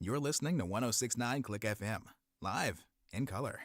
You're listening to 1069 Click FM, live in color.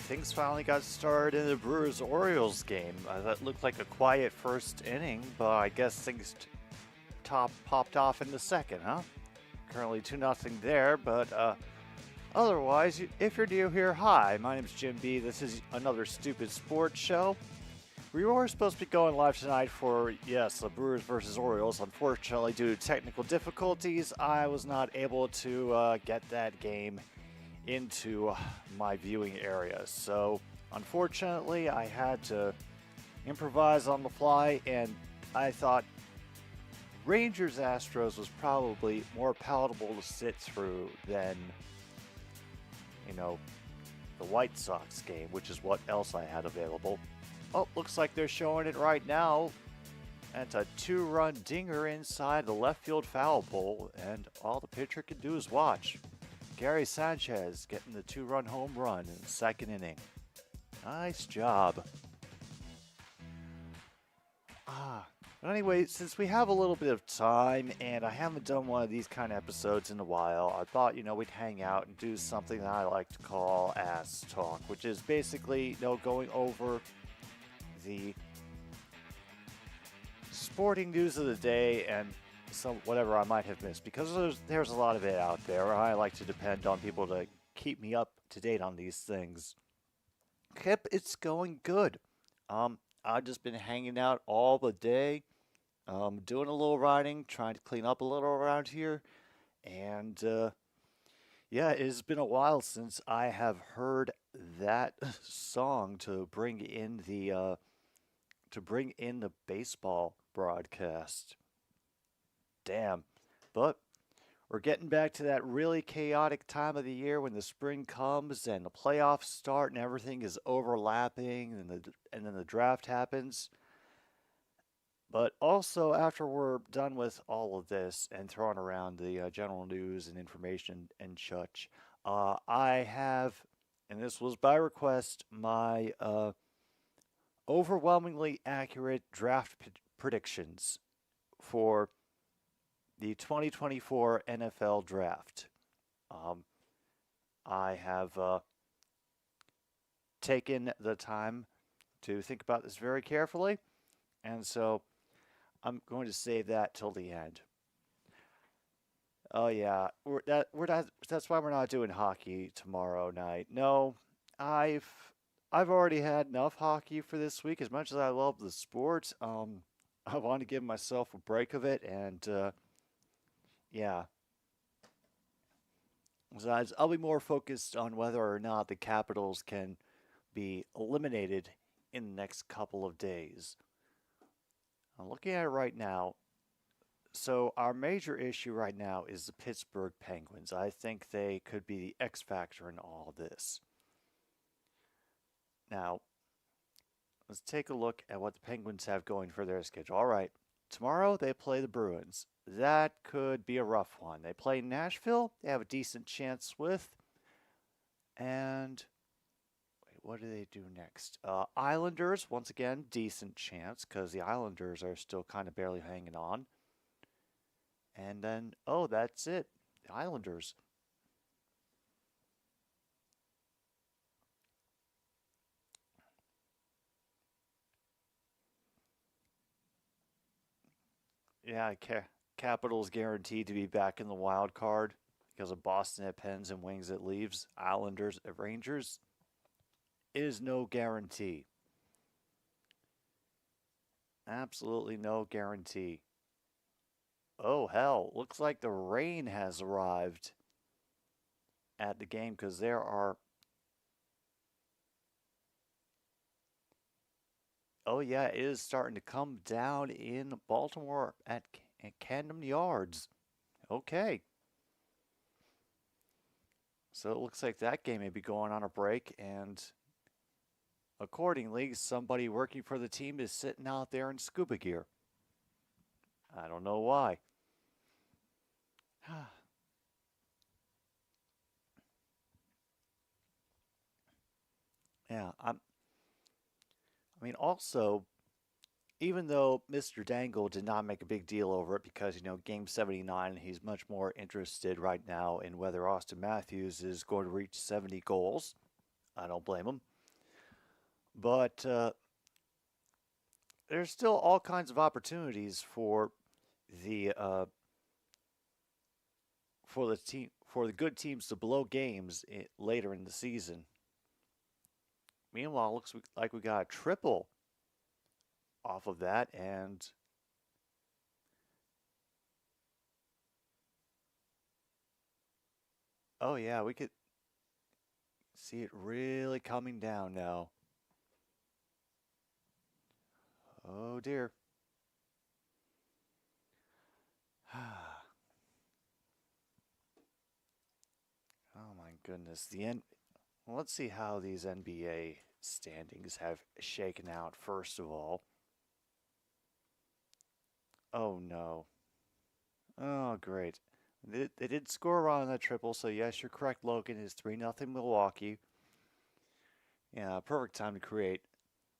Things finally got started in the Brewers-Orioles game. That looked like a quiet first inning, but I guess things popped off in the second, huh? Currently 2-0 there, but otherwise, if you're new here, hi, my name's Jim B. This is another stupid sports show. We were supposed to be going live tonight for, yes, the Brewers versus Orioles. Unfortunately, due to technical difficulties, I was not able to get that game into my viewing area. So unfortunately I had to improvise on the fly, and I thought Rangers Astros was probably more palatable to sit through than, the White Sox game, which is what else I had available. Oh, looks like they're showing it right now. That's a 2-run dinger inside the left field foul pole, and all the pitcher can do is watch. Gary Sanchez getting the 2-run home run in the second inning. Nice job. But anyway, since we have a little bit of time and I haven't done one of these kind of episodes in a while, I thought, we'd hang out and do something that I like to call Ass Talk, which is basically, going over the sporting news of the day and whatever I might have missed, because there's a lot of it out there. I like to depend on people to keep me up to date on these things. Kip, it's going good. I've just been hanging out all the day, doing a little riding, trying to clean up a little around here, and yeah, it has been a while since I have heard that song to bring in the baseball broadcast. Damn. But we're getting back to that really chaotic time of the year when the spring comes and the playoffs start and everything is overlapping, and then the draft happens. But also, after we're done with all of this and throwing around the general news and information and such, I have, and this was by request, my overwhelmingly accurate draft predictions for the 2024 NFL Draft. I have taken the time to think about this very carefully, and so I'm going to save that till the end. Oh yeah, that's why we're not doing hockey tomorrow night. No, I've already had enough hockey for this week. As much as I love the sport, I want to give myself a break of it, and yeah. Besides, I'll be more focused on whether or not the Capitals can be eliminated in the next couple of days. I'm looking at it right now. So our major issue right now is the Pittsburgh Penguins. I think they could be the X factor in all of this. Now, let's take a look at what the Penguins have going for their schedule. All right, tomorrow they play the Bruins. That could be a rough one. They play Nashville. They have a decent chance with. And wait, what do they do next? Islanders, once again, decent chance because the Islanders are still kind of barely hanging on. And then, oh, that's it. The Islanders. Yeah, Capitals guaranteed to be back in the wild card because of Boston at Pens and Wings at leaves. Islanders at Rangers. It is no guarantee. Absolutely no guarantee. Oh, hell. Looks like the rain has arrived at the game because there are Oh yeah, it is starting to come down in Baltimore at Camden Yards. Okay. So it looks like that game may be going on a break, and accordingly, somebody working for the team is sitting out there in scuba gear. I don't know why. Yeah, I mean, also, even though Mr. Dangle did not make a big deal over it because, game 79, he's much more interested right now in whether Austin Matthews is going to reach 70 goals. I don't blame him. But there's still all kinds of opportunities the uh, for the good teams to blow games later in the season. Meanwhile, it looks like we got a triple off of that, and oh yeah, we could see it really coming down now. Oh dear. Oh my goodness. Well, let's see how these NBA standings have shaken out first of all. Oh no. Oh great. They did score on that triple, so yes, you're correct, Logan. It's 3-0 Milwaukee. Yeah, perfect time to create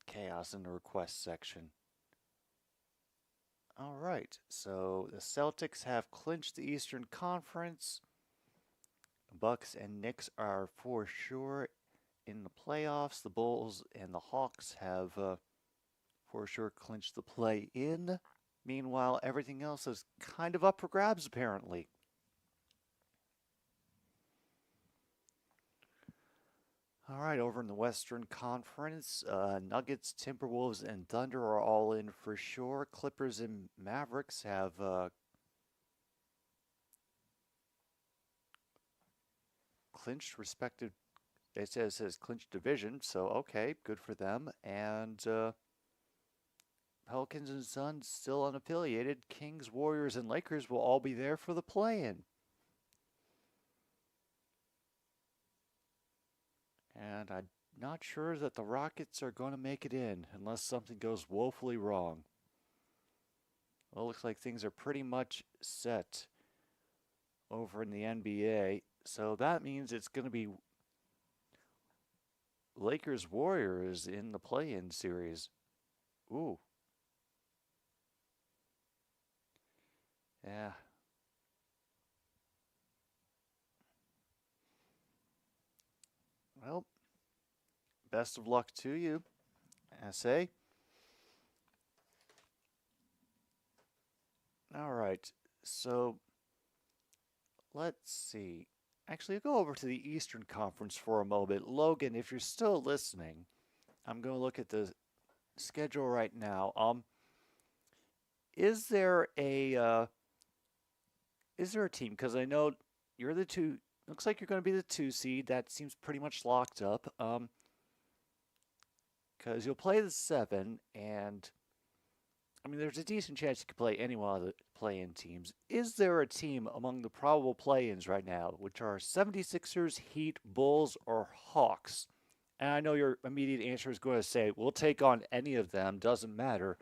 chaos in the request section. All right, so the Celtics have clinched the Eastern Conference. Bucks and Knicks are for sure in the playoffs. The Bulls and the Hawks have for sure clinched the play-in. Meanwhile, everything else is kind of up for grabs, apparently. All right, over in the Western Conference, Nuggets, Timberwolves, and Thunder are all in for sure. Clippers and Mavericks have clinched respective. It says clinched division, so okay, good for them. And Pelicans and Suns still unaffiliated. Kings, Warriors, and Lakers will all be there for the play-in. And I'm not sure that the Rockets are going to make it in unless something goes woefully wrong. Well, it looks like things are pretty much set over in the NBA. So that means it's going to be Lakers Warriors in the play-in series. Ooh. Yeah. Well, best of luck to you, SA. All right. So let's see. Actually, I'll go over to the Eastern Conference for a moment. Logan, if you're still listening, I'm going to look at the schedule right now. Is there a team? Because I know you're the two. Looks like you're going to be the 2 seed. That seems pretty much locked up. Because you'll play the 7, and I mean, there's a decent chance you could play any one of the play-in teams. Is there a team among the probable play-ins right now, which are 76ers, Heat, Bulls, or Hawks? And I know your immediate answer is going to say, we'll take on any of them, doesn't matter.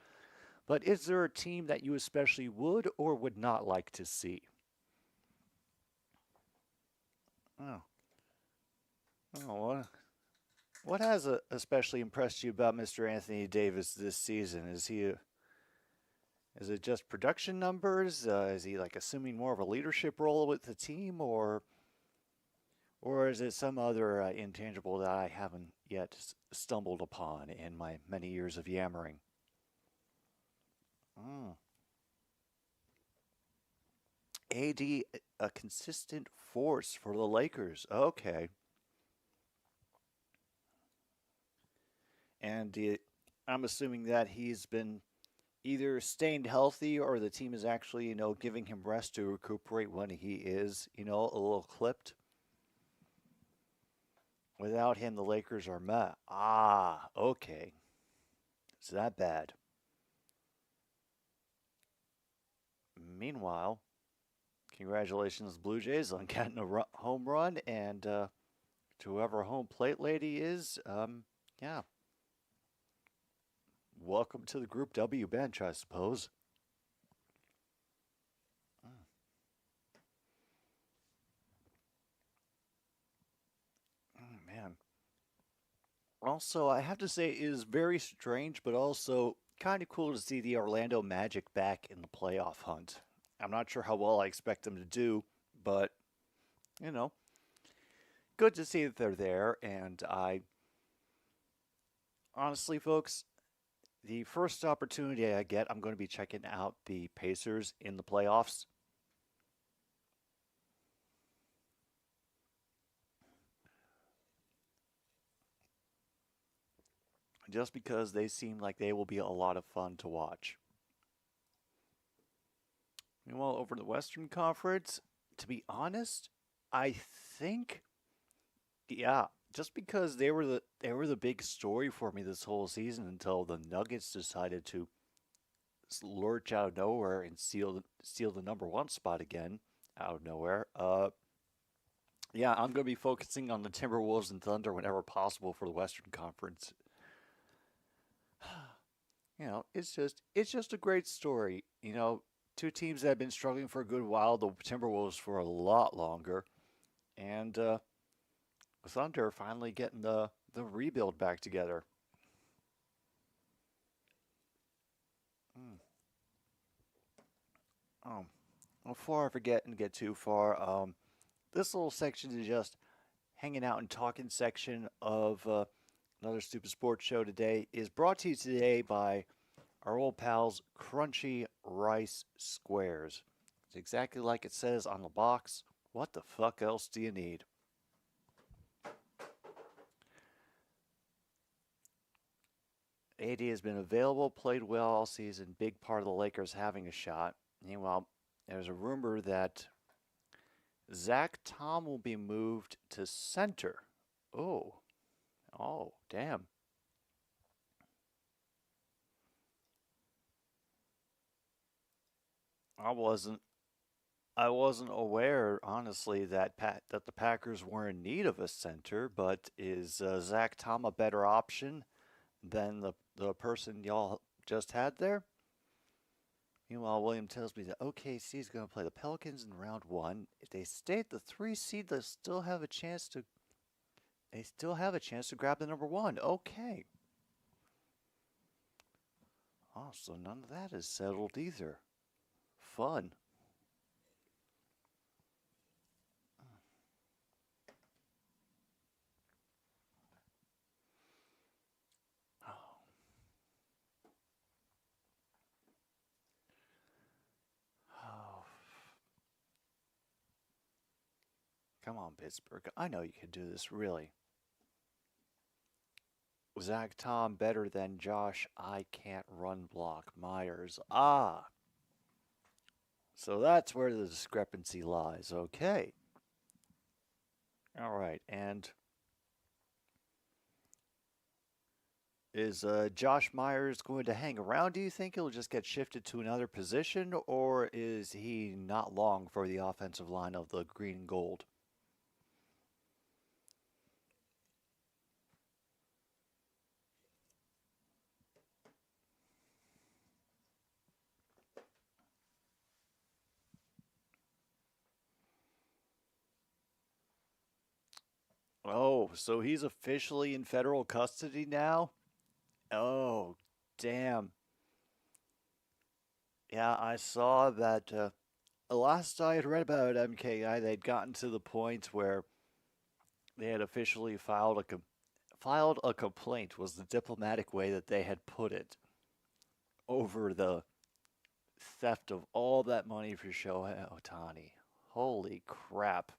But is there a team that you especially would or would not like to see? Oh, oh what has especially impressed you about Mr. Anthony Davis this season? Is it just production numbers? Is he like assuming more of a leadership role with the team, or is it some other intangible that I haven't yet stumbled upon in my many years of yammering? Mm. AD, a consistent force for the Lakers. Okay. And I'm assuming that he's been either staying healthy or the team is actually, giving him rest to recuperate when he is, a little clipped. Without him, the Lakers are meh. Ah, okay. It's that bad. Meanwhile, congratulations, Blue Jays, on getting a home run, and to whoever home plate lady is, yeah, welcome to the Group W bench, I suppose. Oh, man. Also, I have to say, it is very strange, but also kind of cool to see the Orlando Magic back in the playoff hunt. I'm not sure how well I expect them to do, but, you know, good to see that they're there. And I, honestly, folks, the first opportunity I get, I'm going to be checking out the Pacers in the playoffs. Just because they seem like they will be a lot of fun to watch. Meanwhile, over the Western Conference, to be honest, I think, yeah, just because they were the big story for me this whole season until the Nuggets decided to lurch out of nowhere and steal the number one spot again out of nowhere. Yeah, I'm going to be focusing on the Timberwolves and Thunder whenever possible for the Western Conference. It's just a great story. Two teams that have been struggling for a good while, the Timberwolves for a lot longer, and Thunder finally getting the rebuild back together. Mm. Um, Before I forget and get too far, this little section is just hanging out and talking section of another stupid sports show today is brought to you today by our old pals Crunchy Rice Squares. It's exactly like it says on the box. What the fuck else do you need? AD has been available, played well all season, big part of the Lakers having a shot. Meanwhile, there's a rumor that Zach Tom will be moved to center. Oh, damn. I wasn't I wasn't aware, honestly, that the Packers were in need of a center. But is Zach Tom a better option than the person y'all just had there? Meanwhile, William tells me that OKC is going to play the Pelicans in round one. If they stay at the 3 seed, they still have a chance to grab the number one. Okay. Oh, so none of that is settled either. Fun. Oh, come on, Pittsburgh. I know you can do this, really. Zach Tom better than Josh I can't run block Myers. Ah, so that's where the discrepancy lies. Okay. All right. And is Josh Myers going to hang around? Do you think he'll just get shifted to another position, or is he not long for the offensive line of the green and gold? Oh, so he's officially in federal custody now? Oh, damn. Yeah, I saw that. Last I had read about MKI, they'd gotten to the point where they had officially filed a complaint, was the diplomatic way that they had put it, over the theft of all that money for Shohei Ohtani. Holy crap.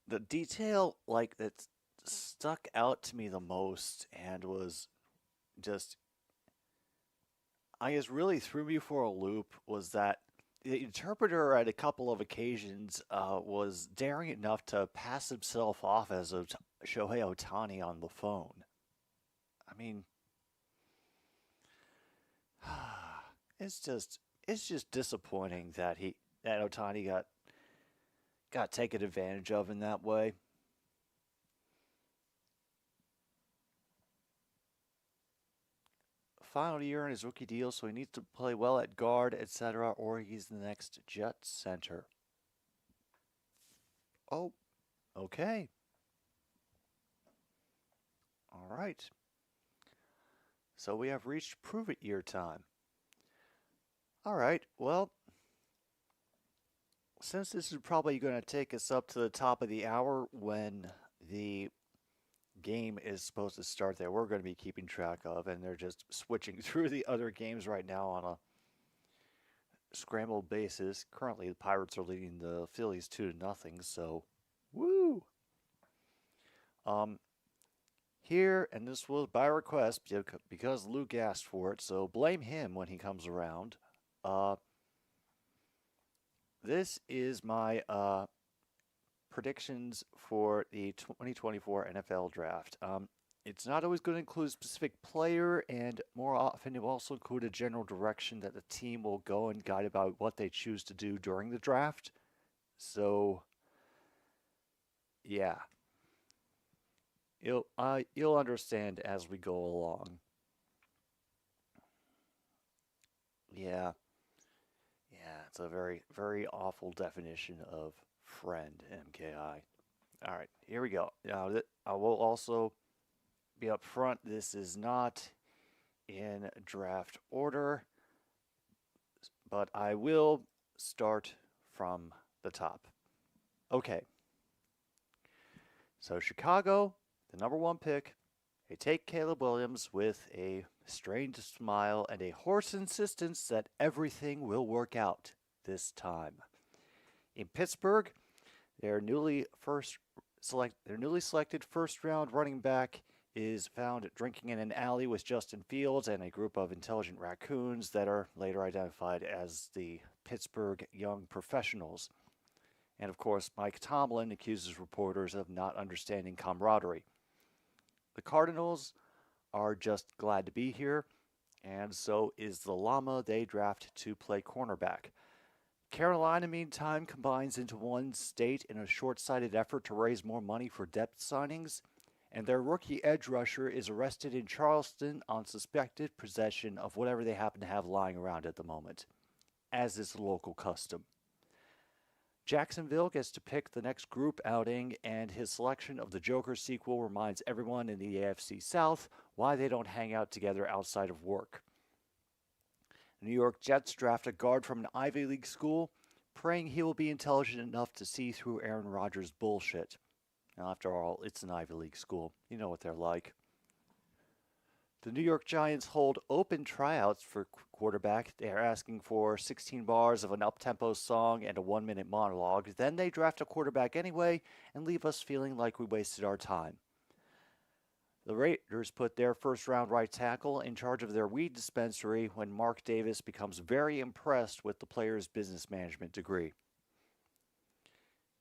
The detail like that stuck out to me the most and was just, I guess, really threw me for a loop was that the interpreter at a couple of occasions was daring enough to pass himself off as Shohei Ohtani on the phone. I mean, it's just disappointing that Ohtani got taken advantage of in that way. Final year in his rookie deal, so he needs to play well at guard, etc., or he's the next Jet center. Oh, okay. All right. So we have reached prove it year time. All right, well, since this is probably going to take us up to the top of the hour when the game is supposed to start that we're going to be keeping track of, and they're just switching through the other games right now on a scrambled basis. Currently, the Pirates are leading the Phillies 2-0, so woo! Here, and this was by request because Luke asked for it, so blame him when he comes around. This is my predictions for the 2024 NFL Draft. It's not always going to include a specific player, and more often it will also include a general direction that the team will go and guide about what they choose to do during the draft. So, yeah. You'll understand as we go along. Yeah. Yeah, it's a very, very awful definition of friend, MKI. All right, here we go. Now, I will also be up front. This is not in draft order, but I will start from the top. Okay. So, Chicago, the number 1 pick. They take Caleb Williams with a strained smile and a hoarse insistence that everything will work out this time. In Pittsburgh, their newly selected first-round running back is found drinking in an alley with Justin Fields and a group of intelligent raccoons that are later identified as the Pittsburgh Young Professionals. And of course, Mike Tomlin accuses reporters of not understanding camaraderie. The Cardinals are just glad to be here, and so is the llama they draft to play cornerback. Carolina, meantime, combines into one state in a short-sighted effort to raise more money for depth signings, and their rookie edge rusher is arrested in Charleston on suspected possession of whatever they happen to have lying around at the moment, as is the local custom. Jacksonville gets to pick the next group outing, and his selection of the Joker sequel reminds everyone in the AFC South why they don't hang out together outside of work. The New York Jets draft a guard from an Ivy League school, praying he will be intelligent enough to see through Aaron Rodgers' bullshit. Now, after all, it's an Ivy League school. You know what they're like. The New York Giants hold open tryouts for quarterback. They are asking for 16 bars of an up-tempo song and a 1-minute monologue. Then they draft a quarterback anyway and leave us feeling like we wasted our time. The Raiders put their first-round right tackle in charge of their weed dispensary when Mark Davis becomes very impressed with the player's business management degree.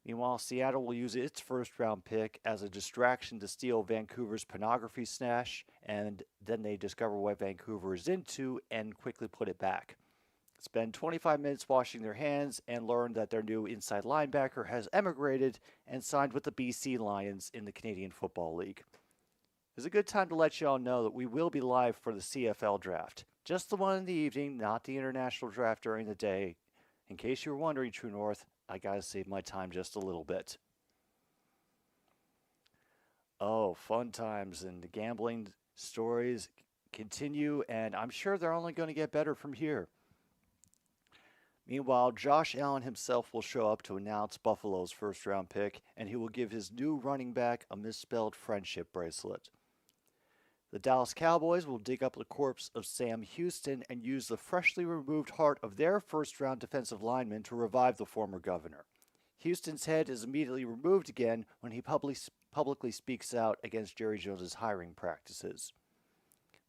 Meanwhile, Seattle will use its first-round pick as a distraction to steal Vancouver's pornography stash, and then they discover what Vancouver is into and quickly put it back. Spend 25 minutes washing their hands and learn that their new inside linebacker has emigrated and signed with the BC Lions in the Canadian Football League. It's a good time to let you all know that we will be live for the CFL draft. Just the one in the evening, not the international draft during the day. In case you were wondering, True North, I gotta save my time just a little bit. Oh, fun times, and the gambling stories continue, and I'm sure they're only going to get better from here. Meanwhile, Josh Allen himself will show up to announce Buffalo's first-round pick, and he will give his new running back a misspelled friendship bracelet. The Dallas Cowboys will dig up the corpse of Sam Houston and use the freshly removed heart of their first-round defensive lineman to revive the former governor. Houston's head is immediately removed again when he publicly speaks out against Jerry Jones' hiring practices.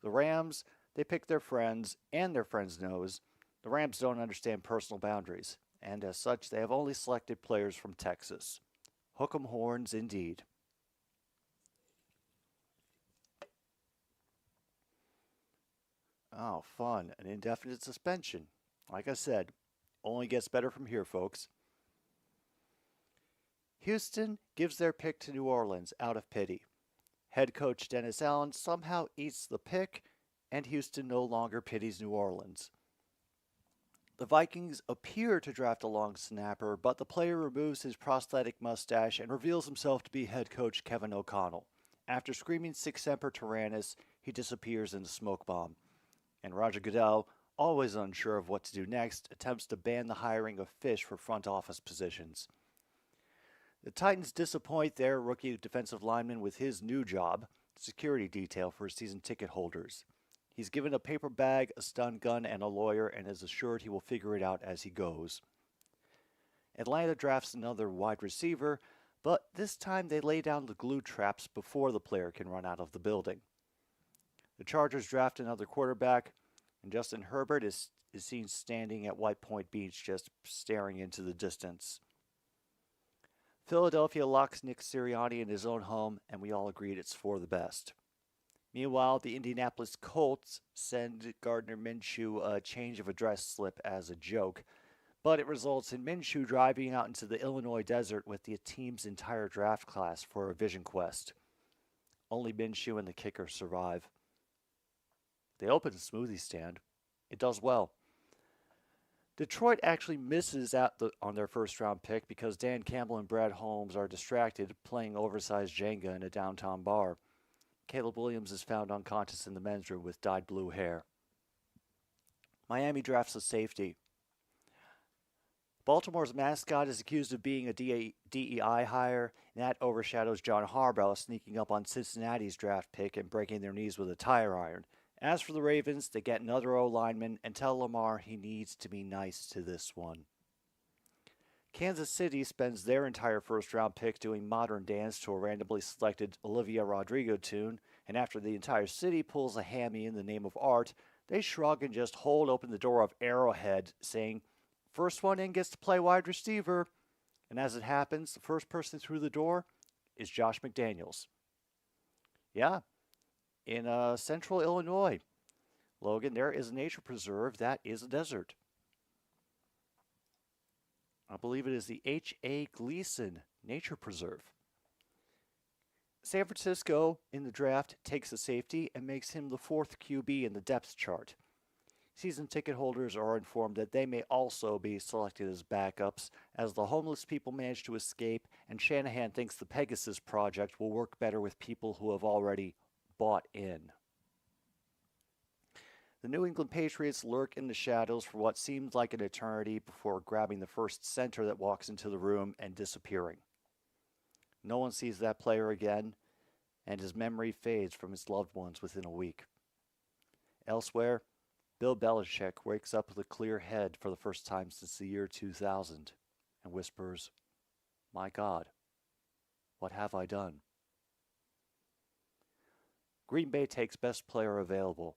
The Rams, they pick their friends and their friends' nose, The Rams don't understand personal boundaries, and as such, they have only selected players from Texas. Hook 'em horns indeed. Oh, fun. An indefinite suspension. Like I said, only gets better from here, folks. Houston gives their pick to New Orleans out of pity. Head coach Dennis Allen somehow eats the pick, and Houston no longer pities New Orleans. The Vikings appear to draft a long snapper, but the player removes his prosthetic mustache and reveals himself to be head coach Kevin O'Connell. After screaming Sic Semper Tyrannis, he disappears in a smoke bomb. And Roger Goodell, always unsure of what to do next, attempts to ban the hiring of fish for front office positions. The Titans disappoint their rookie defensive lineman with his new job, security detail for season ticket holders. He's given a paper bag, a stun gun, and a lawyer, and is assured he will figure it out as he goes. Atlanta drafts another wide receiver, but this time they lay down the glue traps before the player can run out of the building. The Chargers draft another quarterback, and Justin Herbert is seen standing at White Point Beach just staring into the distance. Philadelphia locks Nick Sirianni in his own home, and we all agreed it's for the best. Meanwhile, the Indianapolis Colts send Gardner Minshew a change of address slip as a joke, but it results in Minshew driving out into the Illinois desert with the team's entire draft class for a vision quest. Only Minshew and the kicker survive. They open a smoothie stand. It does well. Detroit actually misses out on their first-round pick because Dan Campbell and Brad Holmes are distracted playing oversized Jenga in a downtown bar. Caleb Williams is found unconscious in the men's room with dyed blue hair. Miami drafts a safety. Baltimore's mascot is accused of being a DEI hire, and that overshadows John Harbaugh sneaking up on Cincinnati's draft pick and breaking their knees with a tire iron. As for the Ravens, they get another O-lineman and tell Lamar he needs to be nice to this one. Kansas City spends their entire first-round pick doing modern dance to a randomly selected Olivia Rodrigo tune, and after the entire city pulls a hammy in the name of art, they shrug and just hold open the door of Arrowhead, saying, "First one in gets to play wide receiver." And as it happens, the first person through the door is Josh McDaniels. Yeah, in central Illinois. Logan, there is a nature preserve that is a desert. I believe it is the H.A. Gleason Nature Preserve. San Francisco, in the draft, takes a safety and makes him the fourth QB in the depth chart. Season ticket holders are informed that they may also be selected as backups, as the homeless people manage to escape, and Shanahan thinks the Pegasus Project will work better with people who have already bought in. The New England Patriots lurk in the shadows for what seems like an eternity before grabbing the first center that walks into the room and disappearing. No one sees that player again, and his memory fades from his loved ones within a week. Elsewhere, Bill Belichick wakes up with a clear head for the first time since the year 2000 and whispers, "My God, what have I done?" Green Bay takes best player available.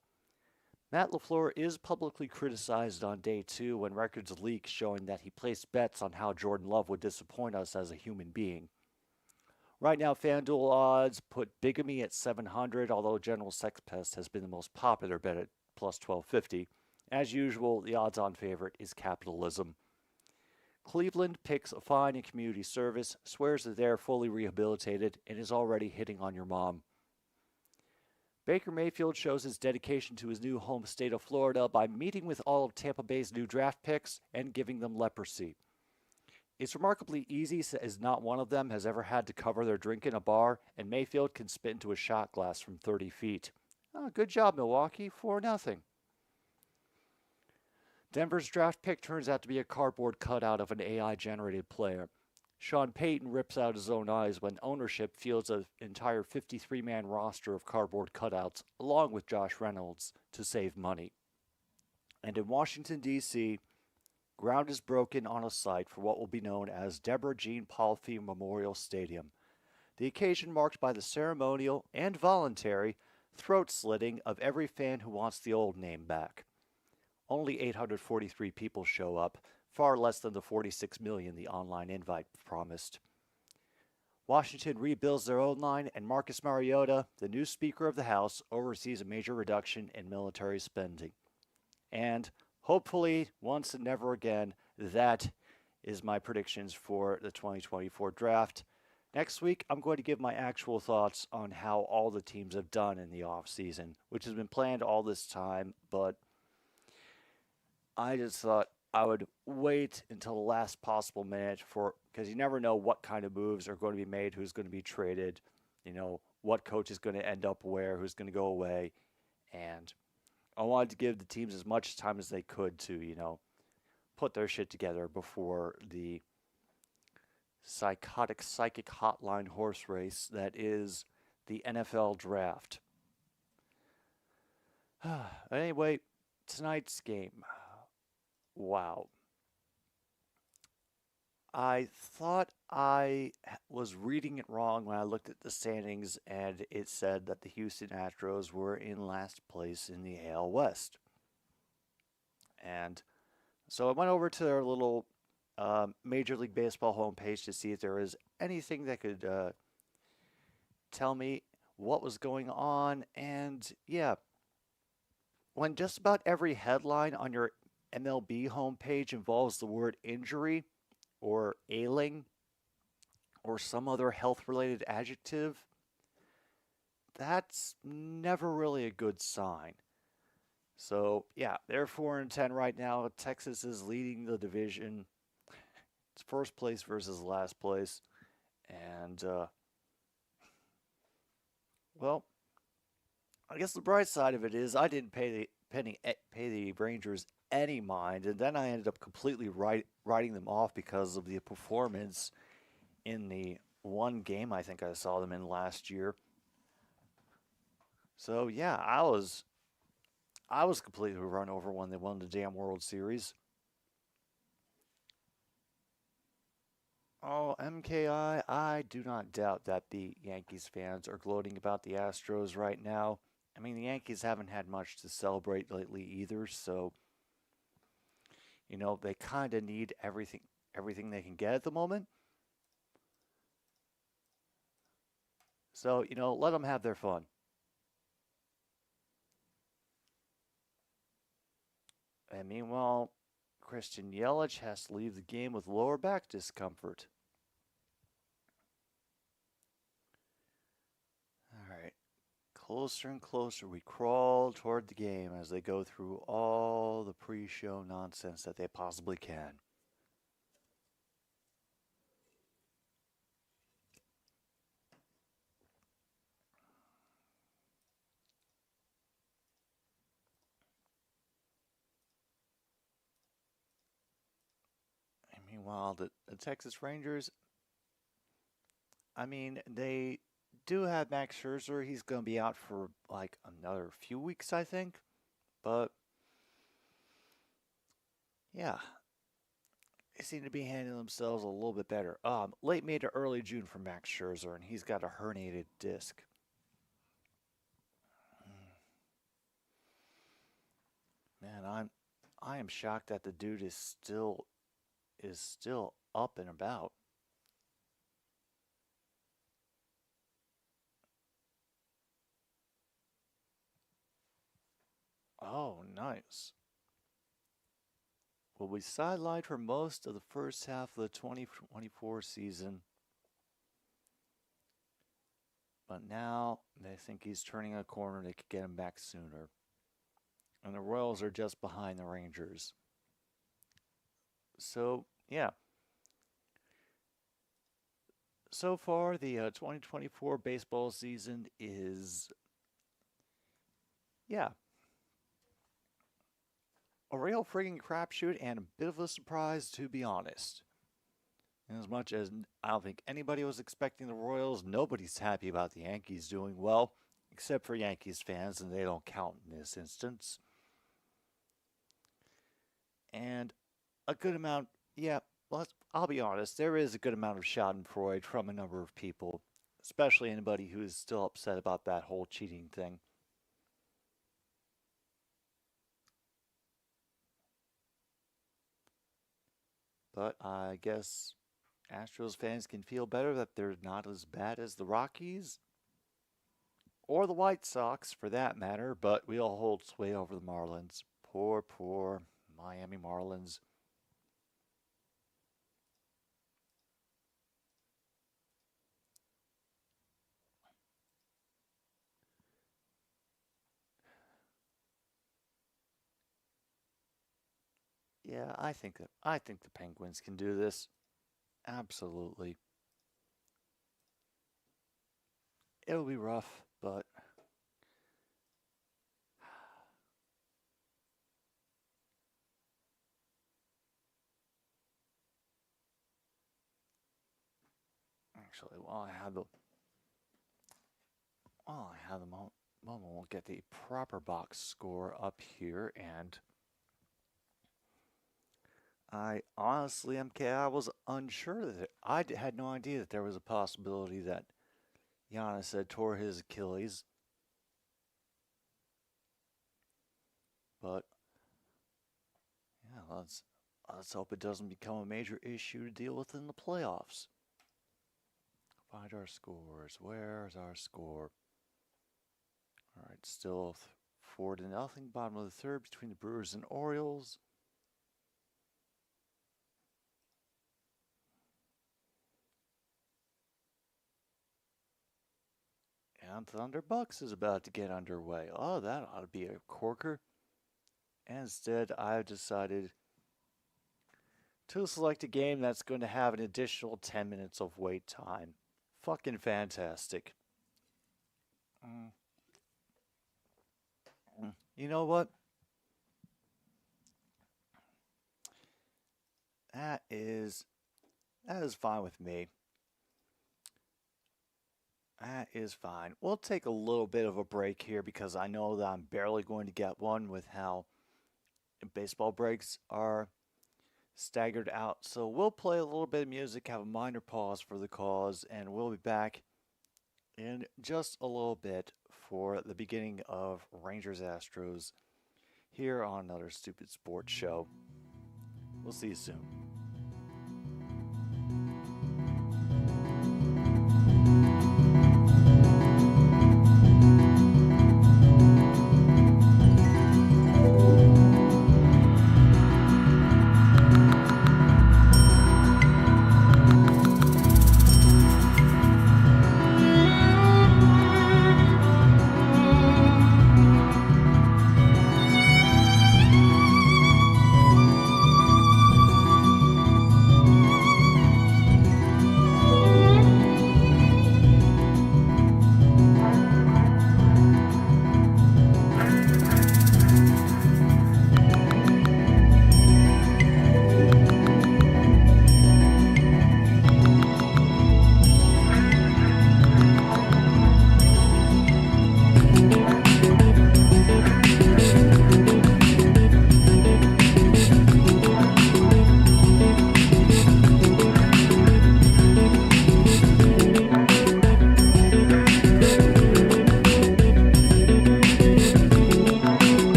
Matt LaFleur is publicly criticized on day 2 when records leak showing that he placed bets on how Jordan Love would disappoint us as a human being. Right now, FanDuel odds put bigamy at 700, although General Sex Pest has been the most popular bet at plus 1250. As usual, the odds-on favorite is capitalism. Cleveland picks a fine and community service, swears that they're fully rehabilitated, and is already hitting on your mom. Baker Mayfield shows his dedication to his new home state of Florida by meeting with all of Tampa Bay's new draft picks and giving them leprosy. It's remarkably easy as not one of them has ever had to cover their drink in a bar, and Mayfield can spit into a shot glass from 30 feet. Oh, good job, Milwaukee, 4-0. Denver's draft pick turns out to be a cardboard cutout of an AI-generated player. Sean Payton rips out his own eyes when ownership fields an entire 53-man roster of cardboard cutouts, along with Josh Reynolds, to save money. And in Washington, D.C., ground is broken on a site for what will be known as Deborah Jean Palfy Memorial Stadium. The occasion marked by the ceremonial and voluntary throat slitting of every fan who wants the old name back. Only 843 people show up, far less than the 46 million the online invite promised. Washington rebuilds their own line, and Marcus Mariota, the new Speaker of the House, oversees a major reduction in military spending. And hopefully, once and never again, that is my predictions for the 2024 draft. Next week, I'm going to give my actual thoughts on how all the teams have done in the offseason, which has been planned all this time, but I just thought I would wait until the last possible minute because you never know what kind of moves are going to be made, who's going to be traded, what coach is going to end up where, who's going to go away. And I wanted to give the teams as much time as they could to, put their shit together before the psychic hotline horse race that is the NFL draft. Anyway, tonight's game. Wow. I thought I was reading it wrong when I looked at the standings and it said that the Houston Astros were in last place in the AL West. And so I went over to their little Major League Baseball homepage to see if there was anything that could tell me what was going on. And yeah, when just about every headline on your MLB homepage involves the word injury or ailing or some other health-related adjective, that's never really a good sign. So, yeah, they're 4-10 right now. Texas is leading the division. It's first place versus last place. And, well, I guess the bright side of it is I didn't pay the Rangers any mind, and then I ended up completely writing them off because of the performance in the one game I think I saw them in last year. So yeah, I was completely run over when they won the damn World Series. Oh, MKI, I do not doubt that the Yankees fans are gloating about the Astros right now. I mean, the Yankees haven't had much to celebrate lately either, so they kind of need everything they can get at the moment. So, let them have their fun. And meanwhile, Christian Yelich has to leave the game with lower back discomfort. All right. Closer and closer we crawl toward the game as they go through all the pre-show nonsense that they possibly can. And meanwhile, the Texas Rangers, they do have Max Scherzer. He's going to be out for like another few weeks, I think. But yeah, they seem to be handling themselves a little bit better. Late May to early June for Max Scherzer, and he's got a herniated disc. Man, I am shocked that the dude is still up and about. Oh, nice. Will be sidelined for most of the first half of the 2024 season. But now they think he's turning a corner. They could get him back sooner. And the Royals are just behind the Rangers. So, yeah. So far, the 2024 baseball season is, yeah, a real friggin' crapshoot and a bit of a surprise, to be honest. And as much as I don't think anybody was expecting the Royals, nobody's happy about the Yankees doing well, except for Yankees fans, and they don't count in this instance. And a good amount, yeah, I'll be honest, there is a good amount of schadenfreude from a number of people, especially anybody who is still upset about that whole cheating thing. But I guess Astros fans can feel better that they're not as bad as the Rockies or the White Sox for that matter, but we all hold sway over the Marlins. Poor Miami Marlins. Yeah, I think the Penguins can do this. Absolutely. It'll be rough, but actually, while I have the moment, we'll get the proper box score up here, and I honestly, MK, I was unsure that had no idea that there was a possibility that Giannis had tore his Achilles. But yeah, let's hope it doesn't become a major issue to deal with in the playoffs. Find our scores. Where's our score? All right, still 4-0, bottom of the third between the Brewers and Orioles. And Thunder Bucks is about to get underway. Oh, that ought to be a corker. And instead, I've decided to select a game that's going to have an additional 10 minutes of wait time. Fucking fantastic. You know what? That is fine with me. That is fine. We'll take a little bit of a break here because I know that I'm barely going to get one with how baseball breaks are staggered out. So we'll play a little bit of music, have a minor pause for the cause, and we'll be back in just a little bit for the beginning of Rangers Astros here on another Stupid Sports Show. We'll see you soon.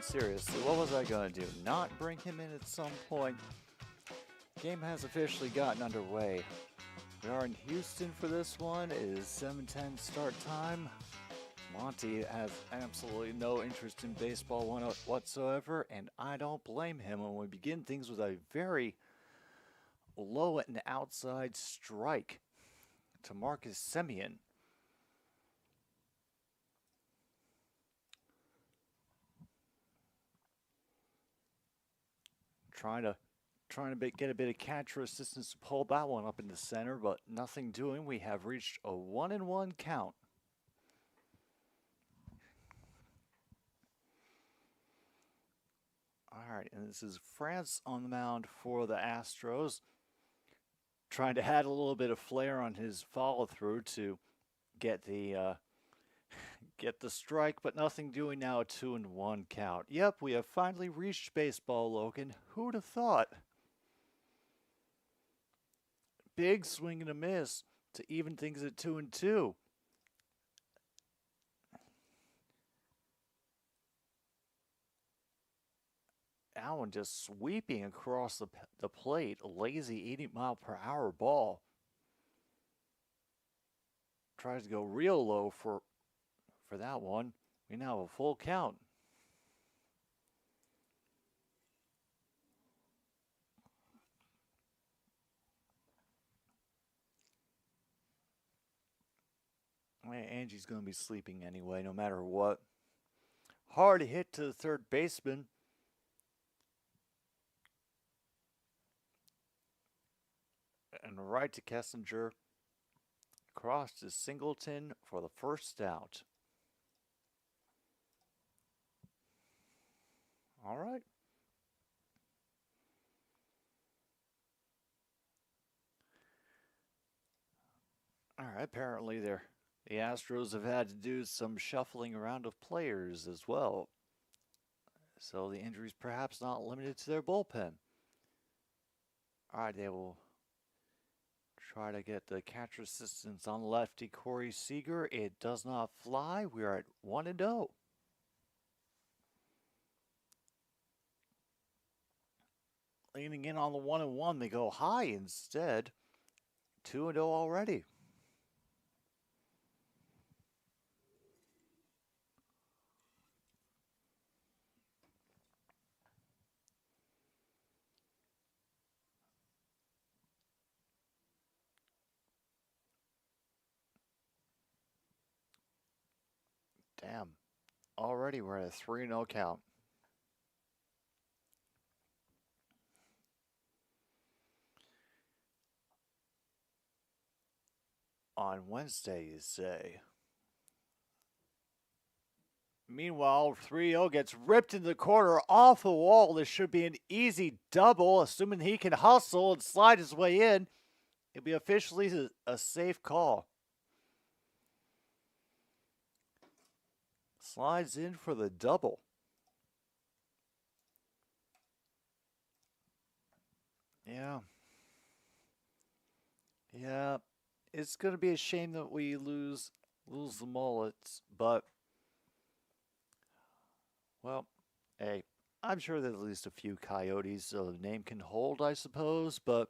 Seriously, what was I gonna do? Not bring him in at some point? Game has officially gotten underway. We are in Houston for this one. It is 7:10 start time. Monty has absolutely no interest in baseball whatsoever, and I don't blame him when we begin things with a very low and outside strike to Marcus Semien. Trying to get a bit of catcher assistance to pull that one up in the center, but nothing doing. We have reached a 1-1 count. All right, and this is France on the mound for the Astros, trying to add a little bit of flair on his follow-through to get the strike, but nothing doing now. A 2-1 count. Yep, we have finally reached baseball, Logan. Who'd have thought? Big swing and a miss to even things at 2-2. Allen just sweeping across the plate, a lazy 80-mile-per-hour ball. Tries to go real low for that one. We now have a full count. Angie's going to be sleeping anyway, no matter what. Hard hit to the third baseman. And right to Kessinger. Cross to Singleton for the first out. All right. All right, apparently the Astros have had to do some shuffling around of players as well. So the injuries perhaps not limited to their bullpen. All right, they will try to get the catcher assistance on lefty Corey Seager. It does not fly. We are at 1-0. Leaning in on the 1-1, they go high instead. 2-0 already. Damn. Already we're at a 3-0 count. On Wednesday, you say. Meanwhile, 3-0 gets ripped in the corner off the wall. This should be an easy double, assuming he can hustle and slide his way in. It'll be officially a safe call. Slides in for the double. Yeah. Yeah. It's going to be a shame that we lose the Mullets, but, well, hey, I'm sure that at least a few Coyotes the name can hold, I suppose, but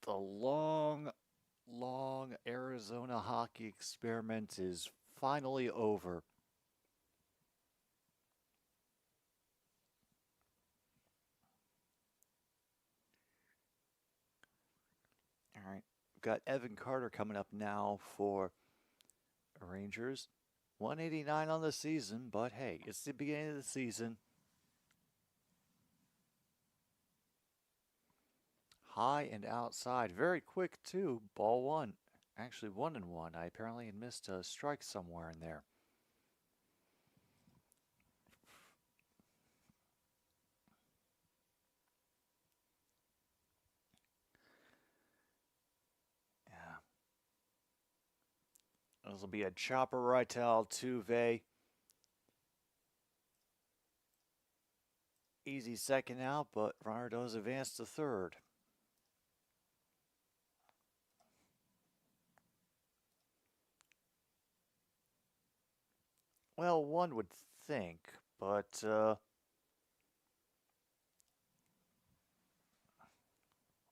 the long Arizona hockey experiment is finally over. All right, we've got Evan Carter coming up now for Rangers. 189 on the season, but hey, it's the beginning of the season. High and outside. Very quick, too. Ball one. Actually, 1-1. I apparently had missed a strike somewhere in there. Yeah. This will be a chopper right to Altuve. Easy second out, but runner does advance to third. Well, one would think, but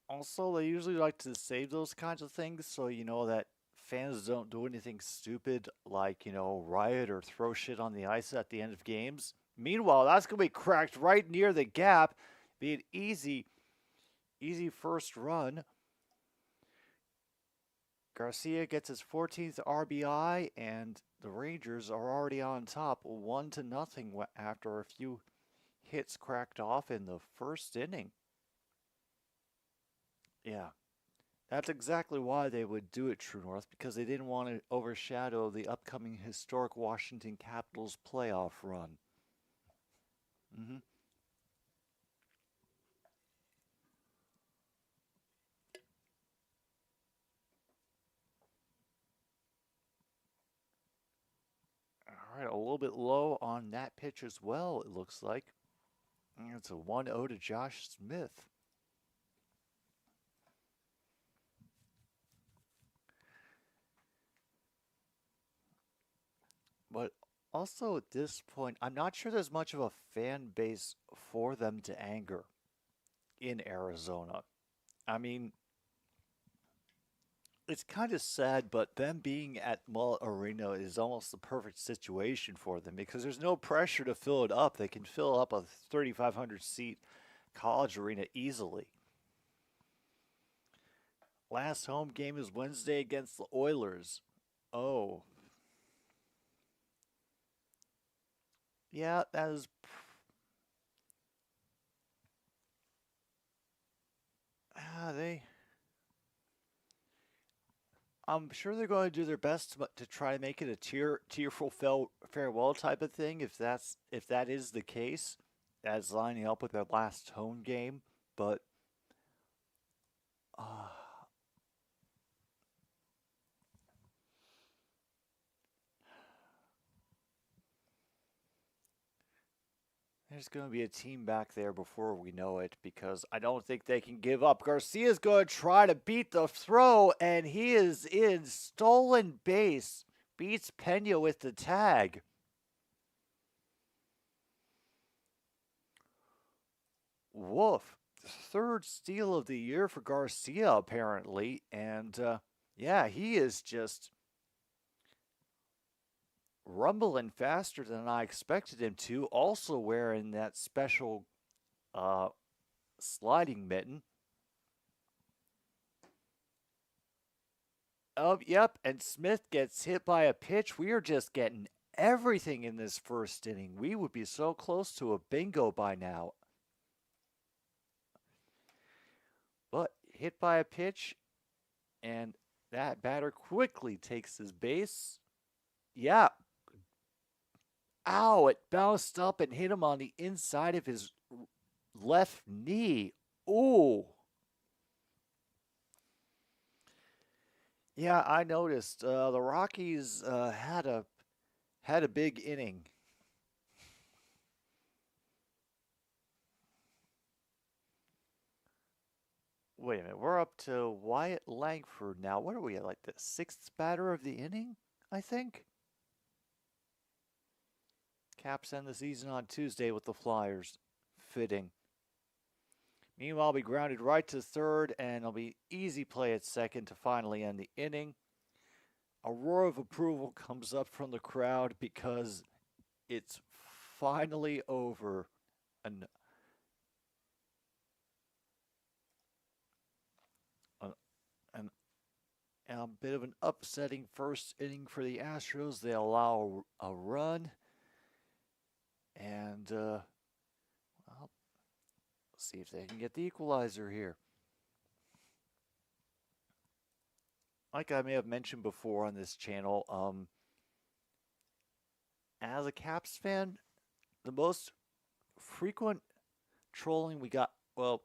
also they usually like to save those kinds of things so you know that fans don't do anything stupid like, riot or throw shit on the ice at the end of games. Meanwhile, that's going to be cracked right near the gap. Be an easy Easy first run. Garcia gets his 14th RBI, and the Rangers are already on top, 1-0 after a few hits cracked off in the first inning. Yeah, that's exactly why they would do it, True North, because they didn't want to overshadow the upcoming historic Washington Capitals playoff run. Mm-hmm. All right, a little bit low on that pitch as well, it looks like. It's a 1-0 to Josh Smith. But also at this point, I'm not sure there's much of a fan base for them to anger in Arizona. I mean, it's kind of sad, but them being at Mullet Arena is almost the perfect situation for them because there's no pressure to fill it up. They can fill up a 3,500 seat college arena easily. Last home game is Wednesday against the Oilers. Oh, yeah, that is. They. I'm sure they're going to do their best to try to make it a tearful farewell type of thing. If that is the case, as lining up with their last home game. But uh, there's going to be a team back there before we know it because I don't think they can give up. Garcia's going to try to beat the throw, and he is in stolen base. Beats Pena with the tag. Woof. Third steal of the year for Garcia, apparently. And yeah, he is just rumbling faster than I expected him to. Also wearing that special uh, sliding mitten. Oh, yep. And Smith gets hit by a pitch. We are just getting everything in this first inning. We would be so close to a bingo by now. But hit by a pitch, and that batter quickly takes his base. Yeah. Ow, it bounced up and hit him on the inside of his left knee. Ooh. Yeah, I noticed. The Rockies had a big inning. Wait a minute, we're up to Wyatt Langford now. What are we at? Like the sixth batter of the inning, I think. Caps end the season on Tuesday with the Flyers. Fitting. Meanwhile, I'll be grounded right to third, and it'll be easy play at second to finally end the inning. A roar of approval comes up from the crowd because it's finally over. An, an, an, a bit of an upsetting first inning for the Astros. They allow a run, and well, see if they can get the equalizer here. Like I may have mentioned before on this channel, as a Caps fan, the most frequent trolling we got, well,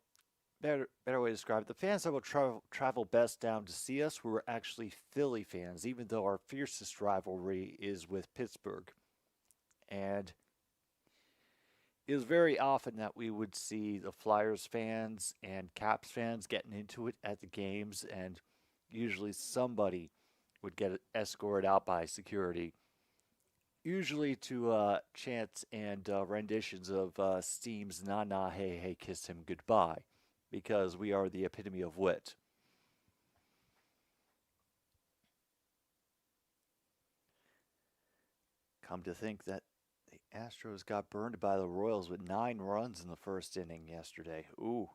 better way to describe it, the fans that will travel best down to see us were actually Philly fans, even though our fiercest rivalry is with Pittsburgh. And it was very often that we would see the Flyers fans and Caps fans getting into it at the games, and usually somebody would get escorted out by security, usually to chants and renditions of Steam's "Na Na Hey Hey Kiss Him Goodbye," because we are the epitome of wit. Come to think that the Astros got burned by the Royals with 9 runs in the first inning yesterday. Ooh.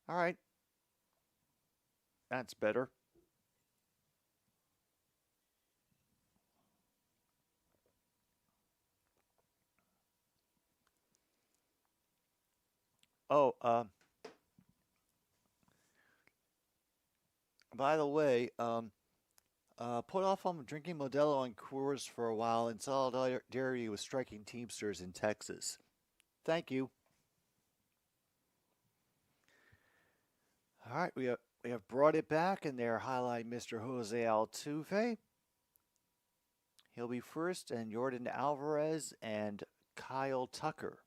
All right. That's better. Oh, by the way, put off on drinking Modelo and Coors for a while in solidarity with striking Teamsters in Texas. Thank you. All right, we have brought it back, and they're highlighting Mr. Jose Altuve. He'll be first, and Jordan Alvarez and Kyle Tucker.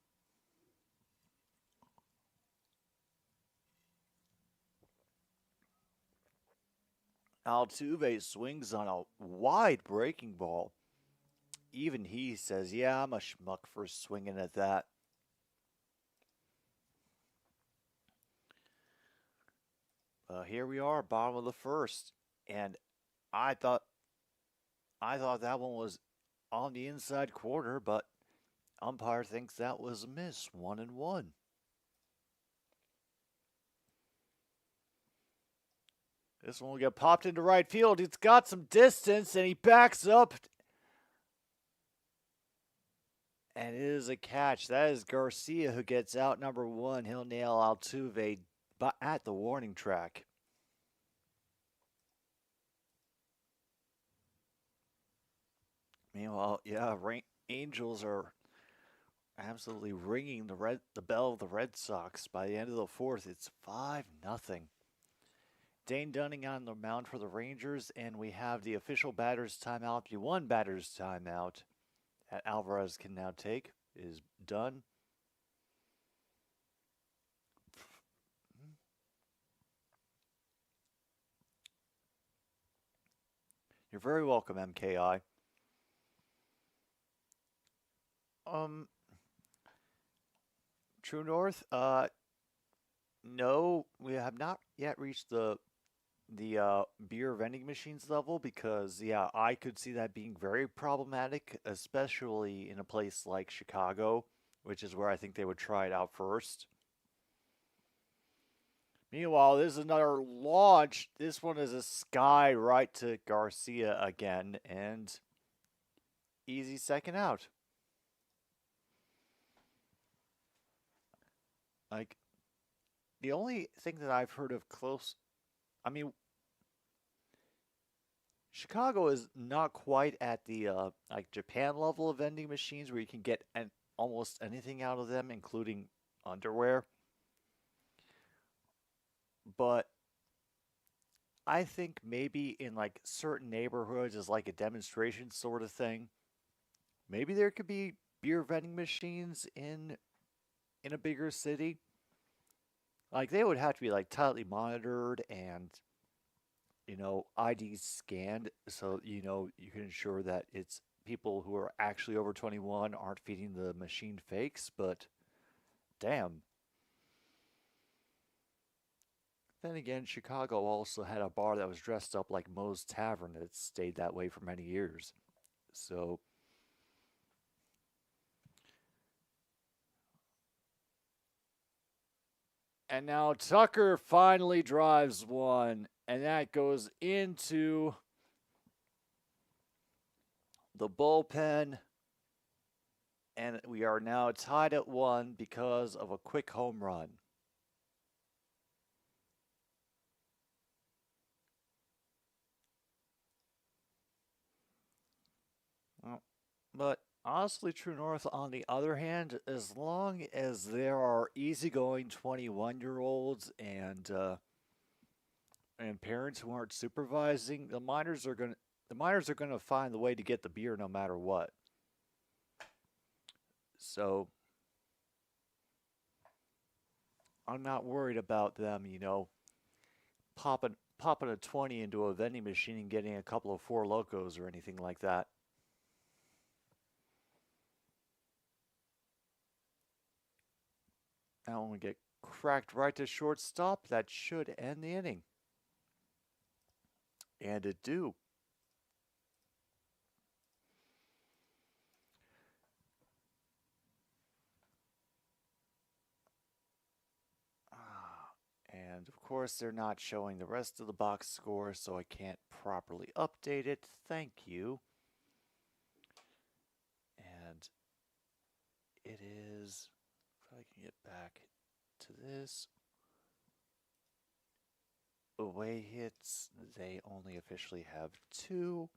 Altuve swings on a wide breaking ball. Even he says, yeah, I'm a schmuck for swinging at that. Here we are, bottom of the first. And I thought that one was on the inside quarter, but umpire thinks that was a miss. 1-1. This one will get popped into right field. It's got some distance, and he backs up. And it is a catch. That is Garcia who gets out number one. He'll nail Altuve at the warning track. Meanwhile, yeah, Angels are absolutely ringing the bell of the Red Sox. By the end of the fourth, it's 5-0. Dane Dunning on the mound for the Rangers, and we have the official batter's timeout. The one batter's timeout that Alvarez can now take is done. You're very welcome, MKI. True North, no, we have not yet reached the beer vending machines level because, yeah, I could see that being very problematic, especially in a place like Chicago, which is where I think they would try it out first. Meanwhile, this is another launch. This one is a sky right to Garcia again, and easy second out. Like, the only thing that I've heard of close, I mean, Chicago is not quite at the like Japan level of vending machines where you can get almost anything out of them, including underwear. But I think maybe in like certain neighborhoods as like a demonstration sort of thing, maybe there could be beer vending machines in a bigger city. Like they would have to be like tightly monitored and IDs scanned so you can ensure that it's people who are actually over 21 aren't feeding the machine fakes, but damn. Then again, Chicago also had a bar that was dressed up like Moe's Tavern that stayed that way for many years. So and now Tucker finally drives one, and that goes into the bullpen. And we are now tied at 1 because of a quick home run. But honestly, True North, on the other hand, as long as there are easygoing 21-year-olds and parents who aren't supervising, the minors are going to find the way to get the beer no matter what. So I'm not worried about them, popping a 20 into a vending machine and getting a couple of Four Locos or anything like that. Now when we get cracked right to shortstop, that should end the inning. And it do. And of course, they're not showing the rest of the box score, so I can't properly update it. Thank you. And it is, if I can get back to this, away hits, they only officially have 2.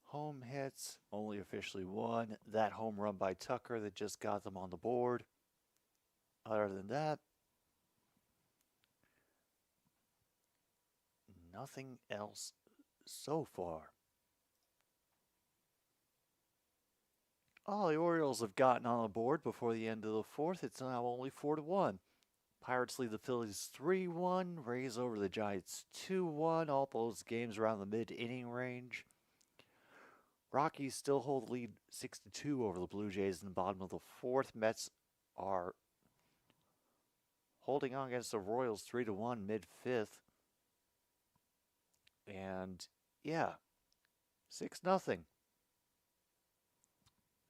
Home hits, only officially 1. That home run by Tucker that just got them on the board. Other than that, nothing else so far. Oh, the Orioles have gotten on the board before the end of the 4th. It's now only 4-1. Pirates lead the Phillies 3-1. Rays over the Giants 2-1. All those games around the mid-inning range. Rockies still hold the lead 6-2 over the Blue Jays in the bottom of the 4th. Mets are holding on against the Royals 3-1 mid-5th. And yeah, 6-0.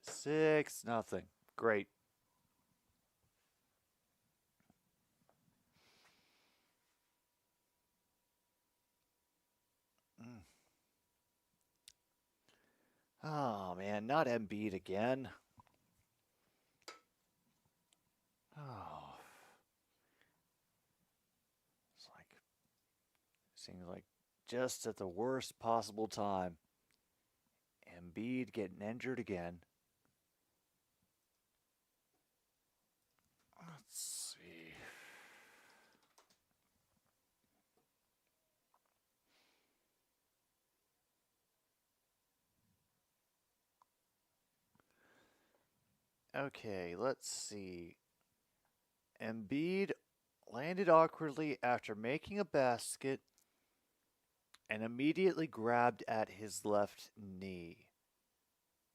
6-0. Great. Oh, man, not Embiid again. Oh. Seems like just at the worst possible time. Embiid getting injured again. Let's see. Okay, let's see. Embiid landed awkwardly after making a basket and immediately grabbed at his left knee.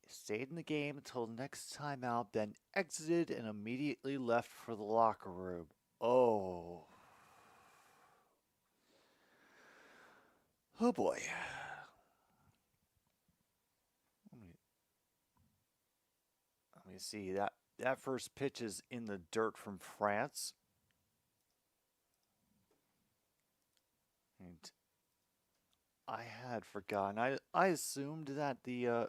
He stayed in the game until next time out, then exited and immediately left for the locker room. Oh. Oh boy. Let me see. That first pitch is in the dirt from France. And I had forgotten. I assumed that the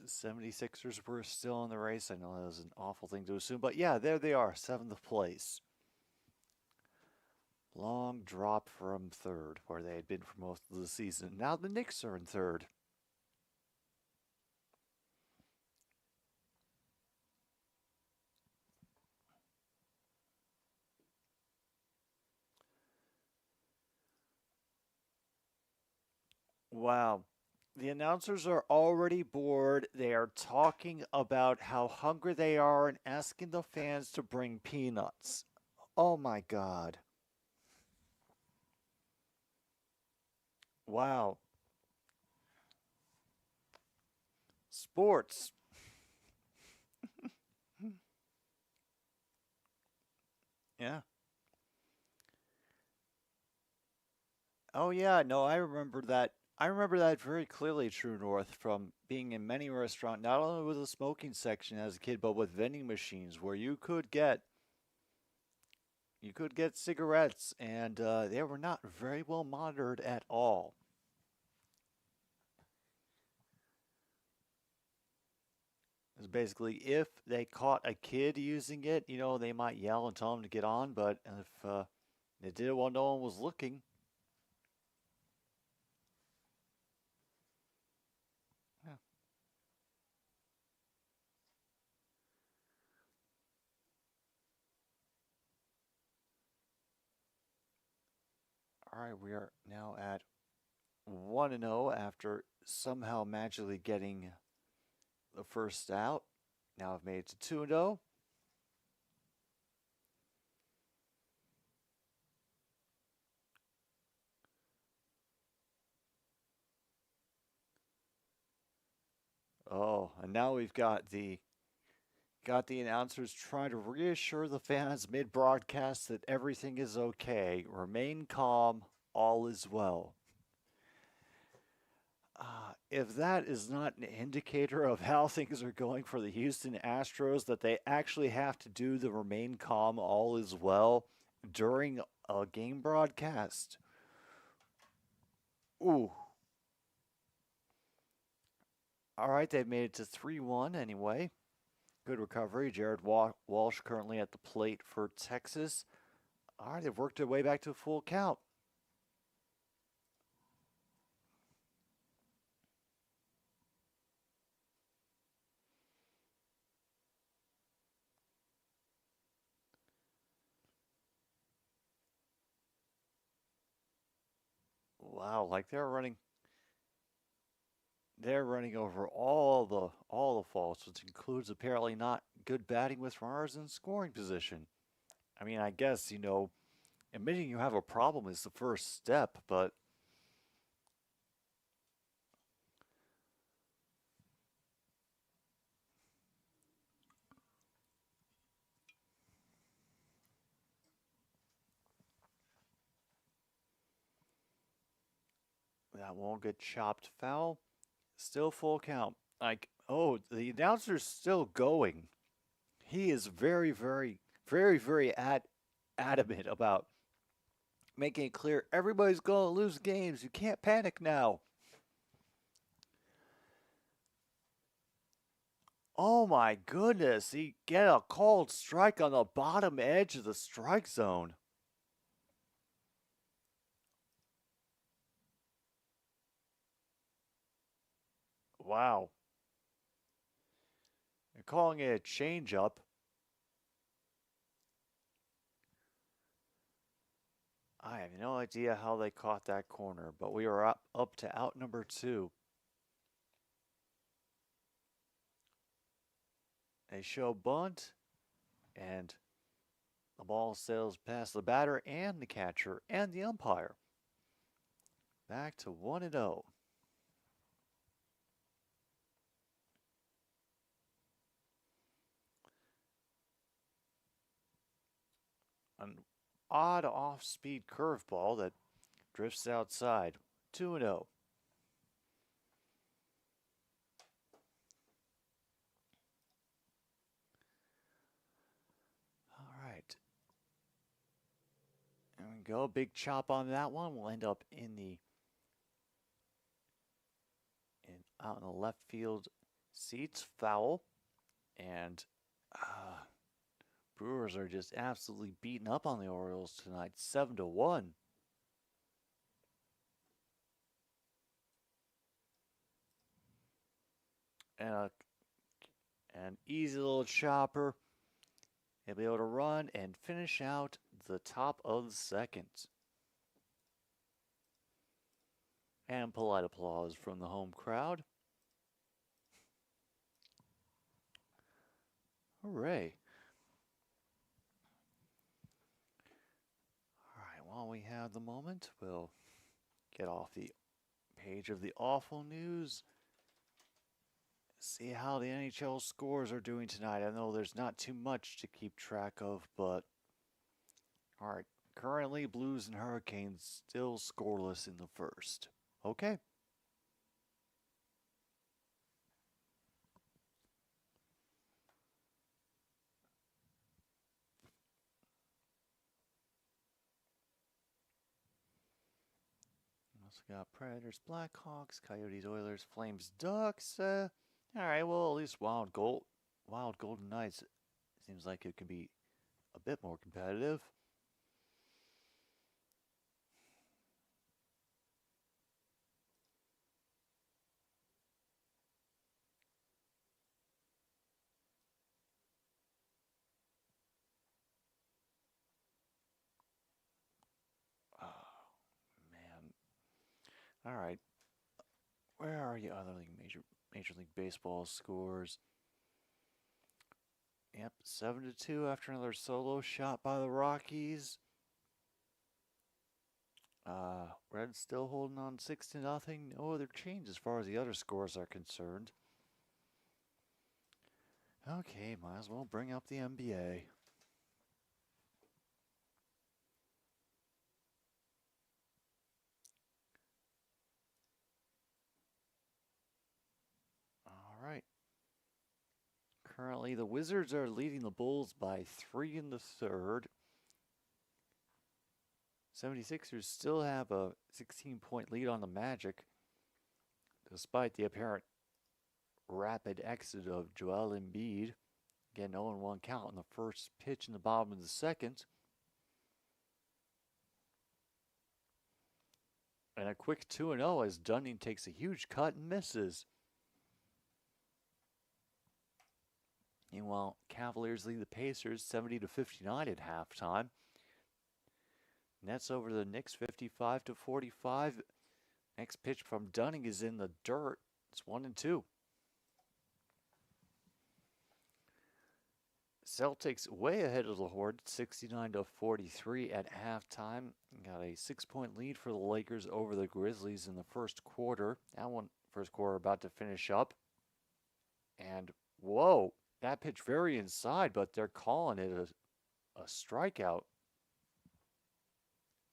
76ers were still in the race. I know that was an awful thing to assume. But yeah, there they are, 7th place. Long drop from 3rd, where they had been for most of the season. Now the Knicks are in 3rd. Wow. The announcers are already bored. They are talking about how hungry they are and asking the fans to bring peanuts. Oh my God. Wow. Sports. Yeah. Oh yeah, no, I remember that. I remember that very clearly, True North, from being in many restaurants, not only with a smoking section as a kid, but with vending machines where you could get cigarettes, and they were not very well monitored at all. It's basically if they caught a kid using it, they might yell and tell them to get on, but if they did it while no one was looking. Yeah. All right, we are now at 1-0 after somehow magically getting the first out. Now I've made it to 2-0. Oh, and now we've got the announcers trying to reassure the fans mid-broadcast that everything is okay. Remain calm, all is well. If that is not an indicator of how things are going for the Houston Astros, that they actually have to do the remain calm, all is well, during a game broadcast. Ooh. All right, they've made it to 3-1 anyway. Good recovery. Jared Walsh currently at the plate for Texas. All right, they've worked their way back to a full count. Wow, like they're running over all the faults, which includes apparently not good batting with runners in scoring position. I mean, I guess, admitting you have a problem is the first step, but that won't get chopped foul. Still full count. Like, oh, the announcer's still going. He is very, very, very, very adamant about making it clear everybody's going to lose games. You can't panic now. Oh my goodness, he get a called strike on the bottom edge of the strike zone. Wow. They're calling it a changeup. I have no idea how they caught that corner, but we are up to out number 2. They show bunt, and the ball sails past the batter and the catcher and the umpire. Back to 1-0. An odd off-speed curveball that drifts outside. 2-0. All right. There we go. Big chop on that one. We'll end up out in the left field seats. Foul. And Brewers are just absolutely beating up on the Orioles tonight. 7-1. And an easy little chopper. He'll be able to run and finish out the top of the second. And polite applause from the home crowd. Hooray. All right, while we have the moment, we'll get off the page of the awful news. See how the NHL scores are doing tonight. I know there's not too much to keep track of, but all right. Currently, Blues and Hurricanes still scoreless in the first. Okay. Also got Predators, Blackhawks, Coyotes, Oilers, Flames, Ducks. All right. Well, at least Wild Golden Knights. Seems like it could be a bit more competitive. Oh man. All right. Where are you? Other league Major League Baseball scores. Yep, 7-2 after another solo shot by the Rockies. Reds still holding on 6-0. No other change as far as the other scores are concerned. Okay, might as well bring up the NBA. All right. Currently, the Wizards are leading the Bulls by 3 in the third. 76ers still have a 16-point lead on the Magic, despite the apparent rapid exit of Joel Embiid. Again, 0-1 count on the first pitch in the bottom of the second. And a quick 2-0 as Dunning takes a huge cut and misses. Meanwhile, Cavaliers lead the Pacers 70-59 at halftime. Nets over the Knicks 55-45. Next pitch from Dunning is in the dirt. It's 1-2. Celtics way ahead of the Hornets, 69-43 at halftime. Got a 6-point lead for the Lakers over the Grizzlies in the first quarter. That one, first quarter, about to finish up. And whoa, that pitch very inside, but they're calling it a strikeout.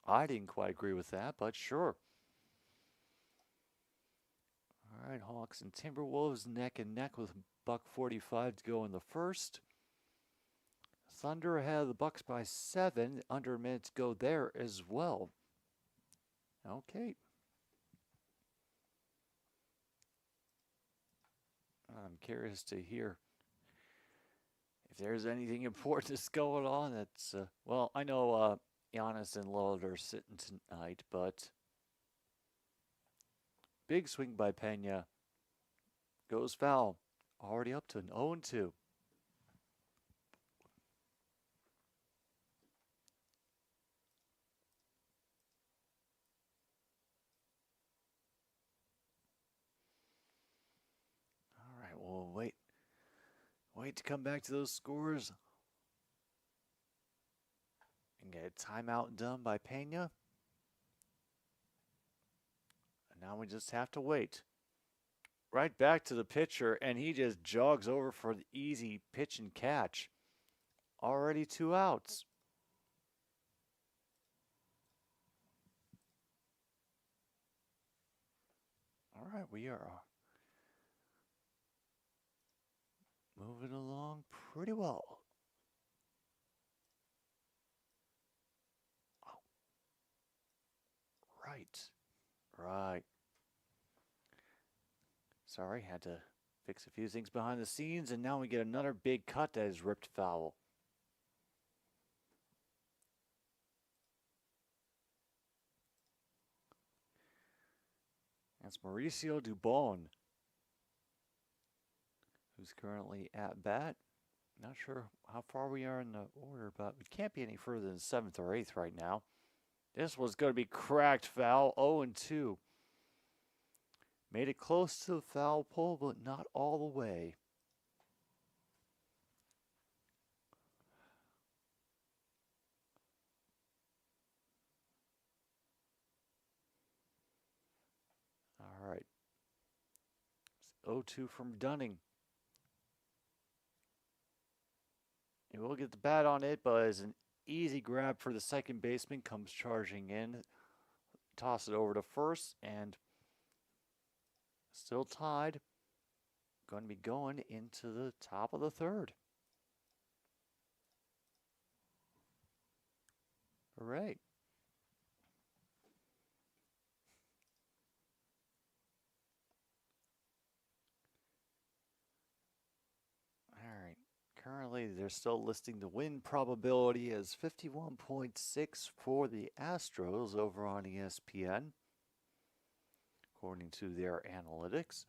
I didn't quite agree with that, but sure. All right, Hawks and Timberwolves neck and neck with $1:45 to go in the first. Thunder ahead of the Bucks by 7. Under a minute to go there as well. Okay. I'm curious to hear if there's anything important that's going on. That's well, I know Giannis and Lillard are sitting tonight, but big swing by Pena. Goes foul. Already up to an 0-2. We'll wait to come back to those scores and get a timeout done by Pena. And now we just have to wait. Right back to the pitcher, and he just jogs over for the easy pitch and catch. Already 2 outs. All right, we are moving along pretty well. Oh. Right. Sorry, had to fix a few things behind the scenes, and now we get another big cut that is ripped foul. That's Mauricio Dubon, who's currently at bat. Not sure how far we are in the order, but we can't be any further than 7th or 8th right now. This was going to be cracked foul, 0-2. Made it close to the foul pole, but not all the way. All right. 0-2 from Dunning. He will get the bat on it, but as an easy grab for the second baseman, comes charging in. Toss it over to first, and still tied. Going to be going into the top of the third. Hooray. All right. Currently, they're still listing the win probability as 51.6 for the Astros over on ESPN, according to their analytics.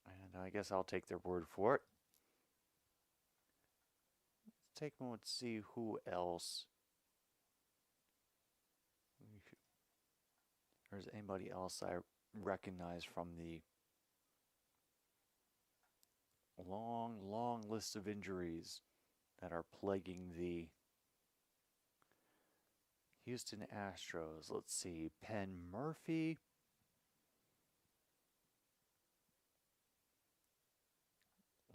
And I guess I'll take their word for it. Let's take a moment to see who else. If there's anybody else I recognize from the long list of injuries that are plaguing the Houston Astros. Let's see. Penn Murphy.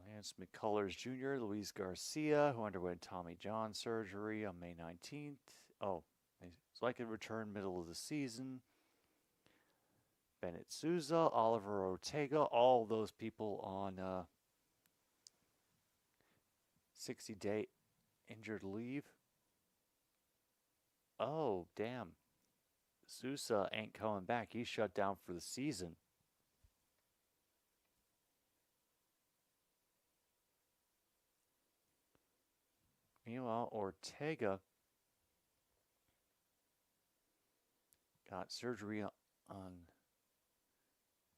Lance McCullers Jr., Luis Garcia, who underwent Tommy John surgery on May 19th. Oh, he's likely to return middle of the season. Bennett Souza, Oliver Ortega, all those people on 60-day injured leave. Oh, damn. Sousa ain't coming back. He's shut down for the season. Meanwhile, Ortega got surgery on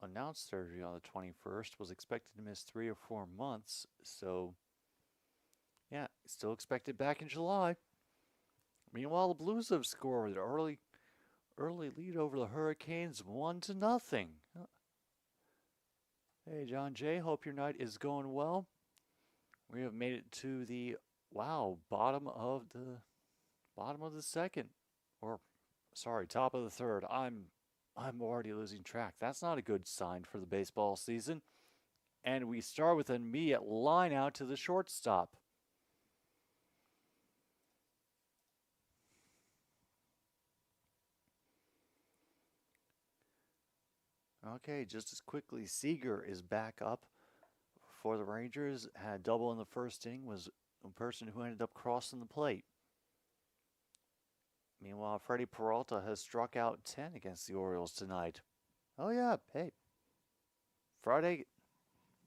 announced surgery on the 21st, was expected to miss 3 or 4 months, so yeah, still expected back in July. Meanwhile, the Blues have scored an early lead over the Hurricanes, 1-0. Hey, John Jay, hope your night is going well. We have made it to the bottom of the second, or sorry, top of the third. I'm already losing track. That's not a good sign for the baseball season. And we start with an immediate line out to the shortstop. Okay, just as quickly, Seager is back up for the Rangers. Had a double in the first inning, was a person who ended up crossing the plate. Meanwhile, Freddie Peralta has struck out 10 against the Orioles tonight. Oh yeah, hey, Friday,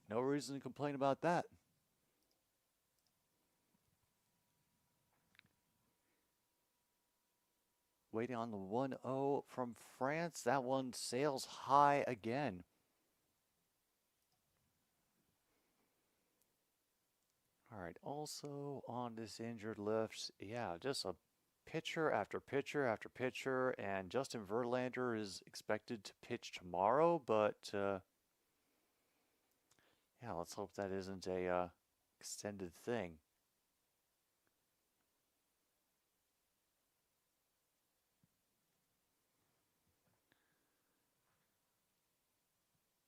no reason to complain about that. Waiting on the 1-0 from France. That one sails high again. All right, also on this injured list, yeah, just a pitcher after pitcher after pitcher, and Justin Verlander is expected to pitch tomorrow, but yeah, let's hope that isn't a extended thing.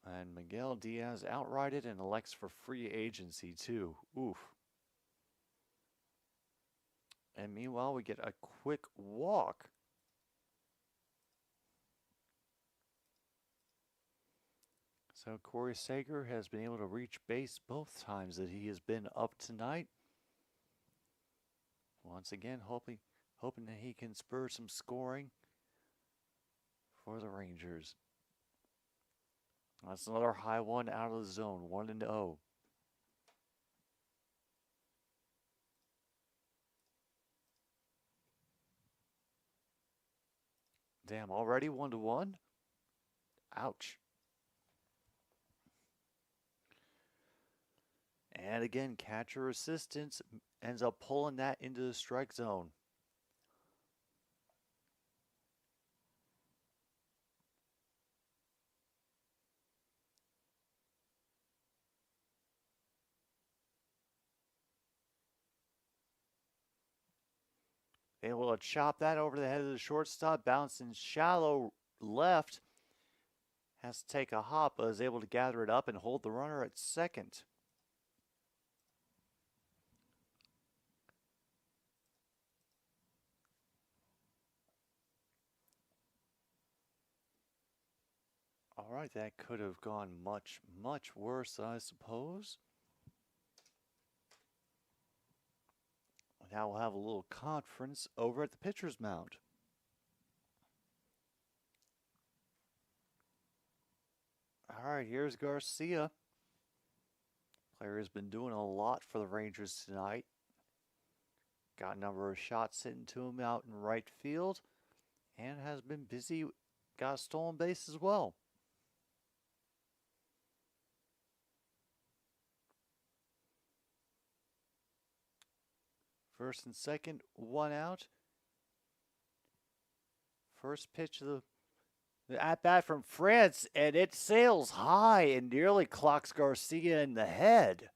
And Miguel Diaz outrighted and elects for free agency too. Oof. And meanwhile, we get a quick walk. So Corey Seager has been able to reach base both times that he has been up tonight. Once again, hoping that he can spur some scoring for the Rangers. That's another high one out of the zone, 1-0. Damn, already 1-1? Ouch. And again, catcher assistance ends up pulling that into the strike zone. Able to chop that over the head of the shortstop, bouncing shallow left. Has to take a hop, but is able to gather it up and hold the runner at second. All right, that could have gone much, much worse, I suppose. Now we'll have a little conference over at the pitcher's mound. All right, here's Garcia. Player has been doing a lot for the Rangers tonight. Got a number of shots hitting to him out in right field, and has been busy. Got a stolen base as well. First and second, 1 out. First pitch of the at-bat from France, and it sails high and nearly clocks Garcia in the head.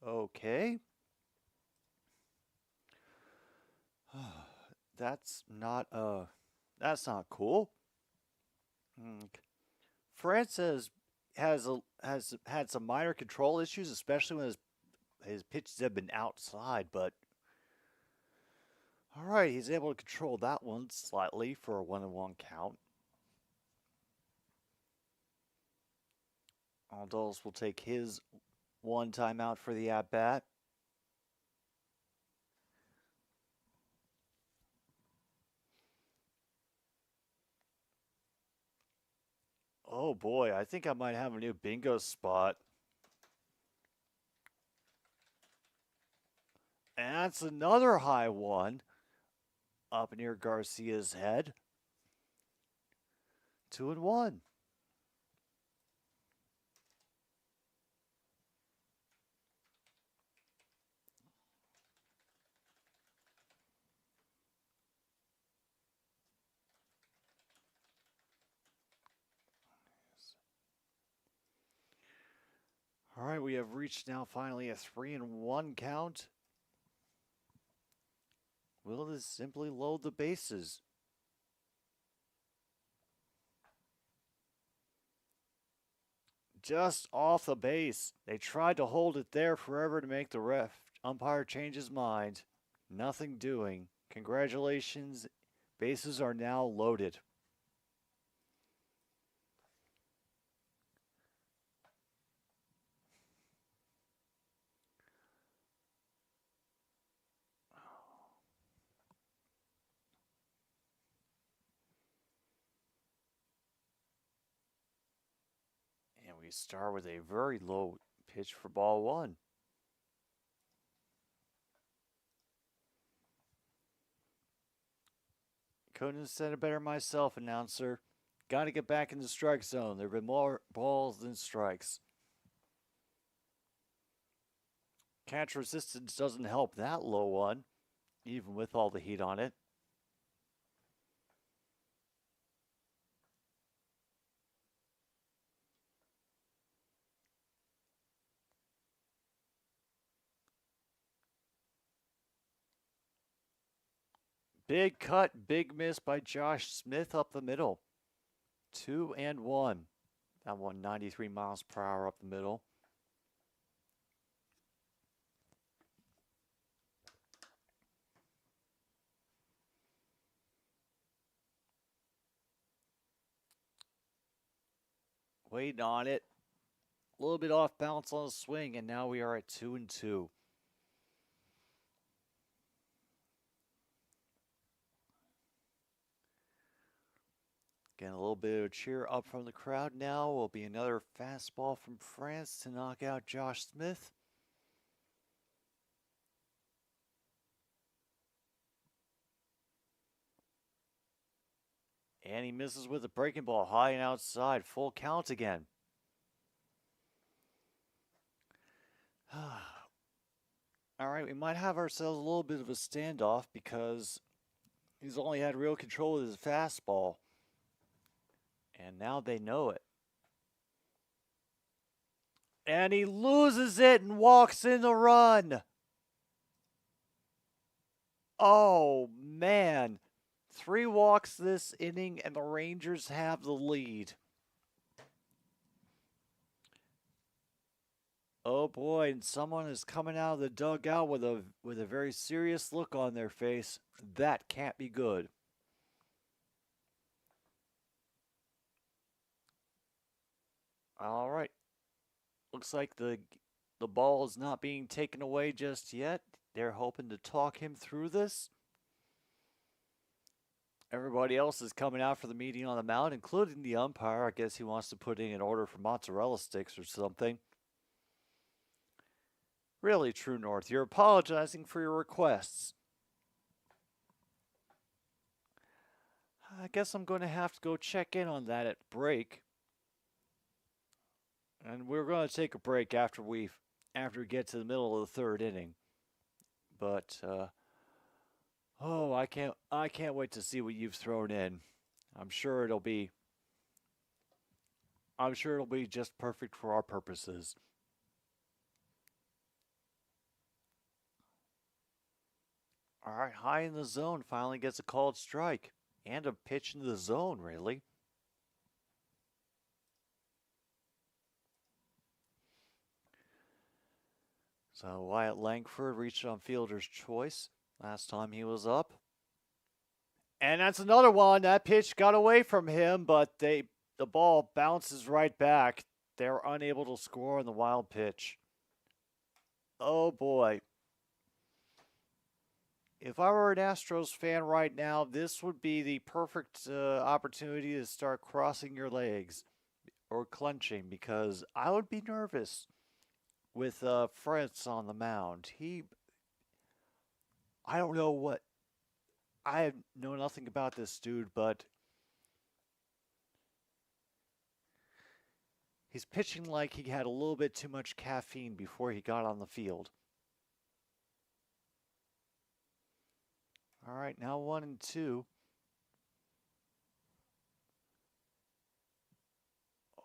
Okay. That's not cool. France has had some minor control issues, especially when his pitches have been outside, but all right, he's able to control that one slightly for a 1-1 count. Aldous will take his one timeout for the at-bat. Oh boy, I think I might have a new bingo spot. And that's another high one up near Garcia's head. 2-1. All right, we have reached now finally a 3-1 count. Will this simply load the bases? Just off the base. They tried to hold it there forever to make the ref umpire change his mind. Nothing doing. Congratulations. Bases are now loaded. And we start with a very low pitch for ball one. Couldn't have said it better myself, announcer. Got to get back in the strike zone. There have been more balls than strikes. Catch resistance doesn't help that low one, even with all the heat on it. Big cut, big miss by Josh Smith up the middle. 2-1. That one 93 miles per hour up the middle. Waiting on it. A little bit off balance on the swing, and now we are at 2-2. Getting a little bit of a cheer up from the crowd now. Will be another fastball from France to knock out Josh Smith. And he misses with a breaking ball high and outside. Full count again. All right, we might have ourselves a little bit of a standoff because he's only had real control with his fastball. And now they know it. And he loses it and walks in the run. Oh, man. 3 walks this inning, and the Rangers have the lead. Oh boy, and someone is coming out of the dugout with a very serious look on their face. That can't be good. All right. Looks like the ball is not being taken away just yet. They're hoping to talk him through this. Everybody else is coming out for the meeting on the mound, including the umpire. I guess he wants to put in an order for mozzarella sticks or something. Really, True North, you're apologizing for your requests. I guess I'm going to have to go check in on that at break. And we're going to take a break after we get to the middle of the third inning. But I can't wait to see what you've thrown in. I'm sure it'll be just perfect for our purposes. All right, high in the zone finally gets a called strike and a pitch into the zone, really. So Wyatt Langford reached on fielder's choice last time he was up. And that's another one. That pitch got away from him, but the ball bounces right back. They're unable to score on the wild pitch. Oh boy. If I were an Astros fan right now, this would be the perfect opportunity to start crossing your legs or clenching because I would be nervous with France on the mound. I don't know what, I know nothing about this dude, but he's pitching like he had a little bit too much caffeine before he got on the field. All right, now 1-2.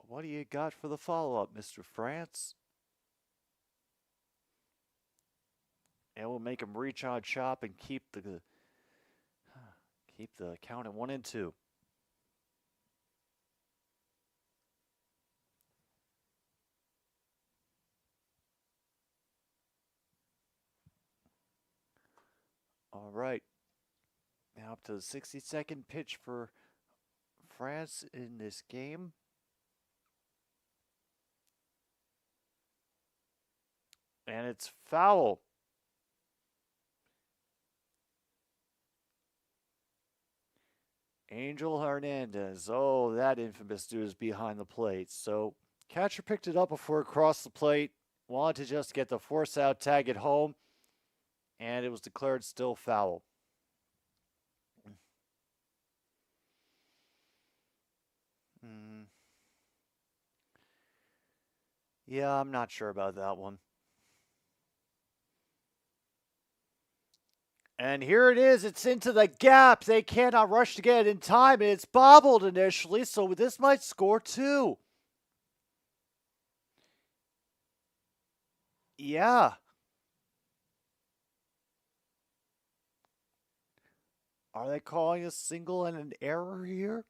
What do you got for the follow-up, Mr. France? And we'll make him reach on chop and keep the count at 1-2. All right. Now up to the 62nd pitch for France in this game. And it's foul. Angel Hernandez. Oh, that infamous dude is behind the plate. So catcher picked it up before it crossed the plate. Wanted to just get the force out tag at home. And it was declared still foul. Yeah, I'm not sure about that one. And here it is. It's into the gap. They cannot rush to get it in time, and it's bobbled initially, so this might score two. Yeah. Are they calling a single and an error here?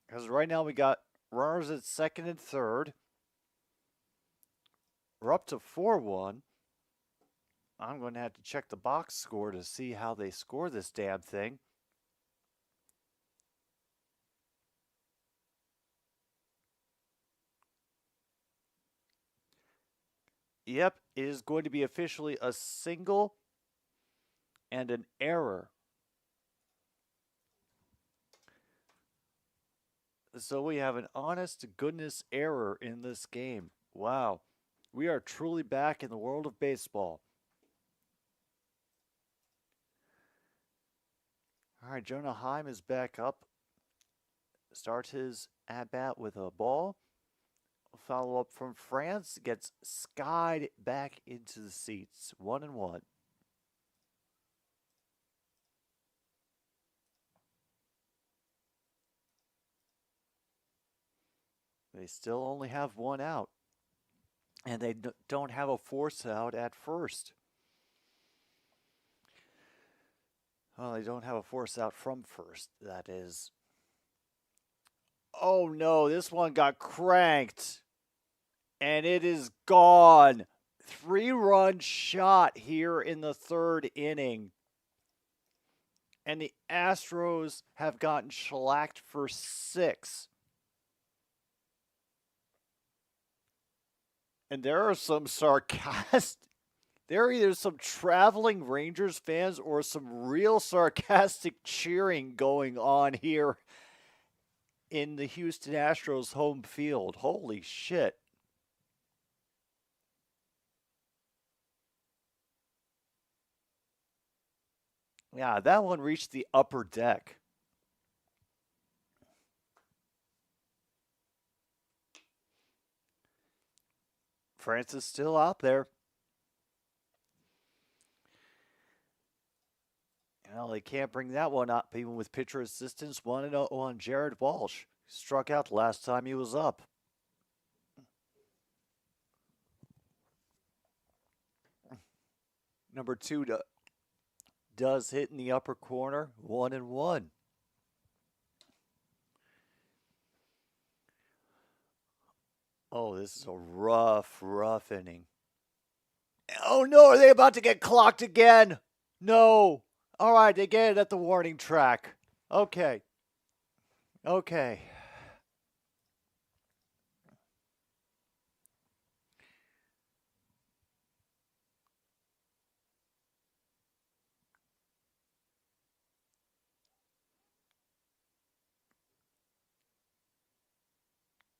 Because right now we got runners at second and third. We're up to 4-1. I'm going to have to check the box score to see how they score this damn thing. Yep, it is going to be officially a single and an error. So we have an honest to goodness error in this game. Wow. We are truly back in the world of baseball. All right, Jonah Heim is back up. Starts his at-bat with a ball. Follow up from France. Gets skied back into the seats. 1-1. They still only have one out. And they don't have a force out at first. Well, they don't have a force out from first, that is. Oh no, this one got cranked. And it is gone. 3-run shot here in the third inning. And the Astros have gotten shellacked for 6. And there are some there are either some traveling Rangers fans or some real sarcastic cheering going on here in the Houston Astros home field. Holy shit. Yeah, that one reached the upper deck. France is still out there. Well, they can't bring that one up, even with pitcher assistance. 1-0 on Jared Walsh. Struck out the last time he was up. Number 2 does hit in the upper corner. 1-1. Oh, this is a rough inning. Oh no, are they about to get clocked again? No. All right, they get it at the warning track. Okay.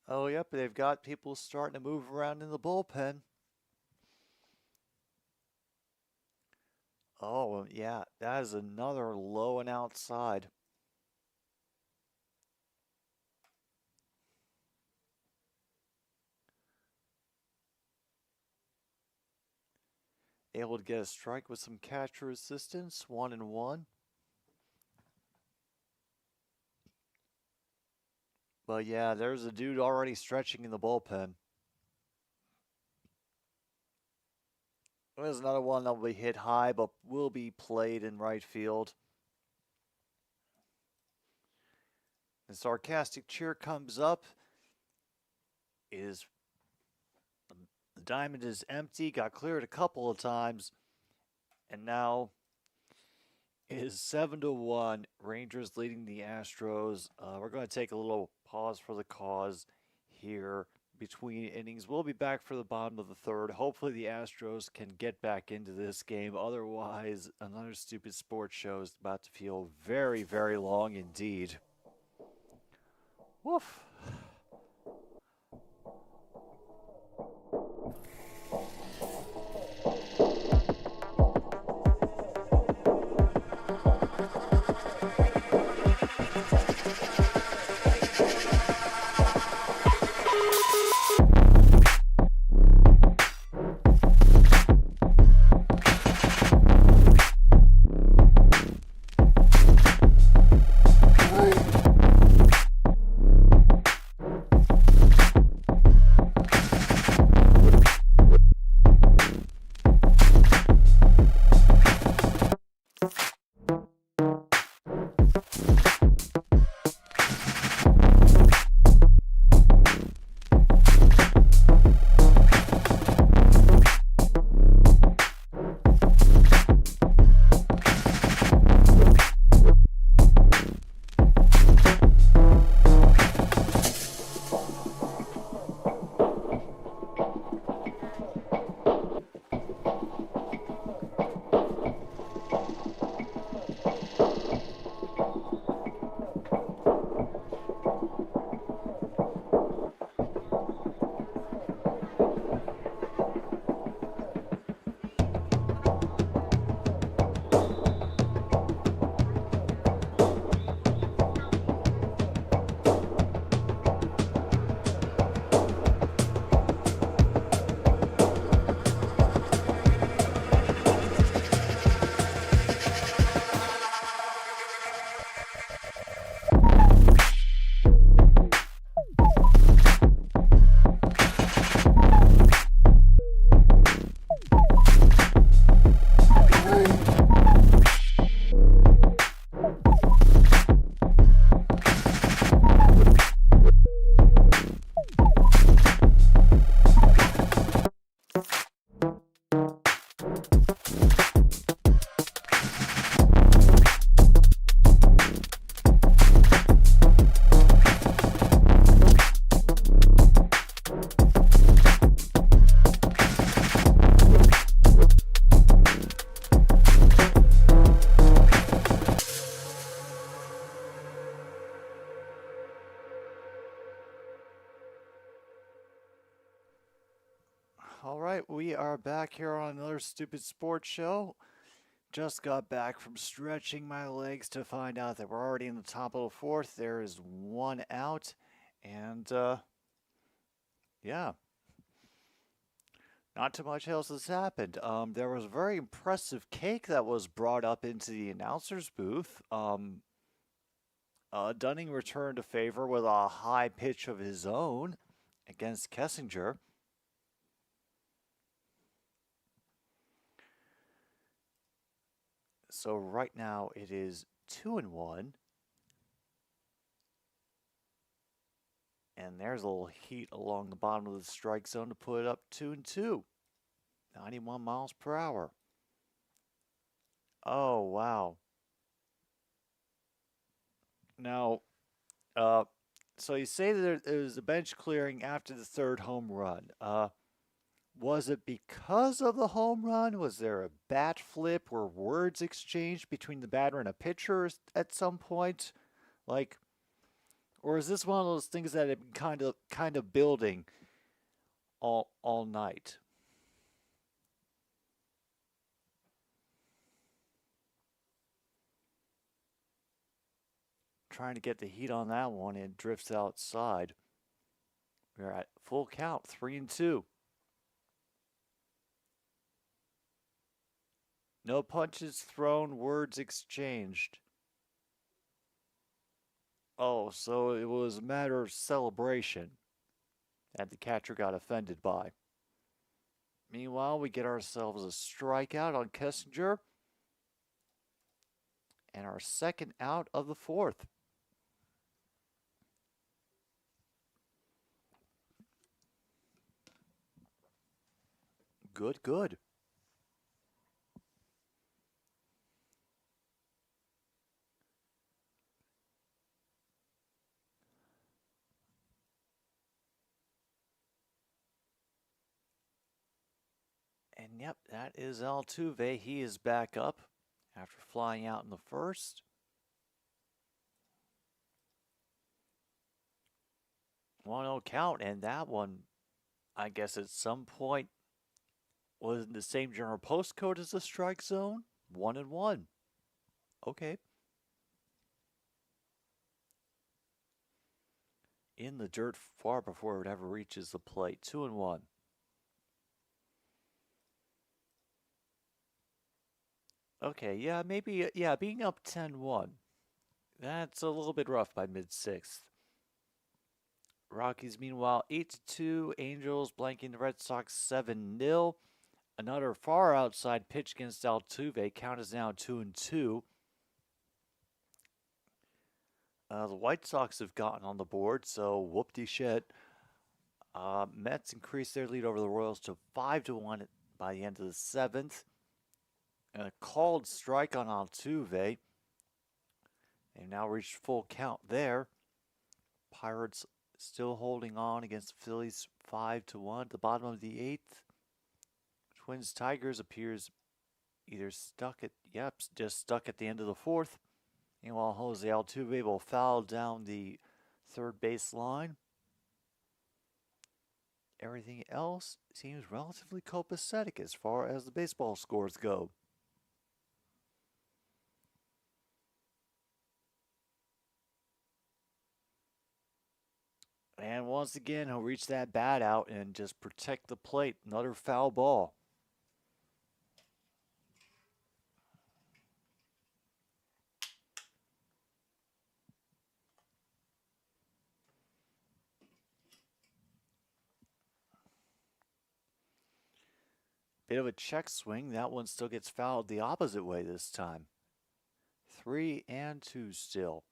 Oh, yep, they've got people starting to move around in the bullpen. Oh, yeah, that is another low and outside. Able to get a strike with some catcher assistance, 1-1. But yeah, there's a dude already stretching in the bullpen. There's another one that will be hit high, but will be played in right field. The sarcastic cheer comes up. The diamond is empty, got cleared a couple of times, and now it is 7-1. Rangers leading the Astros. We're going to take a little pause for the cause here between innings. We'll be back for the bottom of the third. Hopefully the Astros can get back into this game. Otherwise, another stupid sports show is about to feel very, very long indeed. Woof. All right, we are back here on another stupid sports show. Just got back from stretching my legs to find out that we're already in the top of the fourth. There is one out, and yeah, not too much else has happened. There was a very impressive cake that was brought up into the announcer's booth. Dunning returned a favor with a high pitch of his own against Kessinger. So right now it is 2-1. And there's a little heat along the bottom of the strike zone to put it up 2-2. 91 miles per hour. Oh, wow. Now, so you say that there was a bench clearing after the third home run. Was it because of the home run? Was there a bat flip? Were words exchanged between the batter and a pitcher at some point? Like, Or is this one of those things that have been kind of building all night? Trying to get the heat on that one, and drifts outside. We're at full count, 3-2. No punches thrown, words exchanged. Oh, so it was a matter of celebration that the catcher got offended by. Meanwhile, we get ourselves a strikeout on Kessinger and our second out of the fourth. Good, good. And yep, that is Altuve. He is back up after flying out in the first. 1-0 count, and that one, I guess at some point, was in the same general postcode as the strike zone. 1-1. Okay. In the dirt far before it ever reaches the plate. 2-1. Okay, yeah, maybe, being up 10-1. That's a little bit rough by mid-sixth. Rockies, meanwhile, 8-2. Angels blanking the Red Sox 7-0. Another far outside pitch against Altuve. Count is now 2-2. The White Sox have gotten on the board, so whoop-de-shit. Mets increased their lead over the Royals to 5-1 by the end of the seventh. And a called strike on Altuve. They've now reached full count there. Pirates still holding on against the Phillies 5-1 at the bottom of the eighth. Twins Tigers appears either just stuck at the end of the fourth. Meanwhile, Jose Altuve will foul down the third base line. Everything else seems relatively copacetic as far as the baseball scores go. And once again, he'll reach that bat out and just protect the plate. Another foul ball. Bit of a check swing. That one still gets fouled the opposite way this time. 3-2 still.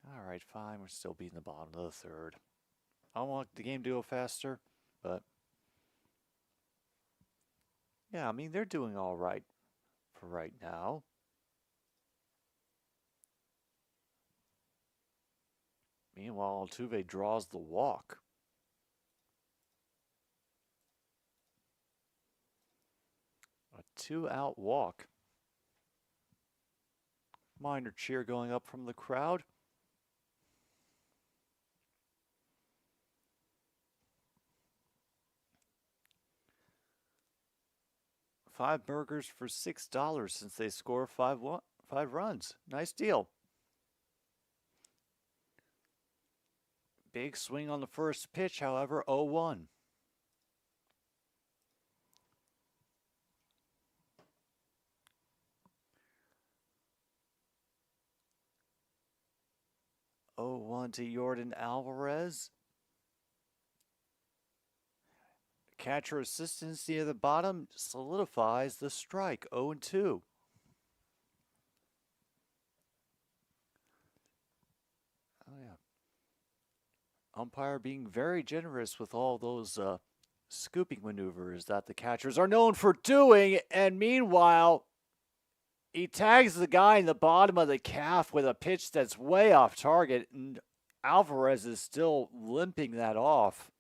All right, fine. We're still beating the bottom of the third. I want the game to go faster, but yeah, I mean, they're doing all right for right now. Meanwhile, Altuve draws the walk. A 2-out walk. Minor cheer going up from the crowd. $5 burgers for $6 since they score five runs. Nice deal. Big swing on the first pitch, however, 0-1. To Jordan Alvarez. Catcher assistance near the bottom solidifies the strike. 0-2. Oh, yeah. Umpire being very generous with all those scooping maneuvers that the catchers are known for doing. And meanwhile, he tags the guy in the bottom of the calf with a pitch that's way off target. And Alvarez is still limping that off.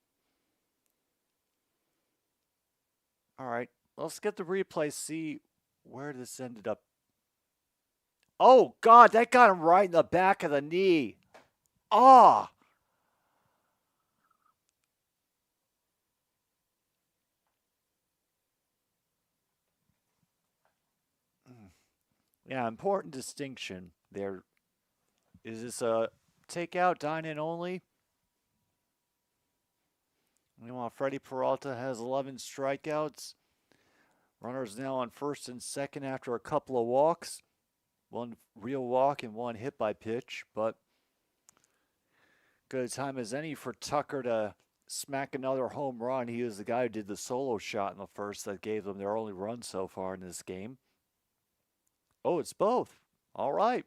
All right, let's get the replay, see where this ended up Oh, God, that got him right in the back of the knee. Ah! Yeah, important distinction there. Is this a takeout, dine-in only? Meanwhile, Freddie Peralta has 11 strikeouts. Runners now on first and second after a couple of walks. One real walk and one hit by pitch, but good time as any for Tucker to smack another home run. He was the guy who did the solo shot in the first that gave them their only run so far in this game. Oh, it's both. All right.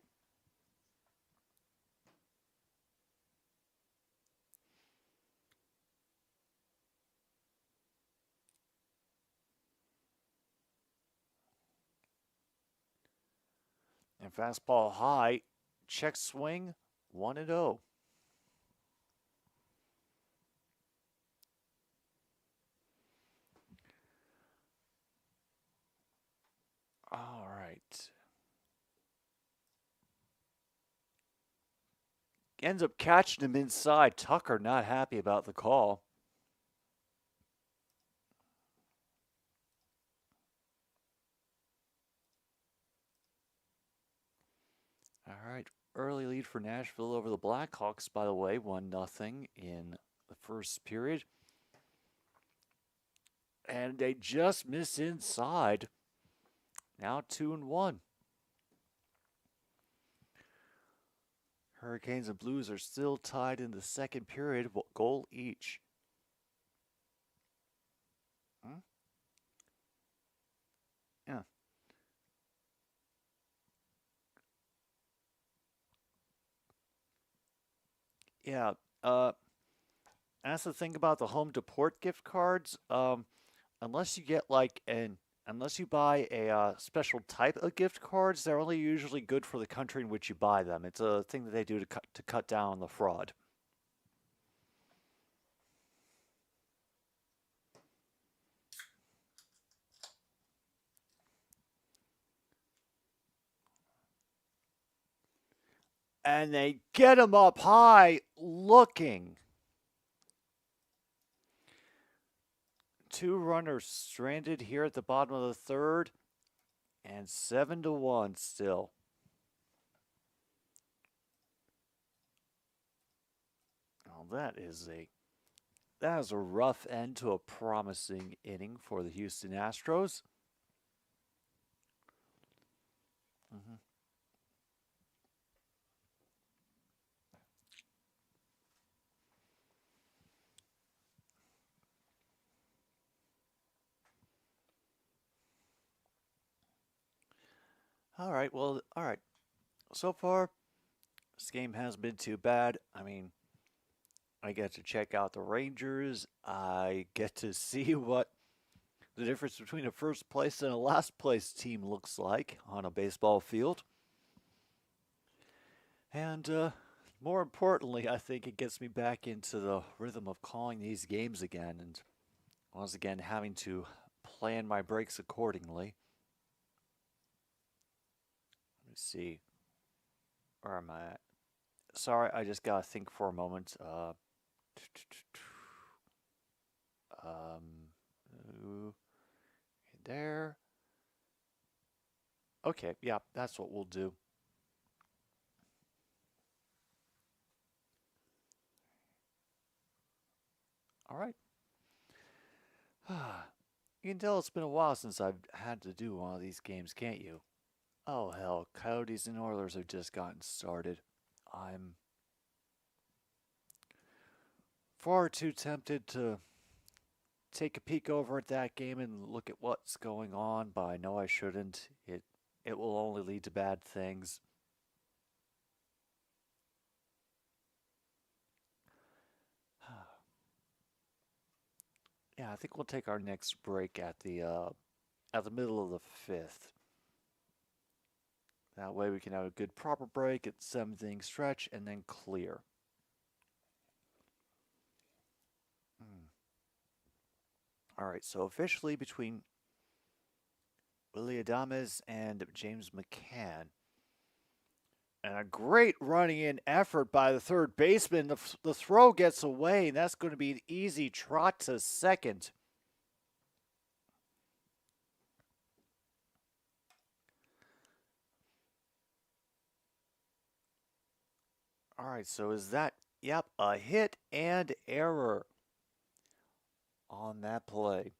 And fastball high, check swing, 1-0. All right. Ends up catching him inside. Tucker not happy about the call. All right. Early lead for Nashville over the Blackhawks, by the way, 1-0 in the first period. And they just miss inside. Now 2-1. Hurricanes and Blues are still tied in the second period, goal each. Yeah. Yeah. That's the thing about the home deport gift cards. Unless you get unless you buy a special type of gift cards, they're only usually good for the country in which you buy them. It's a thing that they do to cut down on the fraud. And they get him up high, looking. Two runners stranded here at the bottom of the third, and 7-1 still. Well, that is a rough end to a promising inning for the Houston Astros. Mm-hmm. All right, well, all right. So far, this game hasn't been too bad. I mean, I get to check out the Rangers. I get to see what the difference between a first place and a last place team looks like on a baseball field. And more importantly, I think it gets me back into the rhythm of calling these games again and once again having to plan my breaks accordingly. Let me see. Where am I at? Sorry, I just gotta think for a moment. There. Okay, yeah, that's what we'll do. All right. You can tell it's been a while since I've had to do one of these games, can't you? Oh, hell. Coyotes and Oilers have just gotten started. I'm far too tempted to take a peek over at that game and look at what's going on, but I know I shouldn't. It will only lead to bad things. Yeah, I think we'll take our next break at the middle of the fifth. That way we can have a good proper break, get 7th inning stretch, and then clear. All right, so officially between Willie Adames and James McCann. And a great running in effort by the third baseman. The throw gets away, and that's going to be an easy trot to second. All right, so is that, yep, a hit and error on that play.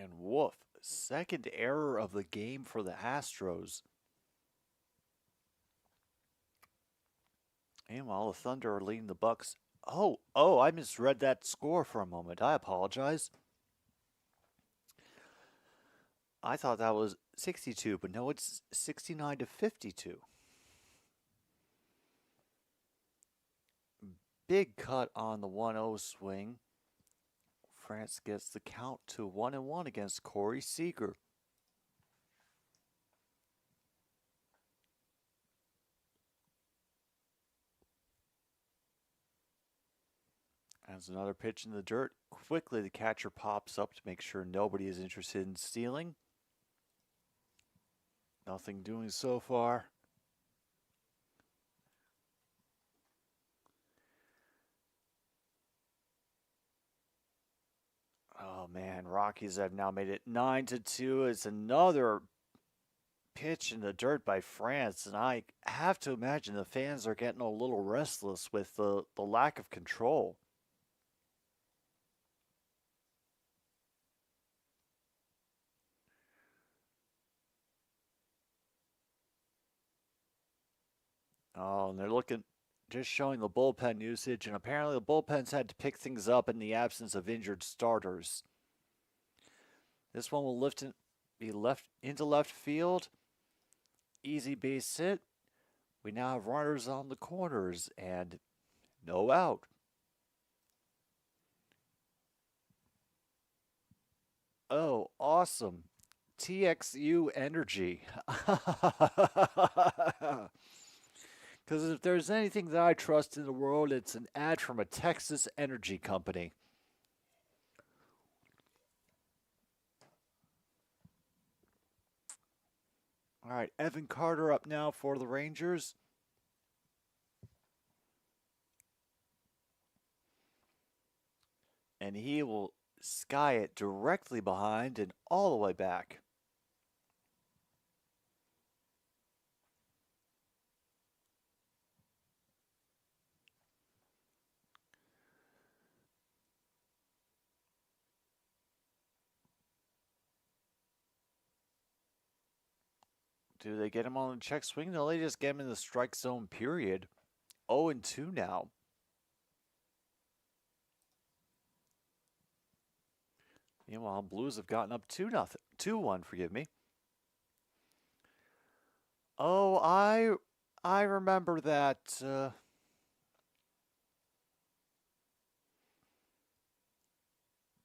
And woof, second error of the game for the Astros. Meanwhile, the Thunder are leading the Bucks. Oh, I misread that score for a moment. I apologize. I thought that was 62, but no, it's 69 to 52. Big cut on the 1-0 swing. France gets the count to 1-1 against Corey Seager. As another pitch in the dirt, quickly the catcher pops up to make sure nobody is interested in stealing. Nothing doing so far. Oh man, Rockies have now made it 9-2. It's another pitch in the dirt by France, and I have to imagine the fans are getting a little restless with the lack of control. Oh, and they're looking, just showing the bullpen usage, and apparently the bullpens had to pick things up in the absence of injured starters. This one will be left into left field. Easy base hit. We now have runners on the corners and no out. Oh, awesome. TXU energy. Because if there's anything that I trust in the world, it's an ad from a Texas energy company. All right, Evan Carter up now for the Rangers. And he will sky it directly behind and all the way back. Do they get him on the check swing? No, they just get him in the strike zone, period. 0-2 now. Meanwhile, Blues have gotten up 2-1, forgive me. Oh, I remember that.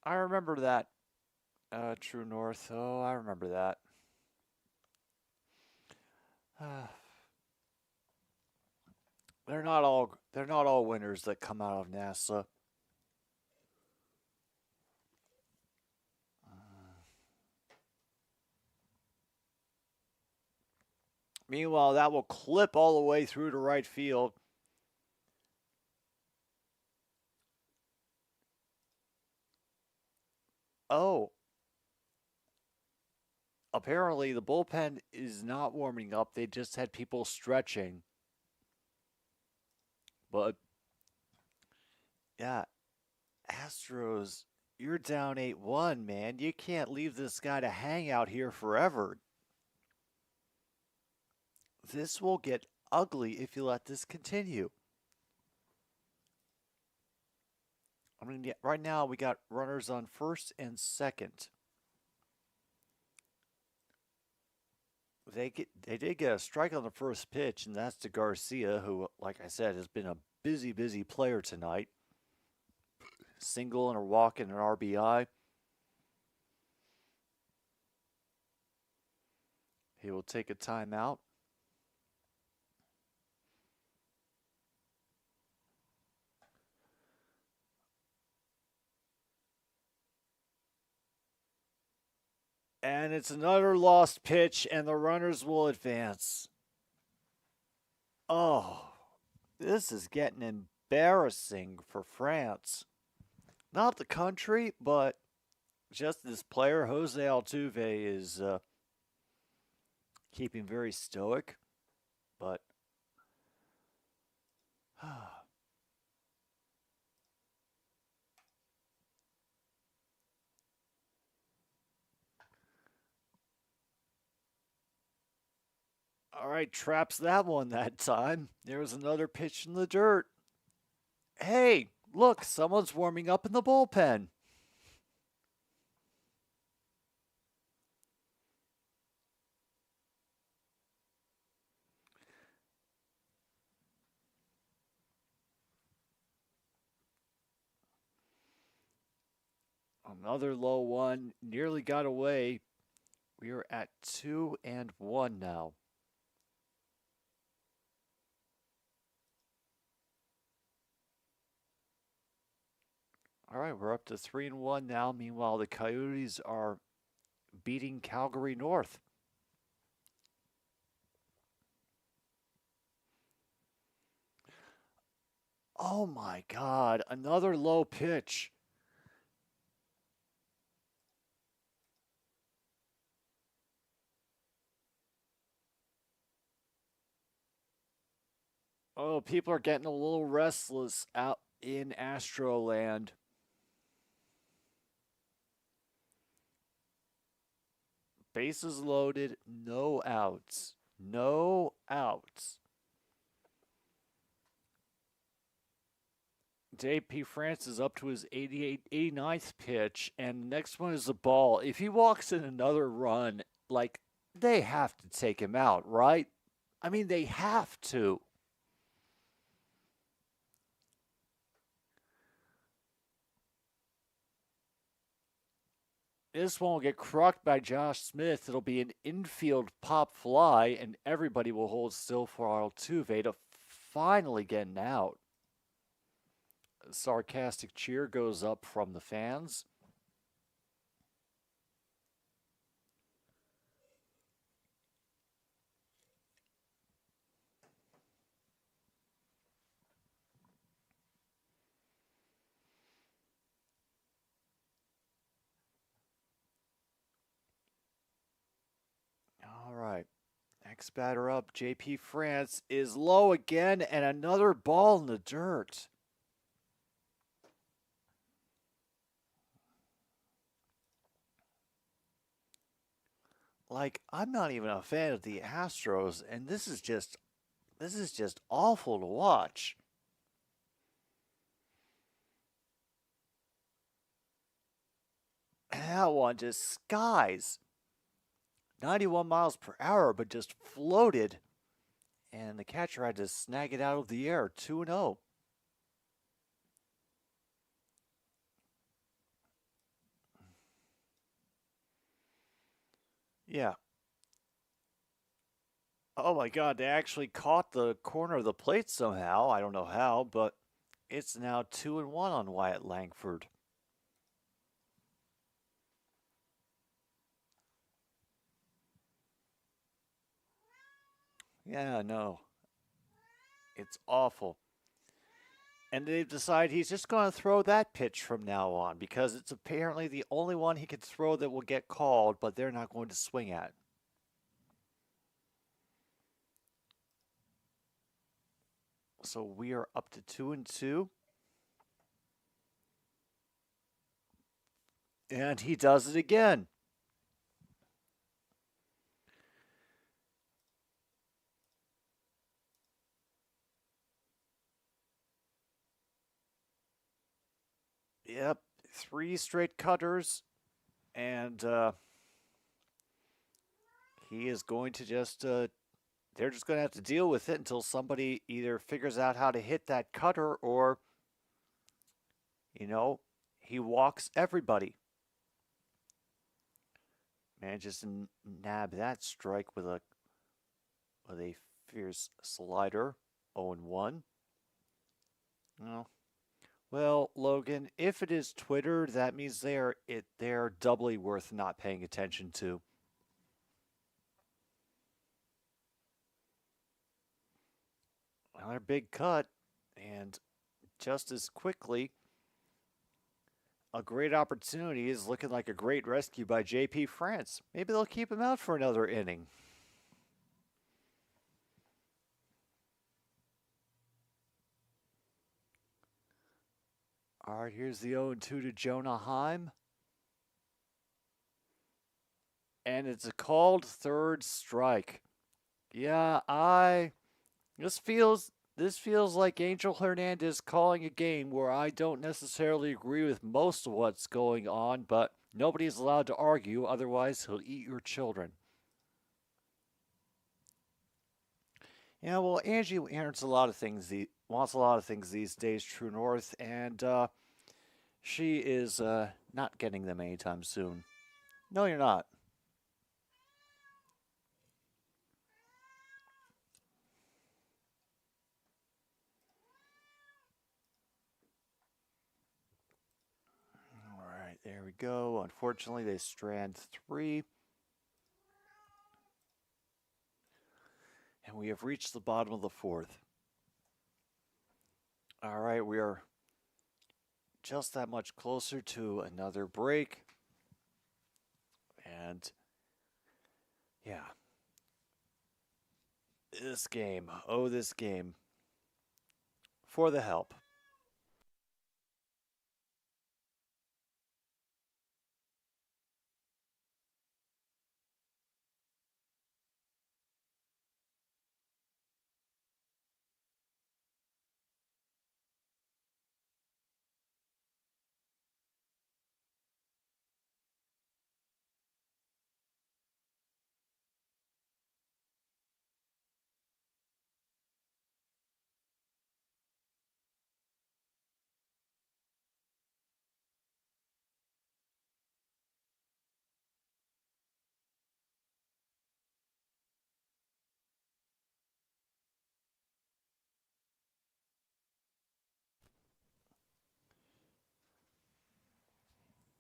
I remember that. True North. Oh, I remember that. They're not all winners that come out of NASA. Meanwhile, that will clip all the way through to right field. Oh. Apparently, the bullpen is not warming up. They just had people stretching. But, yeah, Astros, you're down 8-1, man. You can't leave this guy to hang out here forever. This will get ugly if you let this continue. I mean, right now we got runners on first and second. They did get a strike on the first pitch, and that's to Garcia, who, like I said, has been a busy player tonight. Single and a walk and an RBI. He will take a timeout. And it's another lost pitch, and the runners will advance. Oh, this is getting embarrassing for France. Not the country, but just this player, Jose Altuve, is keeping very stoic. But all right, traps that one that time. There was another pitch in the dirt. Hey, look, someone's warming up in the bullpen. Another low one, nearly got away. We are at 2-1 now. All right, we're up to 3-1 now. Meanwhile, the Coyotes are beating Calgary North. Oh my God, another low pitch. Oh, people are getting a little restless out in Astroland. Bases loaded, no outs. No outs. JP France is up to his 89th pitch, and the next one is a ball. If he walks in another run, like, they have to take him out, right? I mean, they have to. This one will get crocked by Josh Smith. It'll be an infield pop fly, and everybody will hold still for Altuve to finally get an out. A sarcastic cheer goes up from the fans. All right. Next batter up, JP France, is low again, and another ball in the dirt. Like, I'm not even a fan of the Astros, and this is just awful to watch. And that one just skies. 91 miles per hour, but just floated. And the catcher had to snag it out of the air, 2-0. Yeah. Oh my God, they actually caught the corner of the plate somehow. I don't know how, but it's now 2-1 on Wyatt Langford. Yeah, no. It's awful. And they've decided he's just going to throw that pitch from now on because it's apparently the only one he can throw that will get called, but they're not going to swing at. So we are up to 2-2. And he does it again. Yep, 3 straight cutters. And he is going to just, they're just going to have to deal with it until somebody either figures out how to hit that cutter or, he walks everybody. Manages to nab that strike with a fierce slider. 0-1. Well, Well, Logan, if it is Twitter, that means they're doubly worth not paying attention to. Another big cut, and just as quickly, a great opportunity is looking like a great rescue by JP France. Maybe they'll keep him out for another inning. All right, here's the 0-2 to Jonah Heim. And it's a called third strike. Yeah, this feels like Angel Hernandez calling a game where I don't necessarily agree with most of what's going on, but nobody's allowed to argue, otherwise he'll eat your children. Yeah, well, Angie wants a lot of things. These days, True North, and she is not getting them anytime soon. No, you're not. All right, there we go. Unfortunately, they strand 3. And we have reached the bottom of the 4th. All right, we are just that much closer to another break. And yeah, this game for the help.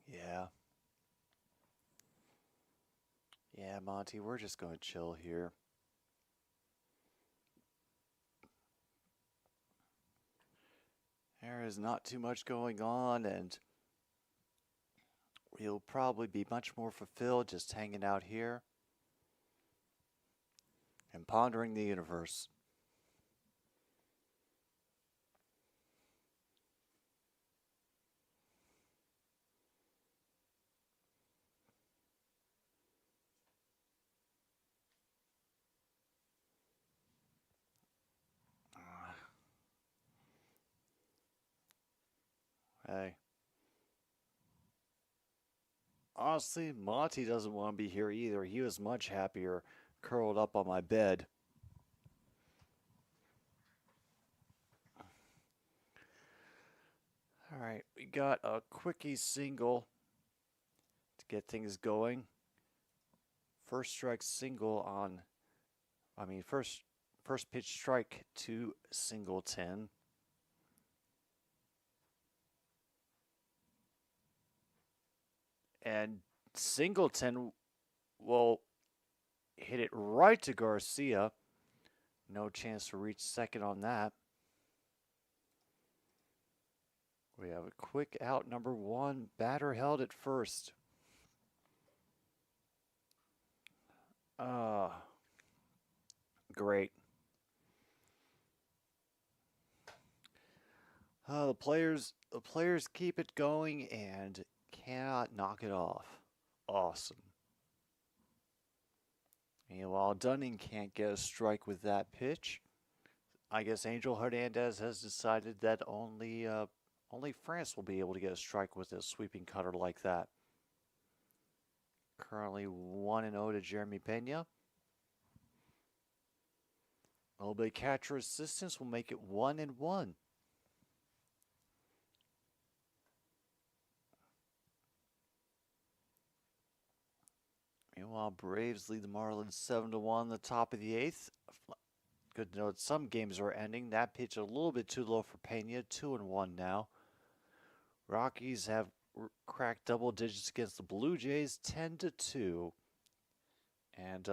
Yeah. Yeah, Monty, we're just going to chill here. There is not too much going on, and we'll probably be much more fulfilled just hanging out here and pondering the universe. Hey. Honestly, Monty doesn't want to be here either. He was much happier curled up on my bed. All right, we got a quickie single to get things going. First strike single on, first pitch strike to Singleton. And Singleton will hit it right to Garcia. No chance to reach second on that. We have a quick out, number 1. Batter held at first. Great. The players keep it going and cannot knock it off. Awesome. Meanwhile, Dunning can't get a strike with that pitch. I guess Angel Hernandez has decided that only France will be able to get a strike with a sweeping cutter like that. Currently 1-0 to Jeremy Pena. A little bit of catcher assistance will make it 1-1. Meanwhile, Braves lead the Marlins 7-1 the top of the 8th. Good to note some games are ending. That pitch a little bit too low for Pena, 2-1 now. Rockies have cracked double digits against the Blue Jays 10-2. And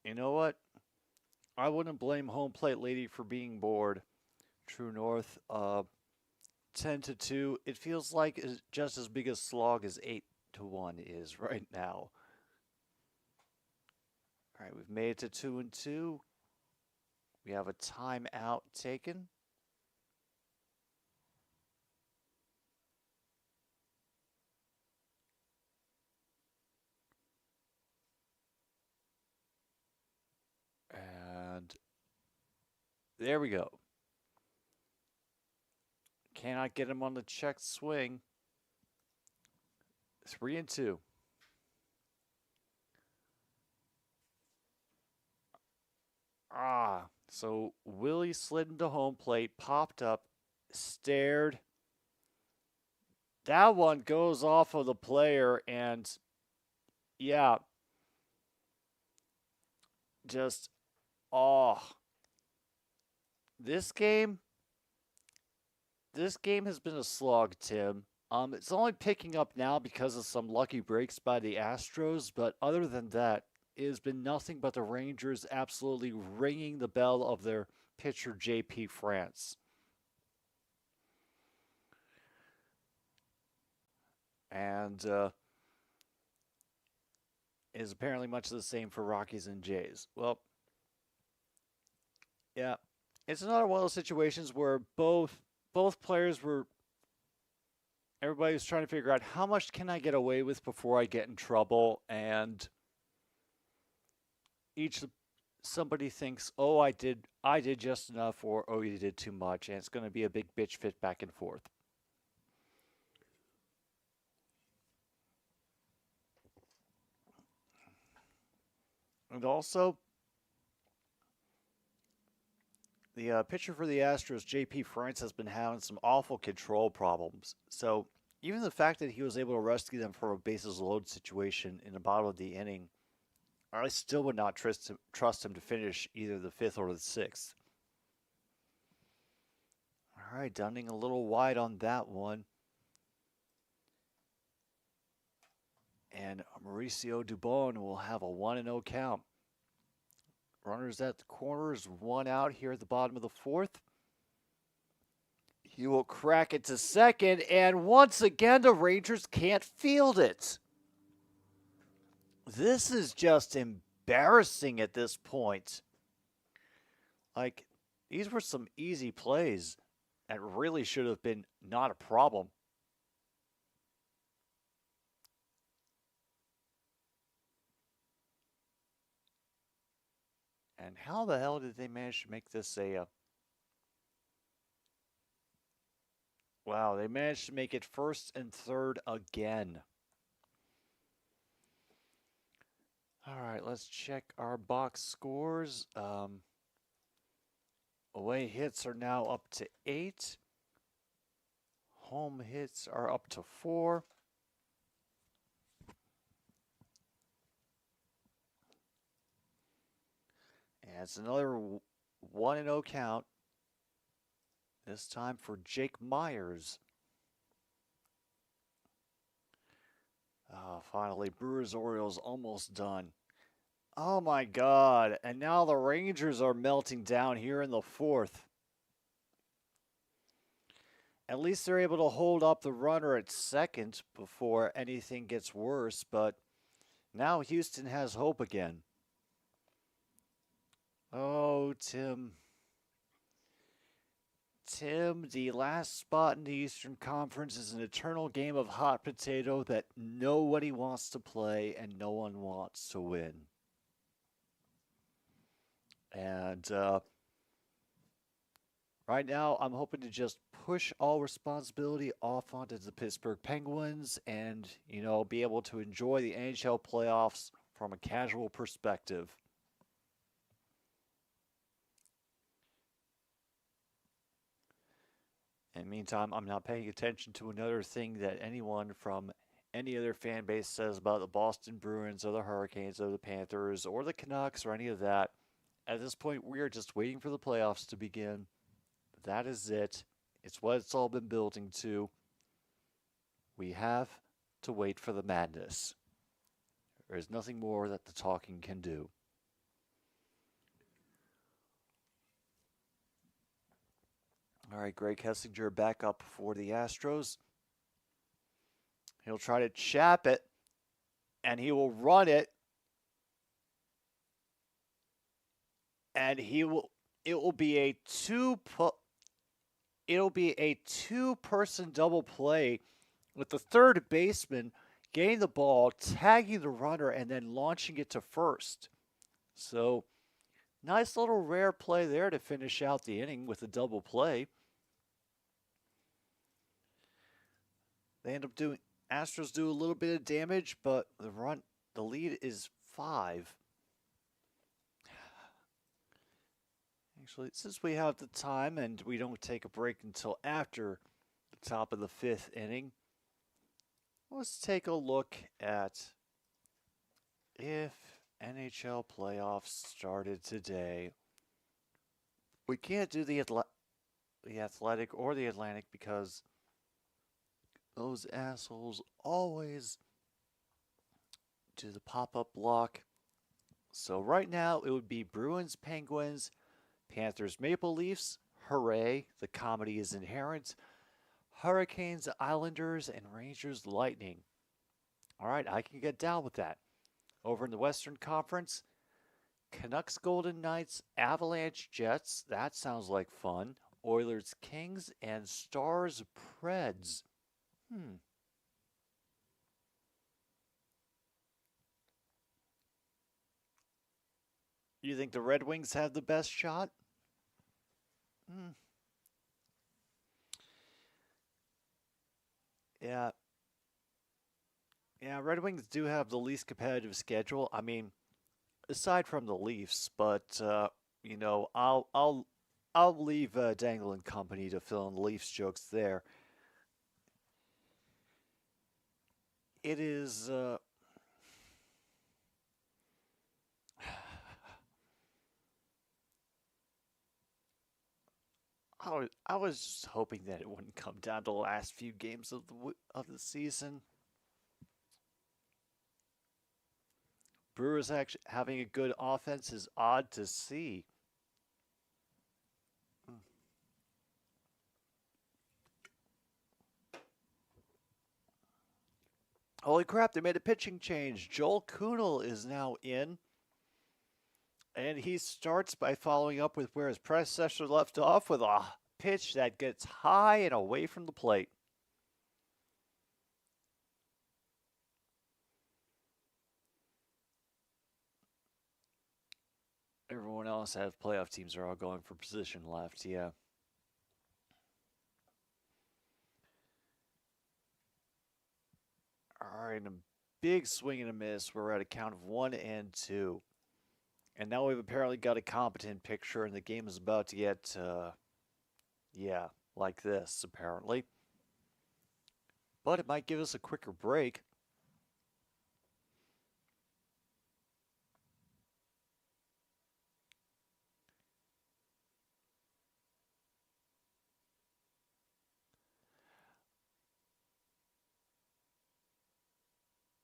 you know what? I wouldn't blame home plate lady for being bored. True North 10-2. It feels like it's just as big a slog as 8-1 is right now. All right, we've made it to 2-2. We have a timeout taken. And there we go. Cannot get him on the checked swing. 3-2. So Willie slid into home plate, popped up, stared. That one goes off of the player, and yeah, just, this game has been a slog, Tim. It's only picking up now because of some lucky breaks by the Astros, but other than that, it has been nothing but the Rangers absolutely ringing the bell of their pitcher, J.P. France. And is apparently much the same for Rockies and Jays. Well, yeah, it's another one of those situations where both players were. Everybody was trying to figure out how much can I get away with before I get in trouble, and somebody thinks, oh, I did just enough, or oh, you did too much, and it's going to be a big bitch fit back and forth. And also, the pitcher for the Astros, J.P. France, has been having some awful control problems. So even the fact that he was able to rescue them from a bases loaded situation in the bottom of the inning, I still would not trust him to finish either the fifth or the sixth. All right, Dunning a little wide on that one. And Mauricio Dubon will have a 1-0 count. Runners at the corners, one out here at the bottom of the fourth. He will crack it to second, and once again, the Rangers can't field it. This is just embarrassing at this point. Like, these were some easy plays that really should have been not a problem. And how the hell did they manage to make this a... Wow, they managed to make it first and third again. All right, let's check our box scores. Away hits are now up to 8. Home hits are up to 4. And it's another 1-0 count. This time for Jake Myers. Finally, Brewers-Orioles almost done. Oh my God, and now the Rangers are melting down here in the fourth. At least they're able to hold up the runner at second before anything gets worse, but now Houston has hope again. Oh, Tim. Tim, the last spot in the Eastern Conference is an eternal game of hot potato that nobody wants to play and no one wants to win. And right now, I'm hoping to just push all responsibility off onto the Pittsburgh Penguins and, be able to enjoy the NHL playoffs from a casual perspective. In the meantime, I'm not paying attention to another thing that anyone from any other fan base says about the Boston Bruins or the Hurricanes or the Panthers or the Canucks or any of that. At this point, we are just waiting for the playoffs to begin. That is it. It's what it's all been building to. We have to wait for the madness. There is nothing more that the talking can do. All right, Greg Hessinger back up for the Astros. He'll try to chap it, and he will run it, and it will be a two-person double play with the third baseman getting the ball, tagging the runner, and then launching it to first. So, nice little rare play there to finish out the inning with a double play. They end up doing Astros do a little bit of damage, but the lead is 5. Actually, since we have the time and we don't take a break until after the top of the 5th inning, let's take a look at if NHL playoffs started today. We can't do the Athletic or the Atlantic because those assholes always do the pop-up block. So right now it would be Bruins, Penguins, Panthers, Maple Leafs. Hooray, the comedy is inherent. Hurricanes, Islanders, and Rangers, Lightning. All right, I can get down with that. Over in the Western Conference, Canucks, Golden Knights, Avalanche, Jets. That sounds like fun. Oilers, Kings, and Stars, Preds. You think the Red Wings have the best shot? Yeah. Yeah, Red Wings do have the least competitive schedule. I mean, aside from the Leafs, but I'll leave Dangle and company to fill in the Leafs jokes there. It is I was just hoping that it wouldn't come down to the last few games of the season. Brewers actually having a good offense is odd to see. Holy crap, they made a pitching change. Joel Kuhnel is now in. And he starts by following up with where his predecessor left off with a pitch that gets high and away from the plate. Everyone else have playoff teams are all going for position left, yeah. All right, a big swing and a miss. We're at a count of 1-2. And now we've apparently got a competent picture, and the game is about to get, like this, apparently. But it might give us a quicker break.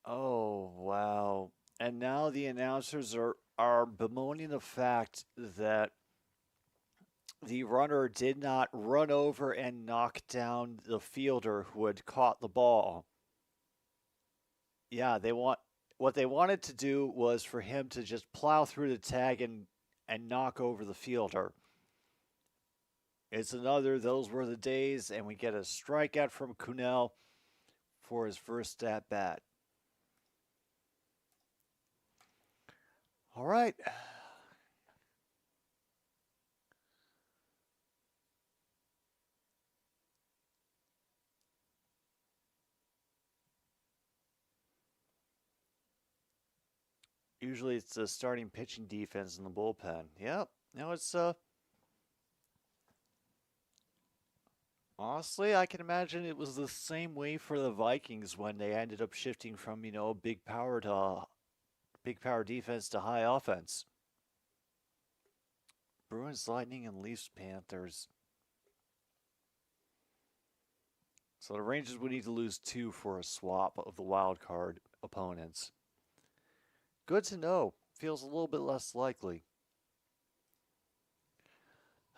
Oh, wow. And now the announcers are bemoaning the fact that the runner did not run over and knock down the fielder who had caught the ball. Yeah, what they wanted to do was for him to just plow through the tag and knock over the fielder. It's another those were the days, and we get a strikeout from Kuhnel for his first at bat. All right. Usually it's the starting pitching defense in the bullpen. Yep. Now it's honestly, I can imagine it was the same way for the Vikings when they ended up shifting from, big power defense to high offense. Bruins, Lightning, and Leafs, Panthers. So the Rangers would need to lose 2 for a swap of the wild card opponents. Good to know. Feels a little bit less likely.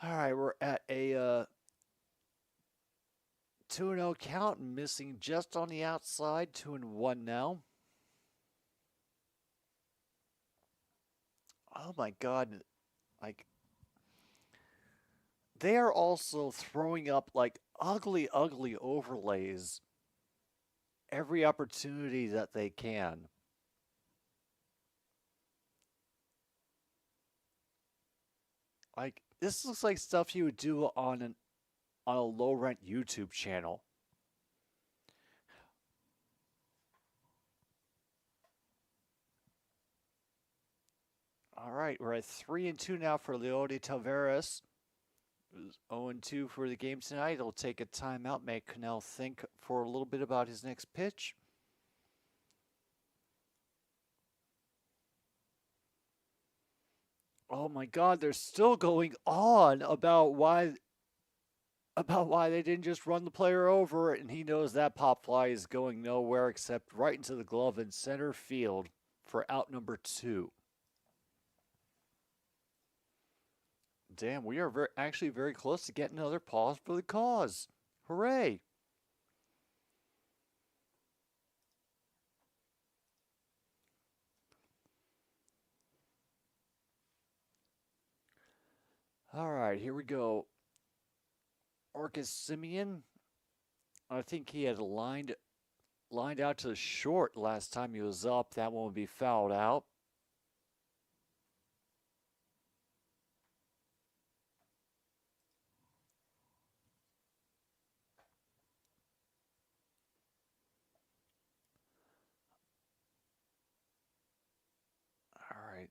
All right, we're at a 2-0 count, missing just on the outside, 2-1 now. Oh my God, like, they are also throwing up like ugly overlays every opportunity that they can. Like, this looks like stuff you would do on a low-rent YouTube channel. All right, we're at 3-2 now for Leody Taveras. It was 0-2 for the game tonight. He'll take a timeout, make Cannell think for a little bit about his next pitch. Oh my God, they're still going on about why they didn't just run the player over, and he knows that pop fly is going nowhere except right into the glove in center field for out number 2. Damn, we are actually very close to getting another pause for the cause. Hooray! All right, here we go. Marcus Semien, I think he had lined out to the short last time he was up. That one would be fouled out. All right.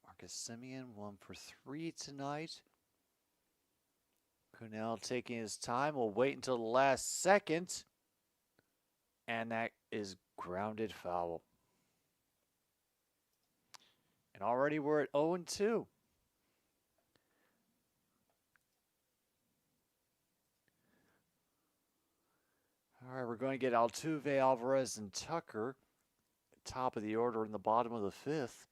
Marcus Semien, 1 for 3 tonight. Cannell taking his time. We'll wait until the last second. And that is grounded foul. And already we're at 0-2. All right, we're going to get Altuve, Alvarez, and Tucker. Top of the order in the bottom of the 5th.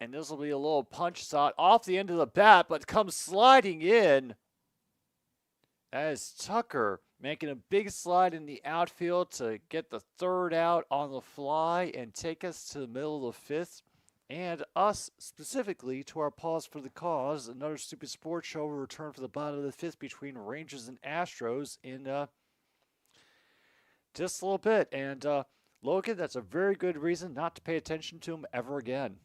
And this will be a little punch shot off the end of the bat, but comes sliding in as Tucker making a big slide in the outfield to get the 3rd out on the fly and take us to the middle of the 5th. And us specifically to our pause for the cause. Another Stupid Sports Show will return for the bottom of the 5th between Rangers and Astros in just a little bit. And Logan, that's a very good reason not to pay attention to him ever again.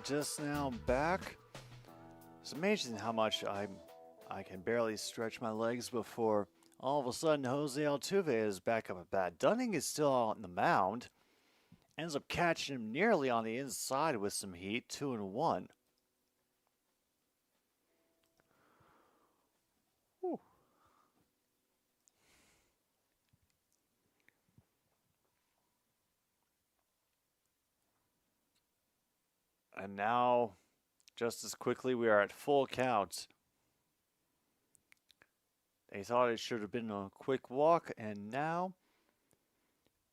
just now back. It's amazing how much I can barely stretch my legs before all of a sudden Jose Altuve is back up at bat. Dunning is still on the mound. Ends up catching him nearly on the inside with some heat, 2-1. Whew. And now, just as quickly, we are at full count. They thought it should have been a quick walk, and now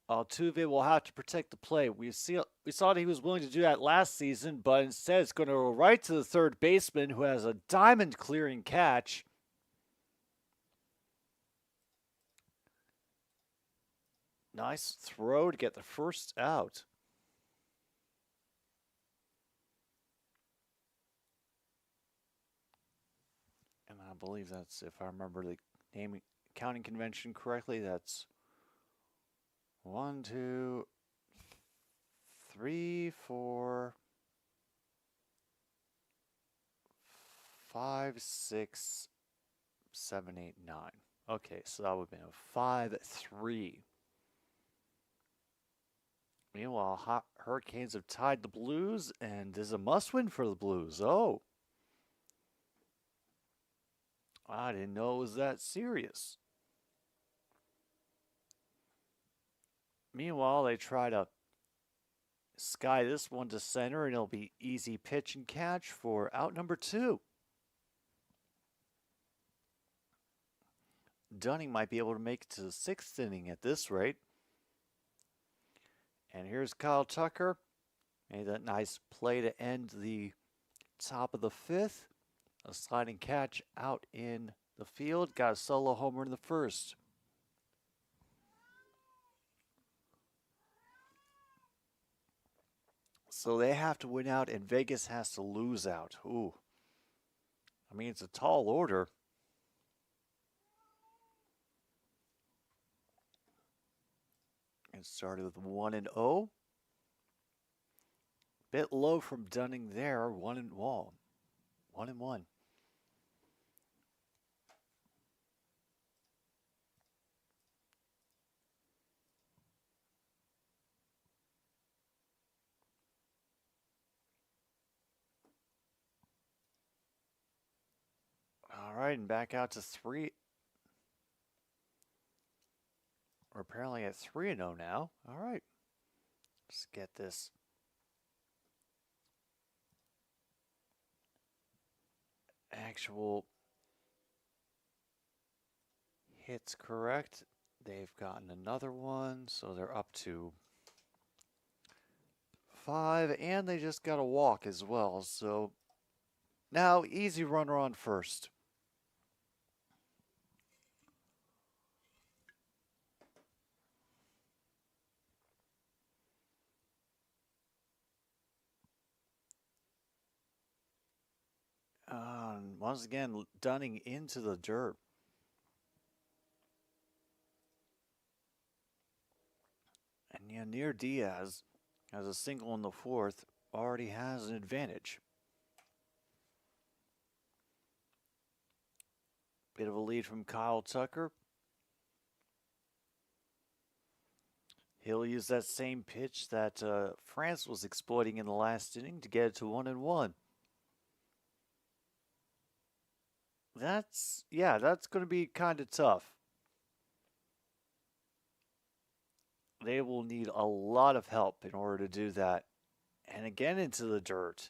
Altuve will have to protect the play. We thought he was willing to do that last season, but instead it's going to go right to the third baseman who has a diamond-clearing catch. Nice throw to get the first out. And I believe that's, if I remember the naming counting convention correctly, that's 1, 2, 3, 4, 5, 6, 7, 8, 9. Okay, so that would have been a 5-3. Meanwhile, Hurricanes have tied the Blues, and this is a must-win for the Blues. Oh. I didn't know it was that serious. Meanwhile, they try to sky this one to center, and it'll be easy pitch and catch for out number 2. Dunning might be able to make it to the 6th inning at this rate. And here's Kyle Tucker. Made that nice play to end the top of the 5th. A sliding catch out in the field. Got a solo homer in the 1st. So they have to win out, and Vegas has to lose out. Ooh. I mean, it's a tall order. It started with 1-0. Bit low from Dunning there. 1-1. 1-1. All right, and back out to 3. We're apparently at 3-0 now. All right. Let's get this actual hits correct. They've gotten another one, so they're up to 5, and they just got a walk as well. So now easy runner on first. Once again, Dunning into the dirt. And Yanir Diaz has a single in the 4th, already has an advantage. Bit of a lead from Kyle Tucker. He'll use that same pitch that France was exploiting in the last inning to get it to 1-1. That's going to be kind of tough. They will need a lot of help in order to do that. And again into the dirt.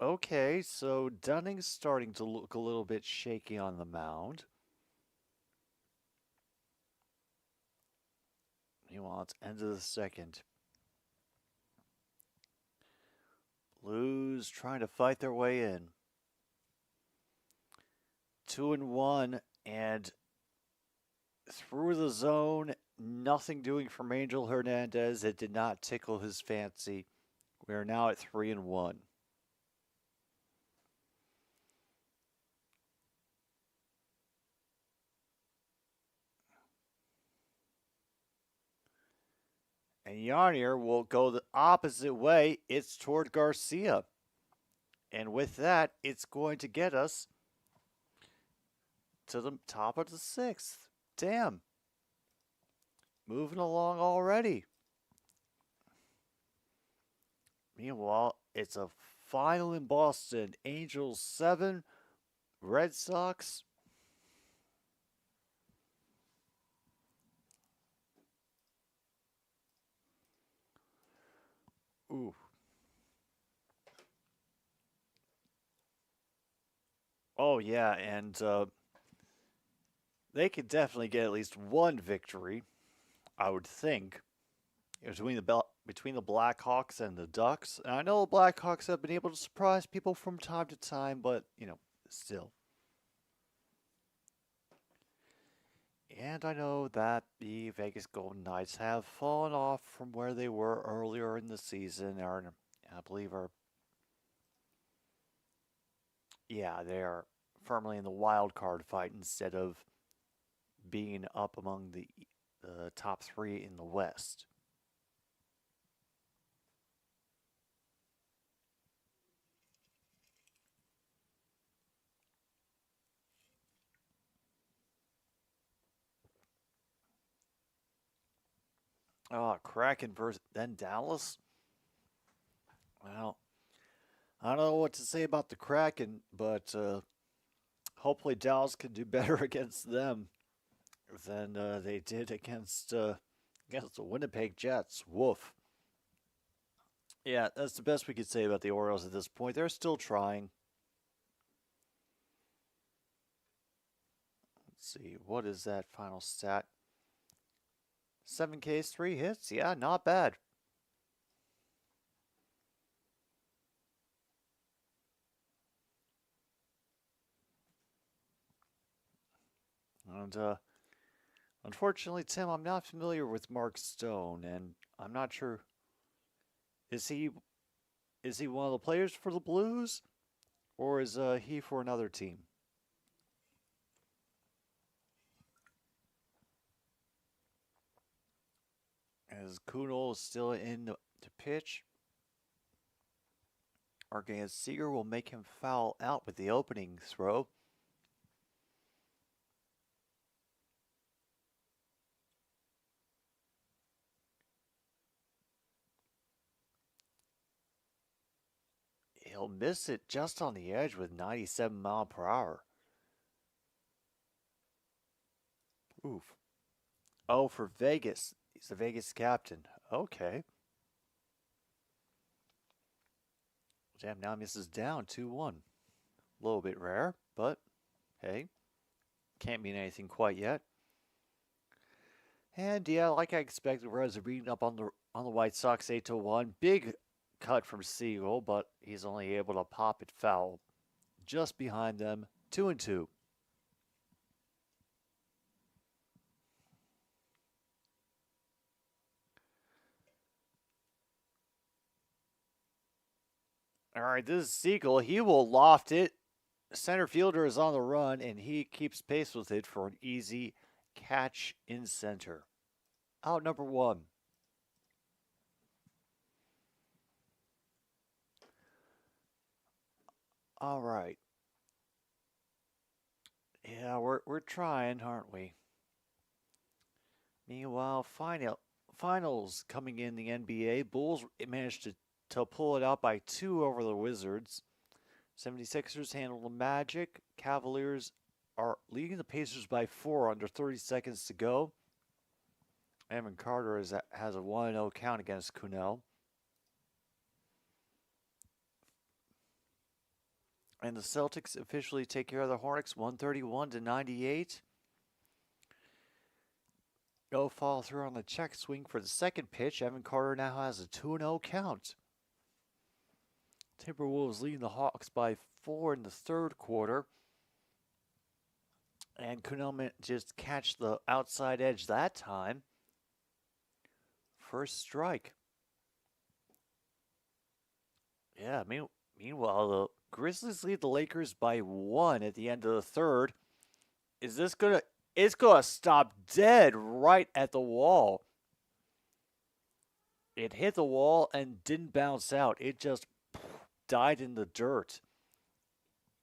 Okay, so Dunning's starting to look a little bit shaky on the mound. Meanwhile, it's end of the 2nd. Blues trying to fight their way in. 2-1, and through the zone, nothing doing from Angel Hernandez. It did not tickle his fancy. We are now at 3-1. And Yarnier will go the opposite way. It's toward Garcia. And with that, it's going to get us to the top of the 6th. Damn. Moving along already. Meanwhile, it's a final in Boston. Angels 7, Red Sox. Ooh. Oh, yeah, and they could definitely get at least one victory, I would think, between the Blackhawks and the Ducks. And I know the Blackhawks have been able to surprise people from time to time, but, still. And I know that the Vegas Golden Knights have fallen off from where they were earlier in the season. I believe they are firmly in the wild card fight instead of being up among the top 3 in the West. Kraken versus then Dallas. Well, I don't know what to say about the Kraken, but hopefully Dallas can do better against them than they did against the Winnipeg Jets. Woof. Yeah, that's the best we could say about the Orioles at this point. They're still trying. Let's see, what is that final stat? 7 Ks, 3 hits? Yeah, not bad. And unfortunately, Tim, I'm not familiar with Mark Stone, and I'm not sure. Is he one of the players for the Blues, or is he for another team? As Kunal is still in to pitch, Argan Seager will make him foul out with the opening throw. He'll miss it just on the edge with 97 mile per hour. Oof. Oh, for Vegas. He's the Vegas captain. Okay. Damn, now misses down 2-1. A little bit rare, but hey, can't mean anything quite yet. And yeah, like I expected, Reds are beating up on the White Sox 8-1. Big cut from Siegel, but he's only able to pop it foul. Just behind them, 2-2. All right, this is Siegel. He will loft it. Center fielder is on the run, and he keeps pace with it for an easy catch in center. Out number 1. All right. Yeah, we're trying, aren't we? Meanwhile, finals coming in the NBA. Bulls managed to pull it out by 2 over the Wizards. 76ers handle the Magic. Cavaliers are leading the Pacers by 4 under 30 seconds to go. Evan Carter has a 1-0 count against Kunel. And the Celtics officially take care of the Hornets 131-98. No follow through on the check swing for the second pitch. Evan Carter now has a 2-0 count. Timberwolves leading the Hawks by 4 in the third quarter. And Kunel just catch the outside edge that time. First strike. Yeah, meanwhile, the Grizzlies lead the Lakers by 1 at the end of the third. Is this gonna... It's gonna stop dead right at the wall. It hit the wall and didn't bounce out. It just died in the dirt.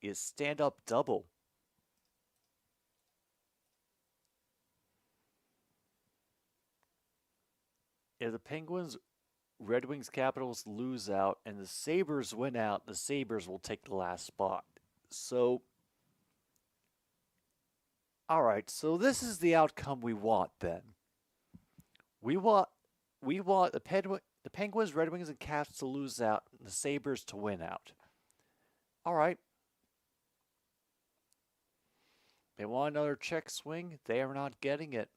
It's stand-up double. If the Penguins, Red Wings, Capitals lose out and the Sabres win out, the Sabres will take the last spot. So, all right. So this is the outcome we want then. We want the Penguins, Red Wings, and Caps to lose out, and the Sabres to win out. All right. They want another check swing. They are not getting it.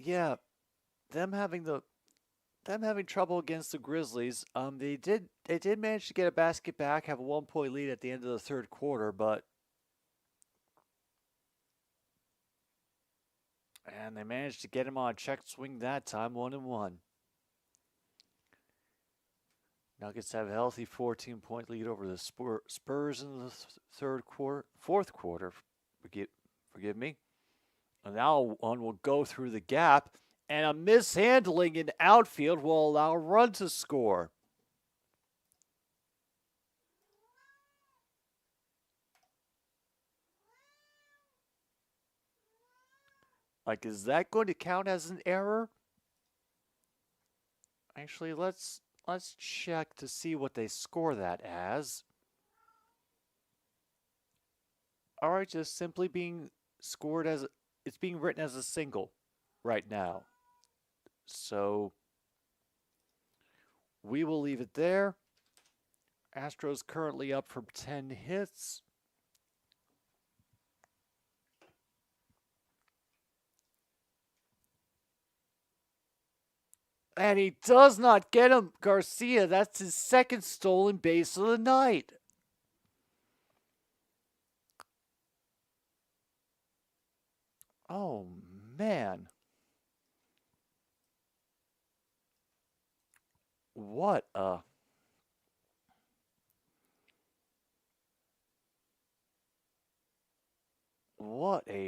Yeah, them having trouble against the Grizzlies. They did manage to get a basket back, have a 1-point lead at the end of the third quarter, and they managed to get him on a check swing that time, 1-1. Nuggets have a healthy 14-point lead over the Spurs in the fourth quarter. Forgive me. And now one will go through the gap, and a mishandling in outfield will allow a run to score. Like, is that going to count as an error? Actually, let's check to see what they score that as. All right, just simply being scored as it's being written as a single right now. So we will leave it there. Astros currently up from 10 hits. And he does not get him, Garcia. That's his second stolen base of the night. Oh, man. What a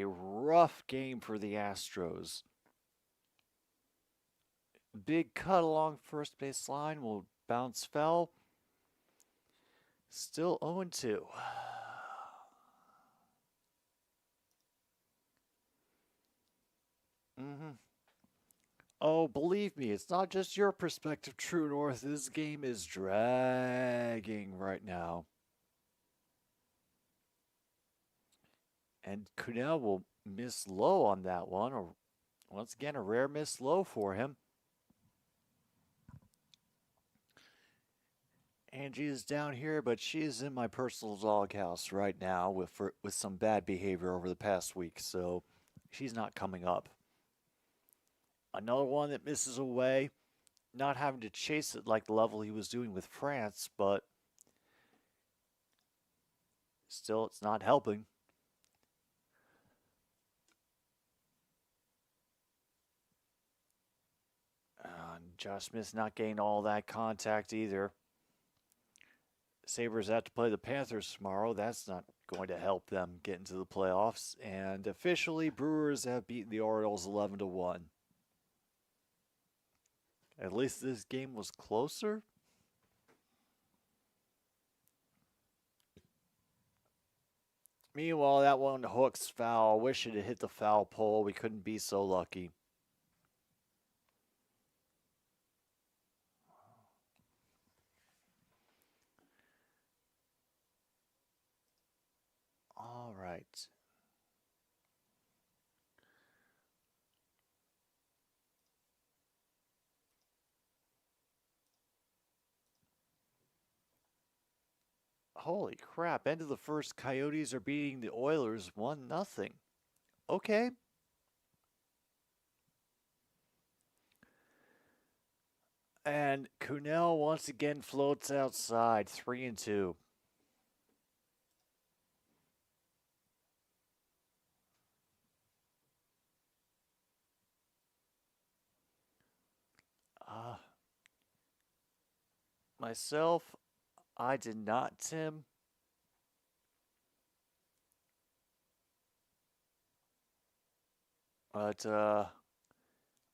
rough game for the Astros. Big cut along first base line will bounce foul. Still 0-2. Oh, believe me, it's not just your perspective, True North. This game is dragging right now. And Cunell will miss low on that one, or once again, a rare miss low for him. Angie is down here, but she is in my personal doghouse right now with some bad behavior over the past week, so she's not coming up. Another one that misses away, not having to chase it like the level he was doing with France, but still it's not helping. Josh Smith's not getting all that contact either. Sabres have to play the Panthers tomorrow. That's not going to help them get into the playoffs. And officially, Brewers have beaten the Orioles 11-1. At least this game was closer. Meanwhile, that one hooks foul. Wish it had hit the foul pole. We couldn't be so lucky. All right. Holy crap. End of the first, Coyotes are beating the Oilers 1-0. Okay. And Cunell once again floats outside, 3-2. Myself, I did not, Tim. But,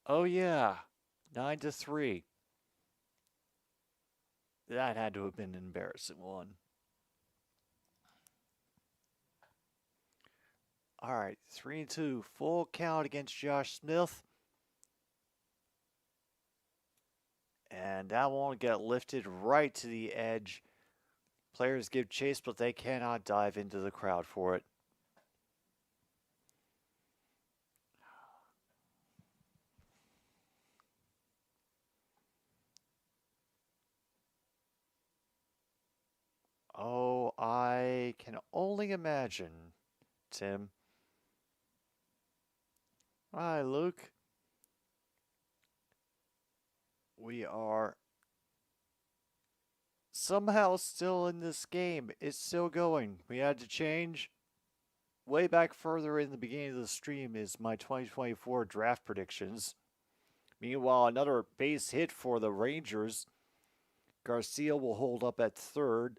oh yeah, 9-3. That had to have been an embarrassing one. All right, 3-2, full count against Josh Smith. And that one got lifted right to the edge. Players give chase, but they cannot dive into the crowd for it. Oh, I can only imagine, Tim. Hi, Luke. We are somehow still in this game. It's still going. We had to change. Way back further in the beginning of the stream is my 2024 draft predictions. Meanwhile, another base hit for the Rangers. Garcia will hold up at third.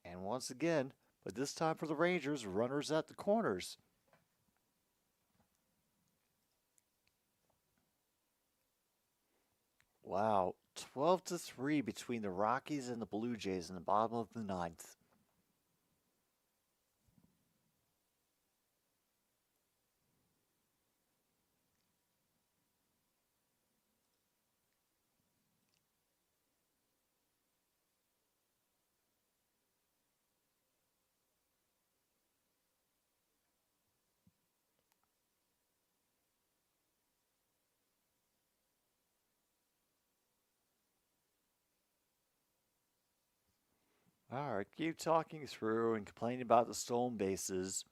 And once again, but this time for the Rangers, runners at the corners. Wow, 12-3 between the Rockies and the Blue Jays in the bottom of the ninth. All right, keep talking through and complaining about the stolen bases.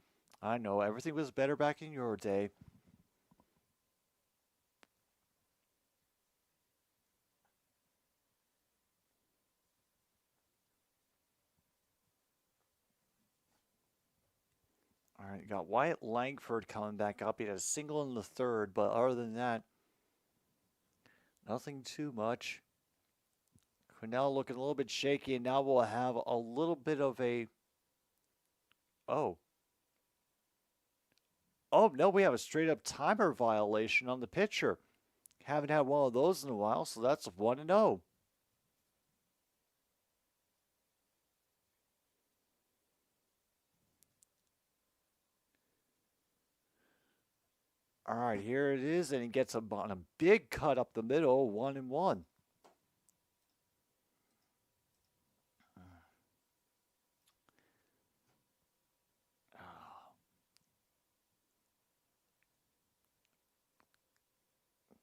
I know, everything was better back in your day. All right, you got Wyatt Langford coming back up. He had a single in the third, but other than that, nothing too much. Cornell looking a little bit shaky, and now we'll have a little bit of a... Oh. Oh, no, we have a straight-up timer violation on the pitcher. Haven't had one of those in a while, so that's 1-0. All right, here it is, and he gets on a big cut up the middle, 1-1.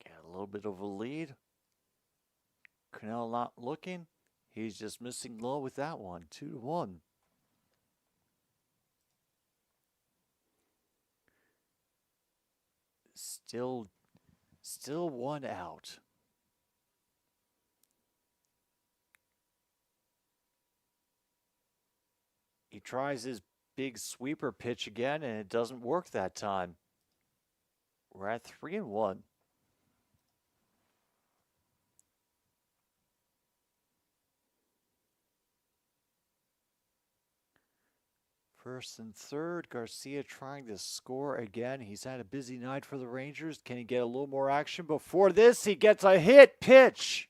Get a little bit of a lead. Cornell not looking. He's just missing low with that one, 2-1. Still one out. He tries his big sweeper pitch again, and it doesn't work that time. We're at 3-1. First and third, Garcia trying to score again. He's had a busy night for the Rangers. Can he get a little more action? Before this, he gets a hit pitch.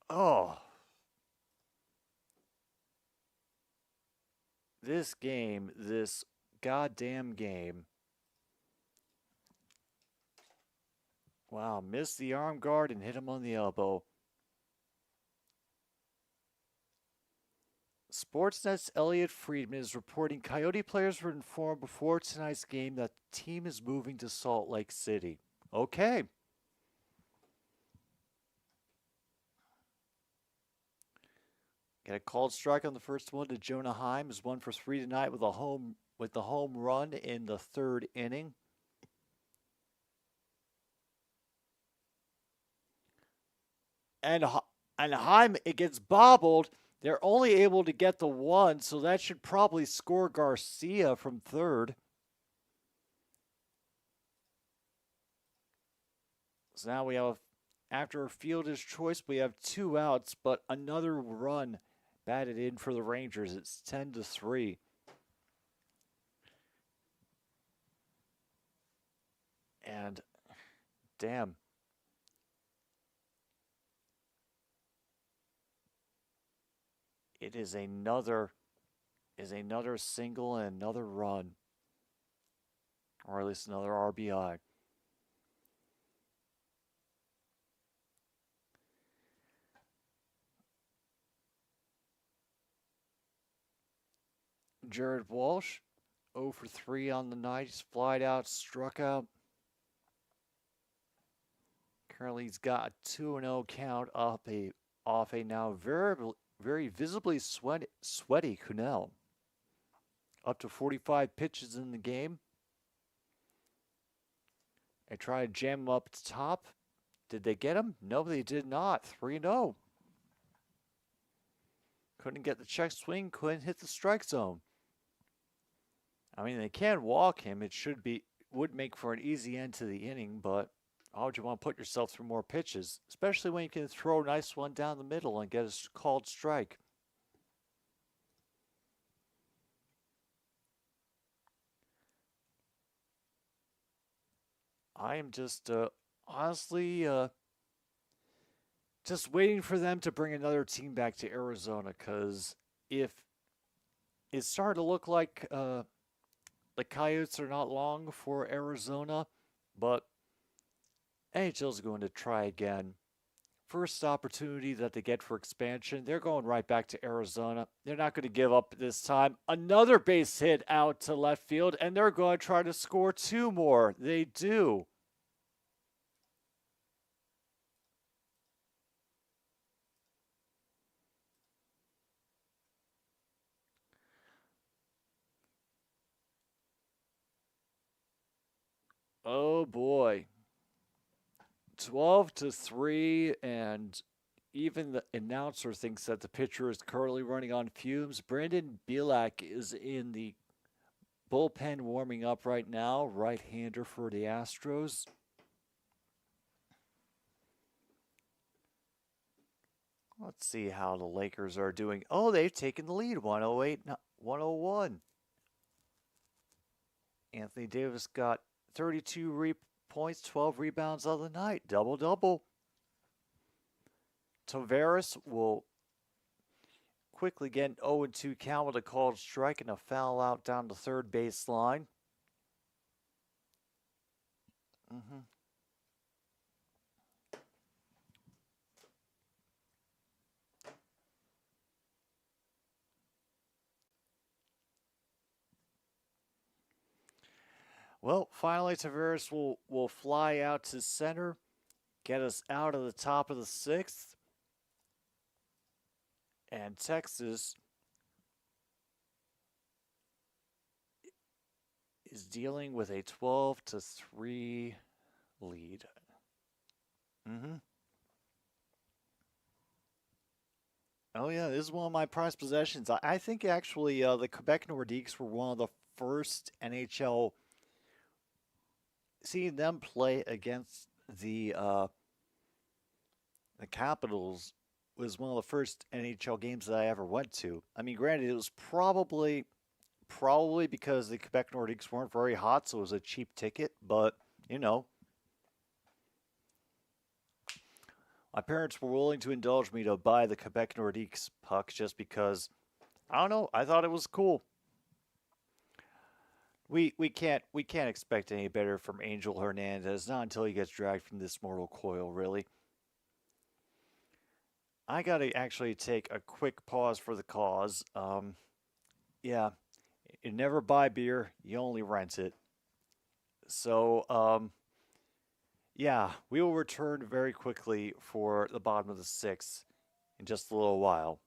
Oh. This game, this goddamn game. Wow, missed the arm guard and hit him on the elbow. Sportsnet's Elliot Friedman is reporting Coyote players were informed before tonight's game that the team is moving to Salt Lake City. Okay. Got a called strike on the first one to Jonah Himes, 1 for 3 tonight with the home run in the third inning. And Heim, it gets bobbled. They're only able to get the one, so that should probably score Garcia from third. So now we have After a fielder's choice, we have 2 outs, but another run batted in for the Rangers. It's 10-3. And damn. It is another single and another run. Or at least another RBI. Jared Walsh, 0 for 3 on the night. He's flied out, struck out. Currently, he's got a 2-0 count off a now very visibly sweaty Cunell. Up to 45 pitches in the game. They tried to jam him up at the top. Did they get him? No, they did not. 3-0. Couldn't get the check swing, couldn't hit the strike zone. I mean, they can walk him. It would make for an easy end to the inning, but why would you want to put yourself through more pitches? Especially when you can throw a nice one down the middle and get a called strike. I am just honestly just waiting for them to bring another team back to Arizona, because if it's starting to look like the Coyotes are not long for Arizona, but NHL's going to try again. First opportunity that they get for expansion, they're going right back to Arizona. They're not going to give up this time. Another base hit out to left field, and they're going to try to score 2 more. They do. Oh boy. 12-3, and even the announcer thinks that the pitcher is currently running on fumes. Brandon Bielak is in the bullpen warming up right now, right-hander for the Astros. Let's see how the Lakers are doing. Oh, they've taken the lead, 108-101. Anthony Davis got 32 points, 12 rebounds on the night. Double-double. Tavares will quickly get an 0-2 count with a called strike and a foul out down the third baseline. Well, finally, Tavares will fly out to center, get us out of the top of the 6th. And Texas is dealing with a 12-3 lead. Oh, yeah, this is one of my prized possessions. I think actually the Quebec Nordiques were one of the first NHL. Seeing them play against the Capitals was one of the first NHL games that I ever went to. I mean, granted, it was probably because the Quebec Nordiques weren't very hot, so it was a cheap ticket. But you know, my parents were willing to indulge me to buy the Quebec Nordiques puck just because, I don't know, I thought it was cool. We can't expect any better from Angel Hernandez, not until he gets dragged from this mortal coil, really. I gotta actually take a quick pause for the cause. Yeah, you never buy beer, you only rent it. So, yeah, we will return very quickly for the bottom of the 6th in just a little while.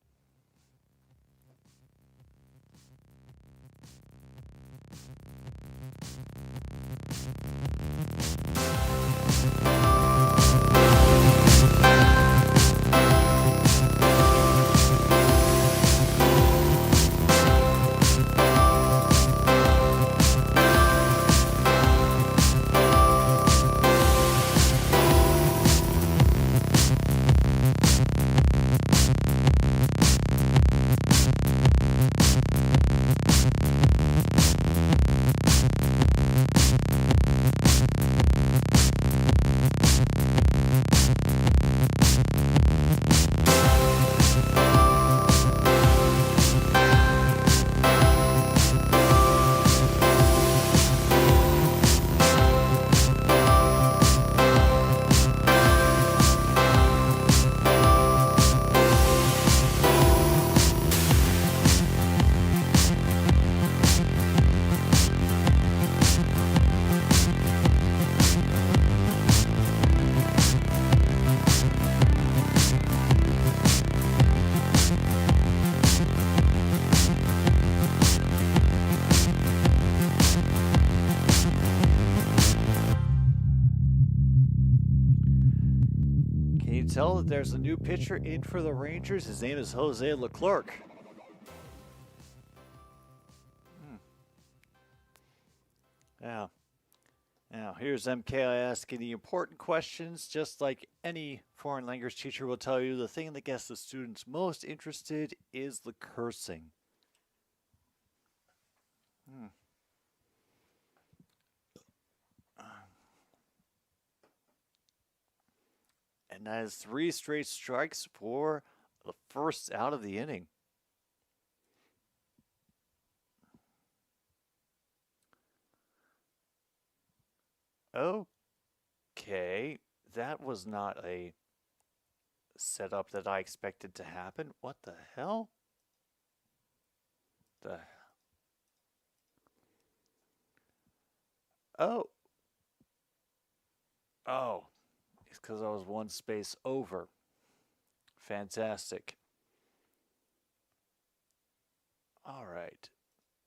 you tell that there's a new pitcher in for the Rangers? His name is Jose Leclerc. Yeah. Now, here's MK asking the important questions. Just like any foreign language teacher will tell you, the thing that gets the students most interested is the cursing. And that is 3 straight strikes for the first out of the inning. Okay, that was not a setup that I expected to happen. What the hell? Oh. Oh. It's because I was 1 space over. Fantastic. All right.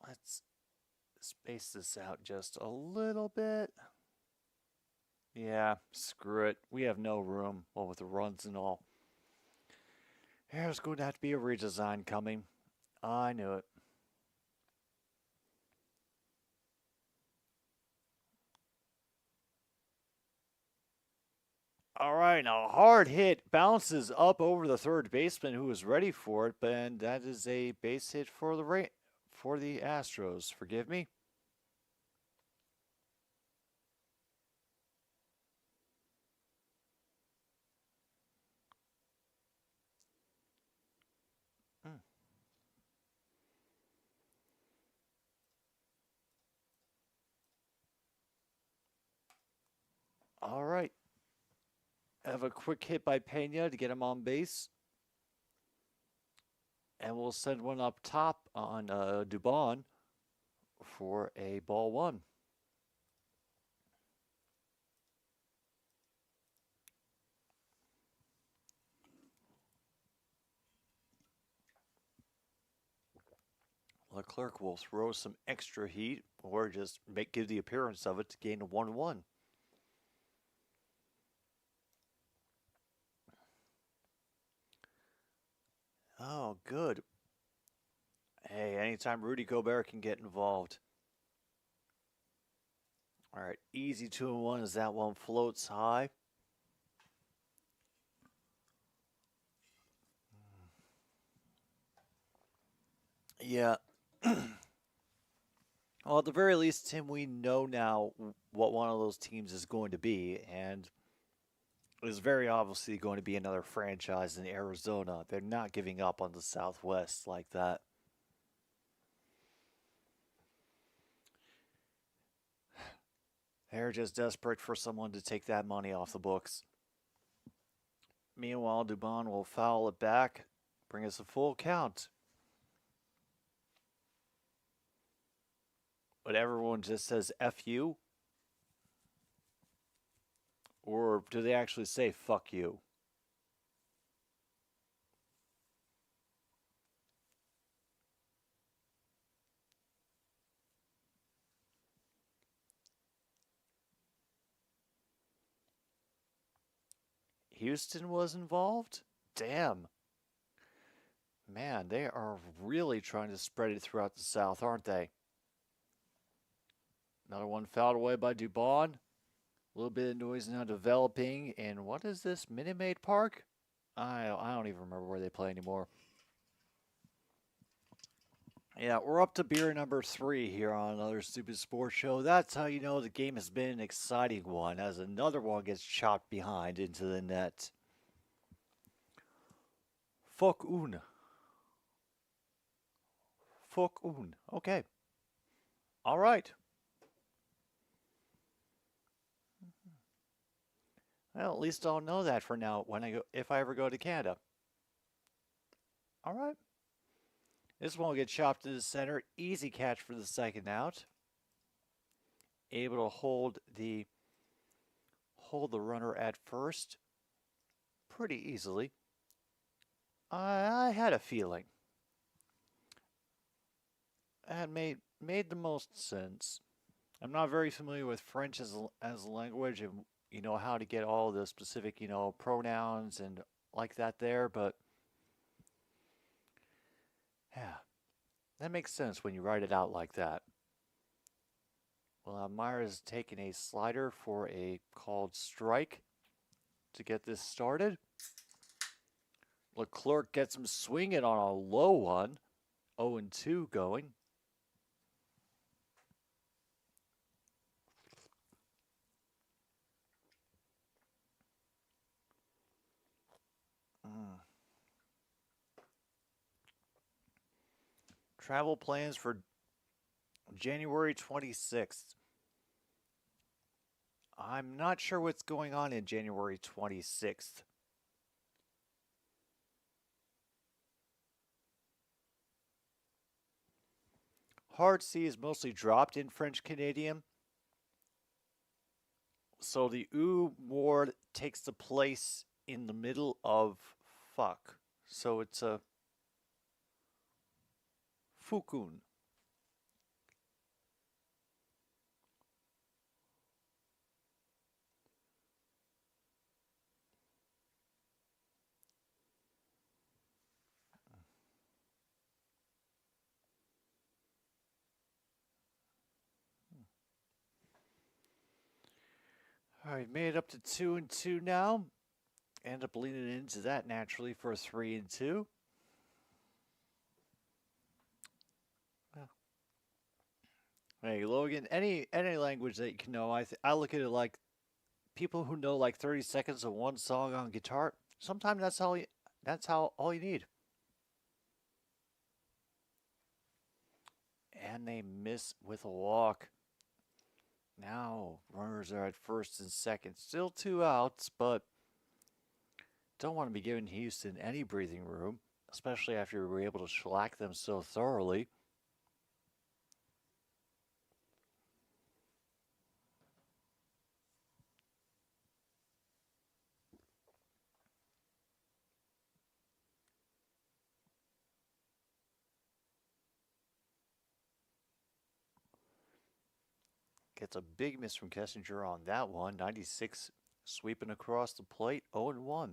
Let's space this out just a little bit. Yeah, screw it. We have no room. Well, with the runs and all. There's going to have to be a redesign coming. I knew it. All right, now a hard hit bounces up over the third baseman who was ready for it, but that is a base hit for the Astros. Forgive me. All right. Have a quick hit by Pena to get him on base. And we'll send one up top on Dubon for a ball 1. Leclerc will throw some extra heat or just give the appearance of it to gain a 1-1. Oh, good. Hey, anytime Rudy Gobert can get involved. All right, easy 2-1 as that one floats high. Yeah. Well, at the very least, Tim, we know now what one of those teams is going to be, and it's very obviously going to be another franchise in Arizona. They're not giving up on the Southwest like that. They're just desperate for someone to take that money off the books. Meanwhile, Dubon will foul it back, bring us a full count. But everyone just says F you? Or do they actually say fuck you? Houston was involved? Damn. Man, they are really trying to spread it throughout the South, aren't they? Another one fouled away by Dubon. A little bit of noise now developing. And what is this? Minute Maid Park? I don't even remember where they play anymore. Yeah, we're up to beer number 3 here on another Stupid Sports Show. That's how you know the game has been an exciting one, as another one gets chopped behind into the net. Fuck un. Fuck un. Okay. All right. Well, at least I'll know that for now when if I ever go to Canada. All right. This one will get chopped to the center. Easy catch for the second out. Able to hold the runner at first pretty easily. I had a feeling. That made the most sense. I'm not very familiar with French as a language, and how to get all the specific, pronouns and like that there, but yeah, that makes sense when you write it out like that. Well, Myra's taking a slider for a called strike to get this started. Leclerc gets him swinging on a low one. 0-2 going. Travel plans for January 26th. I'm not sure what's going on in January 26th. Hard C is mostly dropped in French Canadian. So the U more takes the place in the middle of fuck. So it's a fukun. All right, made it up to 2-2 now. End up leaning into that naturally for a 3-2. Hey, Logan, any language that you can know, I look at it like people who know like 30 seconds of one song on guitar. Sometimes that's all you need. And they miss with a walk. Now runners are at first and second, still 2 outs, but don't want to be giving Houston any breathing room, especially after we were able to shellac them so thoroughly. Gets a big miss from Kessinger on that one. 96 sweeping across the plate, 0-1.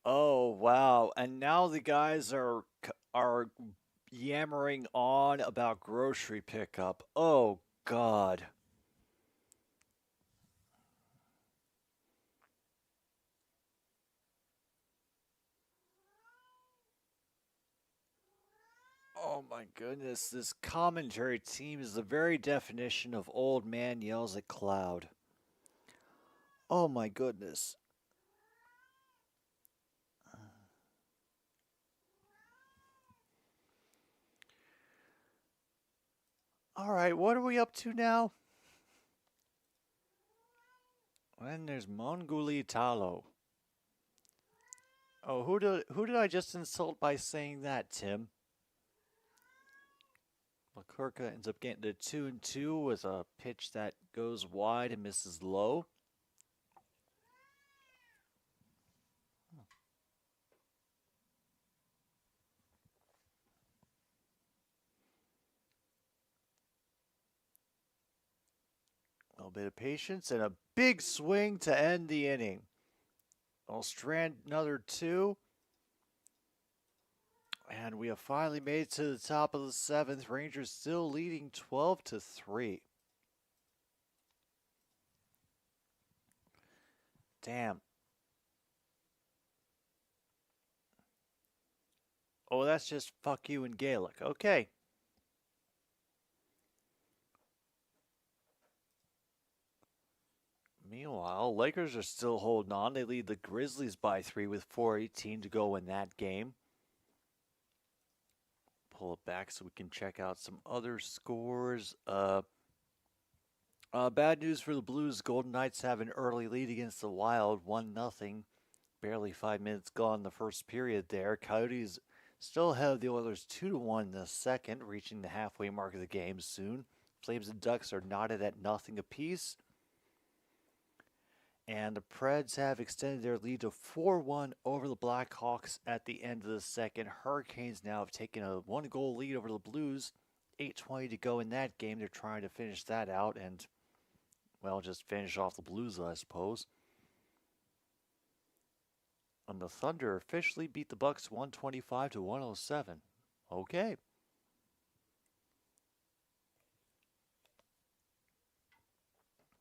Oh, wow. And now the guys are yammering on about grocery pickup. Oh, God. Oh my goodness, this commentary team is the very definition of old man yells at cloud. Oh my goodness. All right, what are we up to now? And there's Monguli Talo. Oh, who did I just insult by saying that, Tim? Leclerc ends up getting to 2-2 with a pitch that goes wide and misses low. A little bit of patience and a big swing to end the inning. I'll strand another 2. And we have finally made it to the top of the 7th. Rangers still leading 12-3. Damn. Oh, that's just fuck you in Gaelic. Okay. Meanwhile, Lakers are still holding on. They lead the Grizzlies by 3 with 4:18 to go in that game. Pull it back so we can check out some other scores. Bad news for the Blues. Golden Knights have an early lead against the Wild, 1-0. Barely 5 minutes gone in the first period there. Coyotes still have the Oilers 2-1 in the second, reaching the halfway mark of the game soon. Flames and Ducks are knotted at nothing apiece. And the Preds have extended their lead to 4-1 over the Blackhawks at the end of the second. Hurricanes now have taken a 1-goal lead over the Blues. 8:20 to go in that game. They're trying to finish that out and, well, just finish off the Blues, I suppose. And the Thunder officially beat the Bucks 125 to 107. Okay.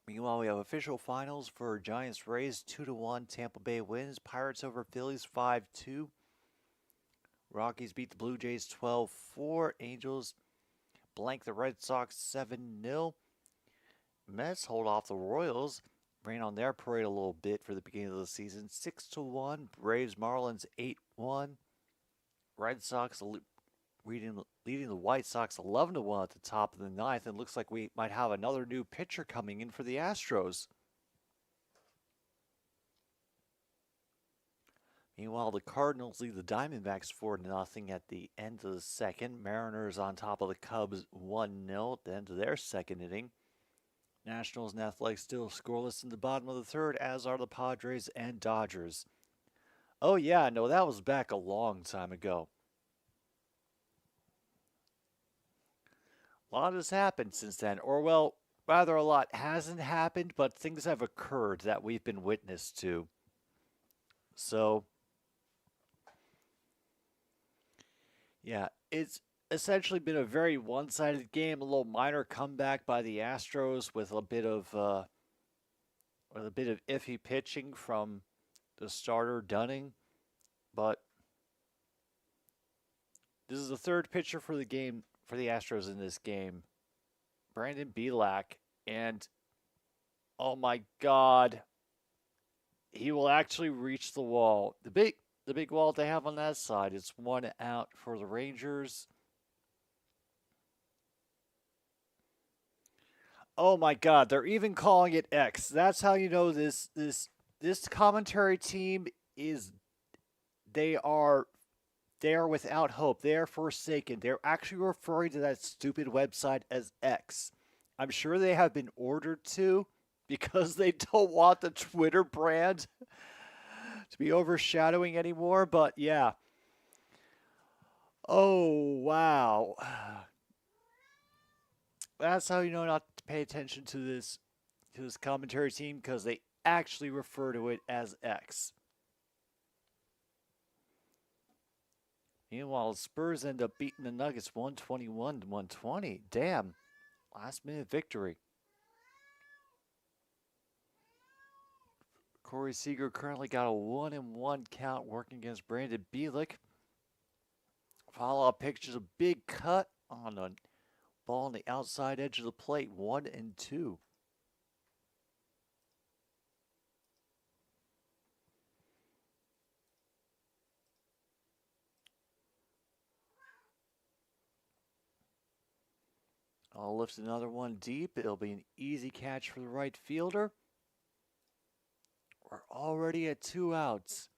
Meanwhile, we have official finals for Giants Rays 2-1. Tampa Bay wins. Pirates over Phillies 5-2. Rockies beat the Blue Jays 12-4. Angels blank the Red Sox 7-0. Mets hold off the Royals. Rain on their parade a little bit for the beginning of the season. 6-1. Braves Marlins 8-1. Red Sox leading the White Sox 11-1 at the top of the ninth. And looks like we might have another new pitcher coming in for the Astros. Meanwhile, the Cardinals lead the Diamondbacks 4-0 at the end of the second. Mariners on top of the Cubs 1-0 at the end of their second inning. Nationals and Athletics still scoreless in the bottom of the third, as are the Padres and Dodgers. Oh yeah, no, that was back a long time ago. A lot has happened since then, or well, rather a lot hasn't happened, but things have occurred that we've been witness to. So, yeah, it's essentially been a very one-sided game. A little minor comeback by the Astros with a bit of iffy pitching from the starter Dunning, but this is the third pitcher for the game for the Astros in this game, Brandon Bielak, and oh my God, he will actually reach the wall. The big wall they have on that side. It's 1 out for the Rangers. Oh my God, they're even calling it X. That's how you know this commentary team is they are without hope. They are forsaken. They're actually referring to that stupid website as X. I'm sure they have been ordered to because they don't want the Twitter brand to be overshadowing anymore, but yeah. Oh, wow. That's how you know not to pay attention to this commentary team, because they actually refer to it as X. Meanwhile, the Spurs end up beating the Nuggets 121-120. Damn. Last minute victory. Corey Seager currently got a 1-1 count working against Brandon Bielak. Follow-up pictures, a big cut on a ball on the outside edge of the plate, 1-2. I'll lift another one deep. It'll be an easy catch for the right fielder. We're already at 2 outs.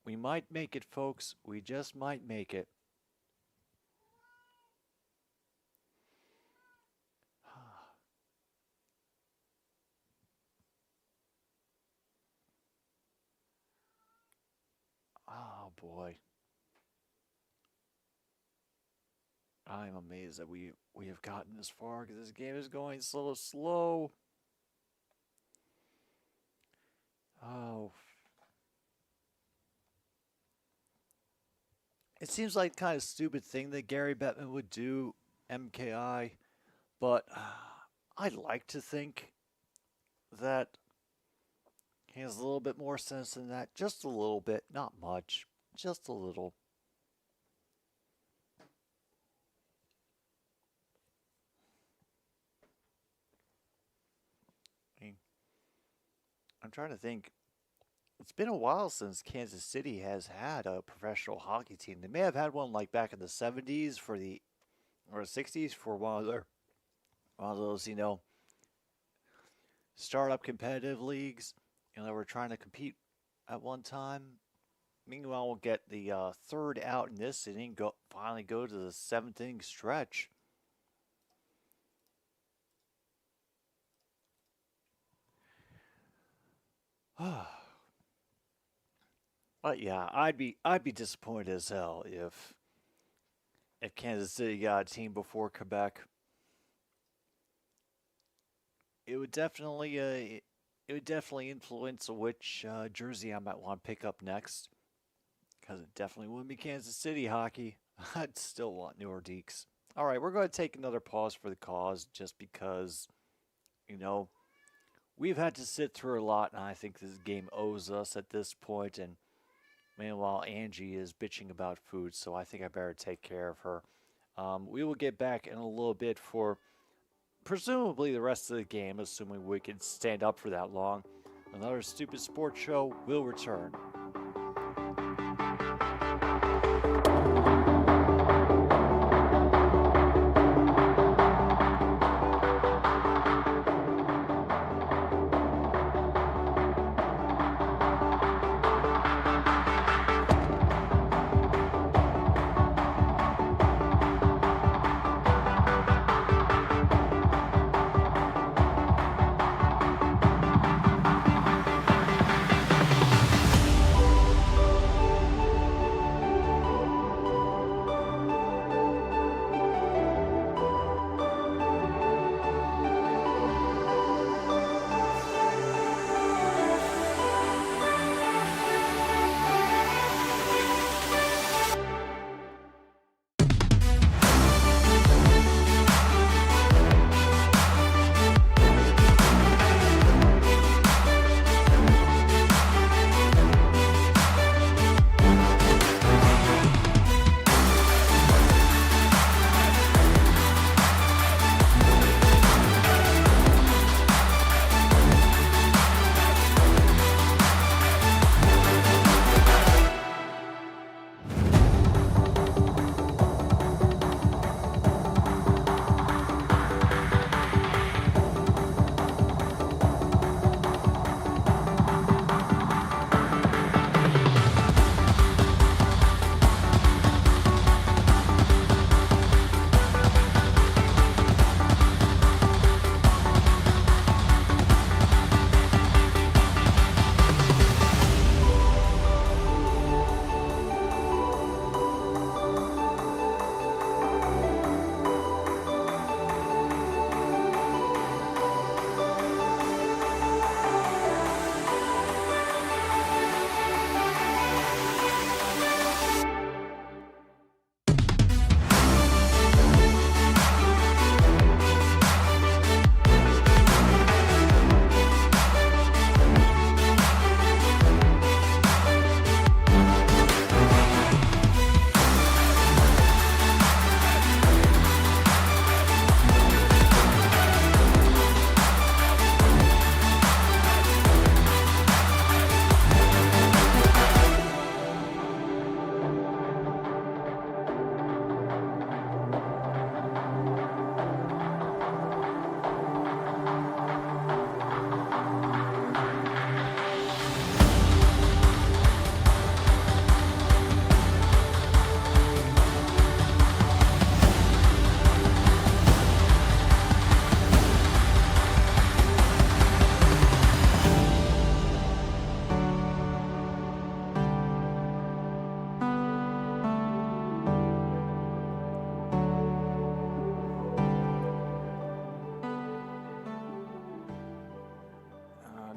We might make it, folks. We just might make it. Oh, boy. I'm amazed that we have gotten this far, because this game is going so slow. Oh. It seems like kind of stupid thing that Gary Bettman would do, MKI, but I'd like to think that he has a little bit more sense than that. Just a little bit, not much, just a little. I'm trying to think. It's been a while since Kansas City has had a professional hockey team. They may have had one like back in the 70s or 60s for one of those, startup competitive leagues, that were trying to compete at one time. Meanwhile, we'll get the third out in this inning, finally go to the 7th inning stretch. But yeah, I'd be disappointed as hell if Kansas City got a team before Quebec. It would definitely it would definitely influence which jersey I might want to pick up next, because it definitely wouldn't be Kansas City hockey. I'd still want New Orleans. All right, we're going to take another pause for the cause, just because you know we've had to sit through a lot, and I think this game owes us at this point. And meanwhile, Angie is bitching about food, so I think I better take care of her. We will get back in a little bit for presumably the rest of the game, assuming we can stand up for that long. Another stupid sports show will return.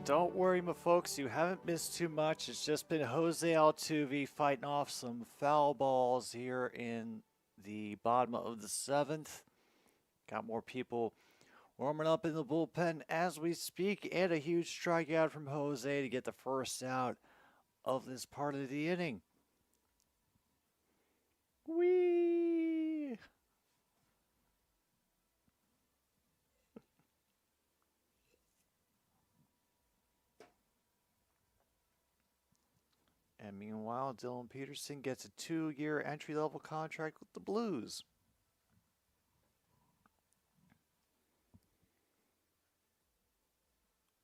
Don't worry, my folks, you haven't missed too much. It's just been Jose Altuve fighting off some foul balls here in the bottom of the seventh. Got more people warming up in the bullpen as we speak, and a huge strikeout from Jose to get the first out of this part of the inning. Whee! And meanwhile, Dylan Peterson gets a 2-year entry-level contract with the Blues.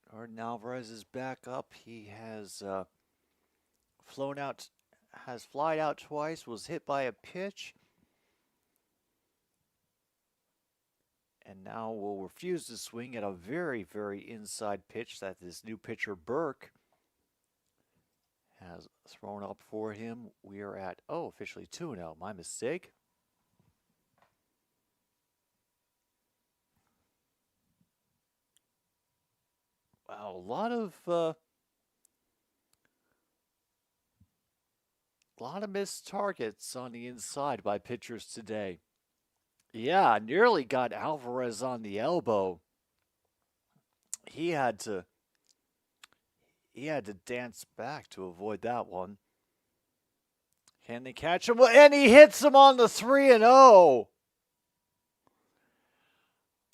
Jordan Alvarez is back up. He has flied out twice, was hit by a pitch, and now will refuse to swing at a very, very inside pitch that this new pitcher Burke has thrown up for him. We are at, officially 2-0. My mistake. Wow, a lot of missed targets on the inside by pitchers today. Yeah, nearly got Alvarez on the elbow. He had to dance back to avoid that one. Can they catch him? And he hits him on the 3-0.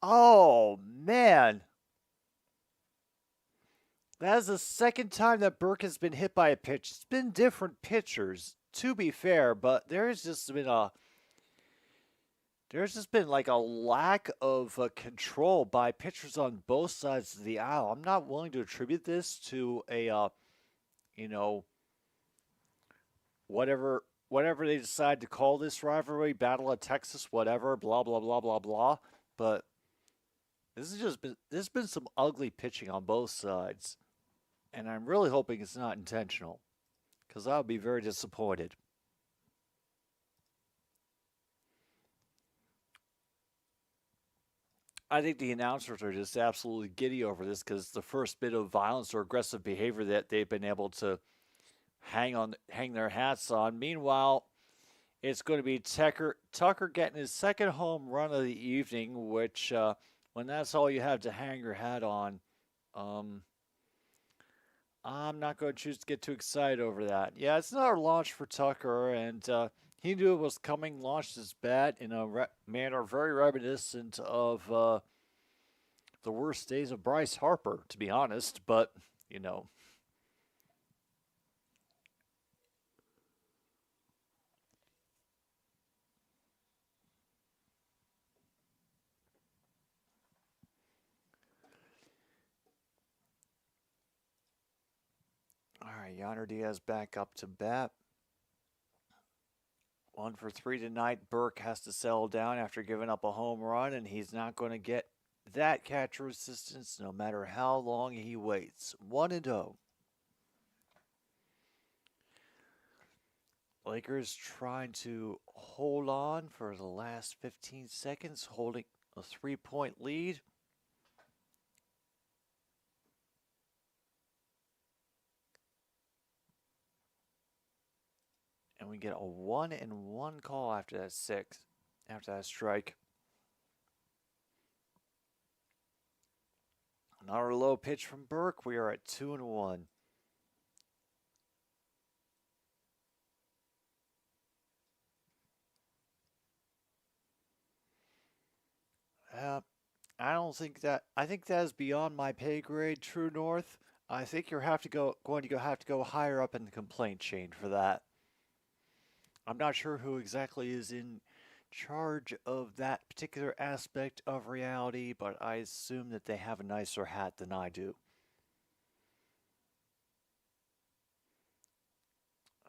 Oh, man. That is the second time that Burke has been hit by a pitch. It's been different pitchers, to be fair, but there's just been like a lack of control by pitchers on both sides of the aisle. I'm not willing to attribute this to a, whatever they decide to call this rivalry, Battle of Texas, whatever, blah blah blah blah blah. But there's been some ugly pitching on both sides, and I'm really hoping it's not intentional, because I would be very disappointed. I think the announcers are just absolutely giddy over this because it's the first bit of violence or aggressive behavior that they've been able to hang their hats on. Meanwhile, it's going to be Tucker getting his second home run of the evening, which when that's all you have to hang your hat on, I'm not going to choose to get too excited over that. Yeah, it's another launch for Tucker, and he knew it was coming, launched his bat in a manner very reminiscent of the worst days of Bryce Harper, to be honest, but, All right, Yonder Diaz back up to bat. 1 for 3 tonight. Burke has to settle down after giving up a home run, and he's not going to get that catcher assistance no matter how long he waits. 1-0. Lakers trying to hold on for the last 15 seconds, holding a 3-point lead. And we get a 1-1 call after that strike. Another low pitch from Burke. We are at 2-1. I think that is beyond my pay grade, True North. I think you're going to have to go higher up in the complaint chain for that. I'm not sure who exactly is in charge of that particular aspect of reality, but I assume that they have a nicer hat than I do.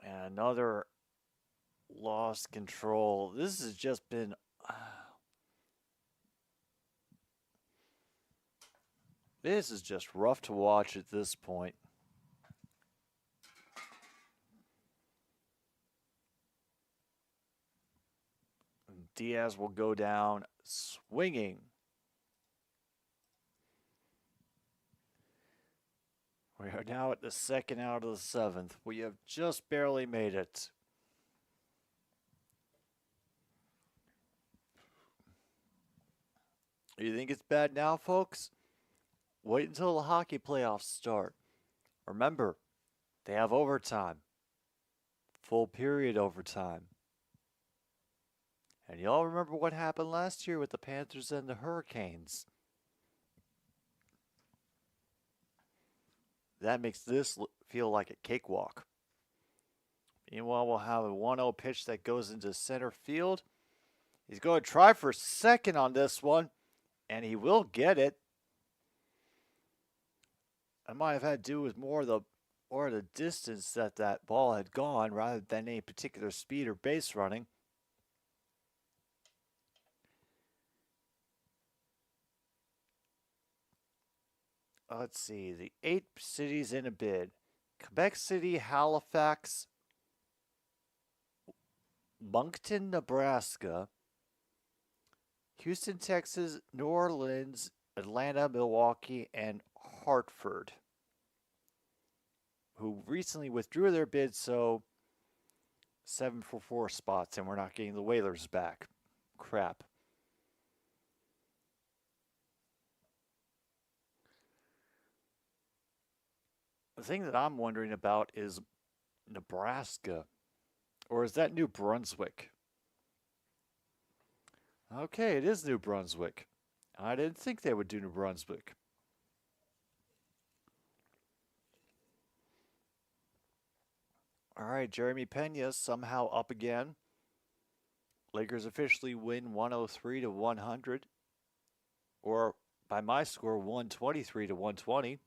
And another lost control. This has just been... This is just rough to watch at this point. Diaz will go down swinging. We are now at the second out of the seventh. We have just barely made it. You think it's bad now, folks? Wait until the hockey playoffs start. Remember, they have overtime. Full period overtime. And y'all remember what happened last year with the Panthers and the Hurricanes. That makes this feel like a cakewalk. Meanwhile, we'll have a 1-0 pitch that goes into center field. He's going to try for second on this one, and he will get it. It might have had to do with more the distance that ball had gone rather than any particular speed or base running. Let's see, the 8 cities in a bid. Quebec City, Halifax, Moncton, Nebraska, Houston, Texas, New Orleans, Atlanta, Milwaukee, and Hartford, who recently withdrew their bid, so 7 for 4 spots, and we're not getting the Whalers back. Crap. The thing that I'm wondering about is Nebraska. Or is that New Brunswick? Okay, it is New Brunswick. I didn't think they would do New Brunswick. All right, Jeremy Pena somehow up again. Lakers officially win 103-100. Or by my score, 123-120.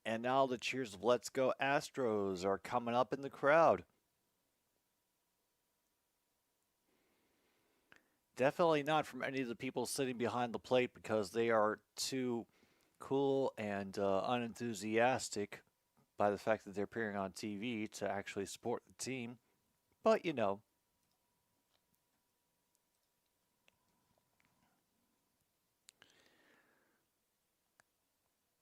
And now the cheers of Let's Go Astros are coming up in the crowd. Definitely not from any of the people sitting behind the plate because they are too cool and unenthusiastic by the fact that they're appearing on TV to actually support the team. But, you know.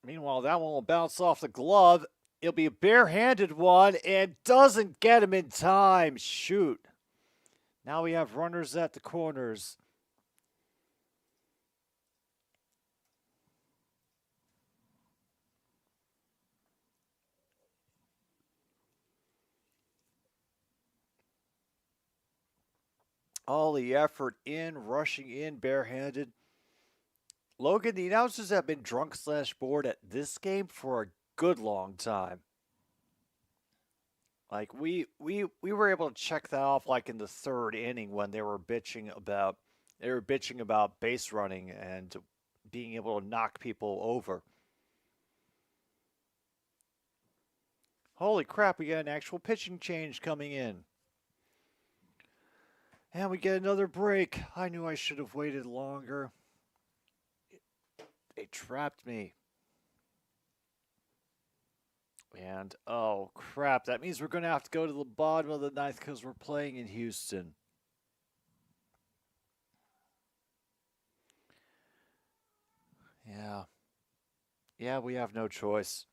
Meanwhile, that one will bounce off the glove. It'll be a barehanded one and doesn't get him in time. Shoot. Now we have runners at the corners. All the effort in, rushing in barehanded. Logan, the announcers have been drunk/bored at this game for a good long time. Like we were able to check that off like in the third inning when they were bitching about base running and being able to knock people over. Holy crap, we got an actual pitching change coming in. And we get another break. I knew I should have waited longer. They trapped me. And, oh, crap. That means we're going to have to go to the bottom of the ninth because we're playing in Houston. Yeah. Yeah, we have no choice.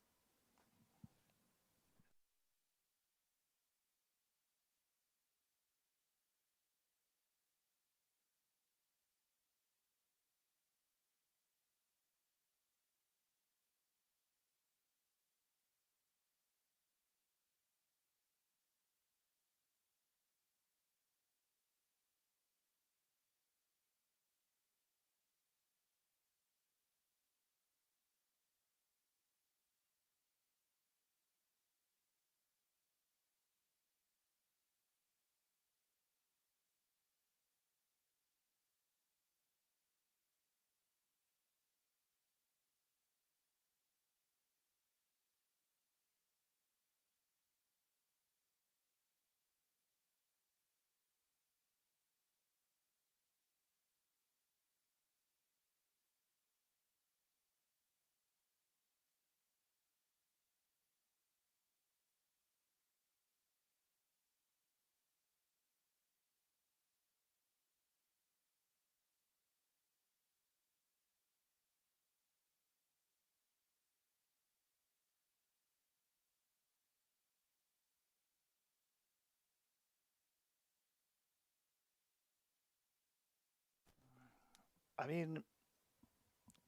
I mean,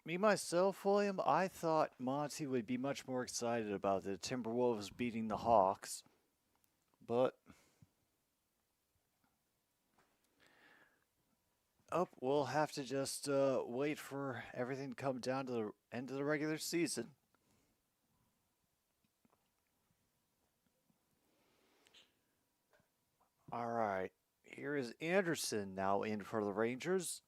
me myself, William, I thought Monty would be much more excited about the Timberwolves beating the Hawks. But, oh, we'll have to just wait for everything to come down to the end of the regular season. All right. Here is Anderson now in for the Rangers.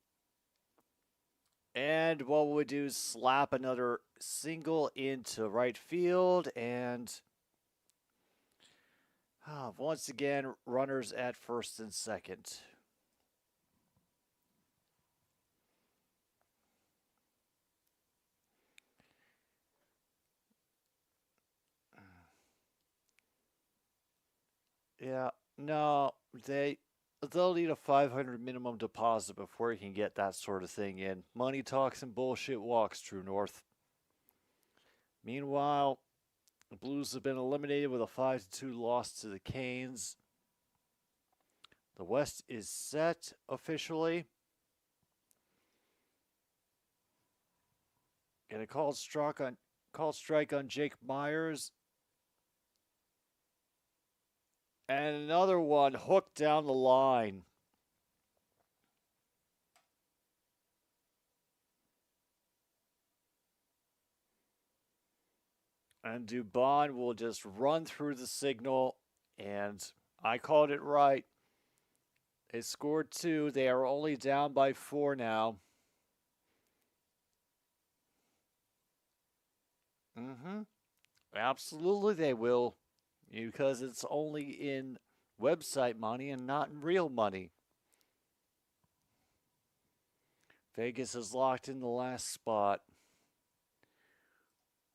And what we'll do is slap another single into right field. And once again, runners at first and second. Yeah, no, they'll need a 500 minimum deposit before you can get that sort of thing in. Money talks and bullshit walks, True North. Meanwhile, the Blues have been eliminated with a 5-2 loss to the Canes. The West is set officially. And a called strike on Jake Myers. And another one hooked down the line. And Dubon will just run through the signal. And I called it right. They scored 2. They are only down by 4 now. Absolutely they will. Because it's only in website money and not in real money. Vegas is locked in the last spot.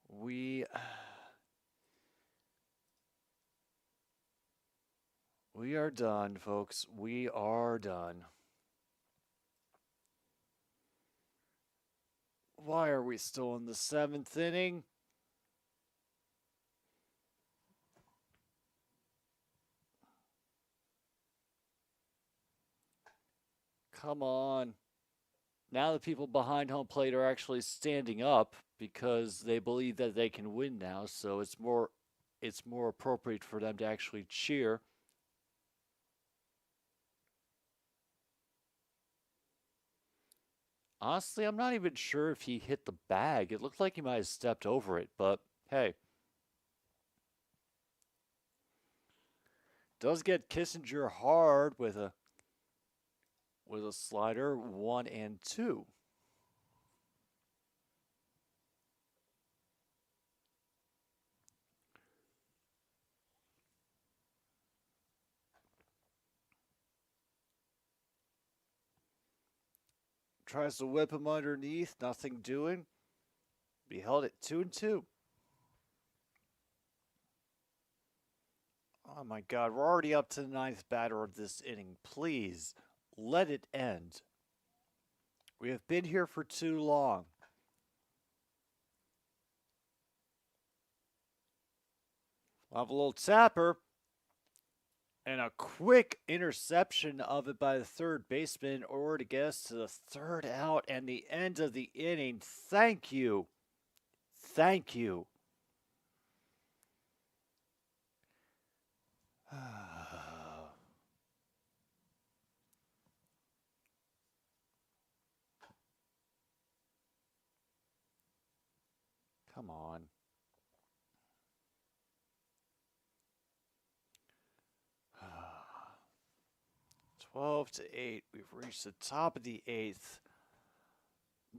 We are done, folks. We are done. Why are we still in the 7th inning? Come on. Now the people behind home plate are actually standing up because they believe that they can win now, so it's more appropriate for them to actually cheer. Honestly, I'm not even sure if he hit the bag. It looked like he might have stepped over it, but hey. Does get Kissinger hard with a slider, 1 and 2. Tries to whip him underneath, nothing doing. Be held at 2 and 2. Oh my God, we're already up to the 9th batter of this inning. Please, let it end. We have been here for too long. We'll have a little tapper. And a quick interception of it by the third baseman in order to get us to the 3rd out and the end of the inning. Thank you. Thank you. Come on. 12-8. We've reached the top of the 8th.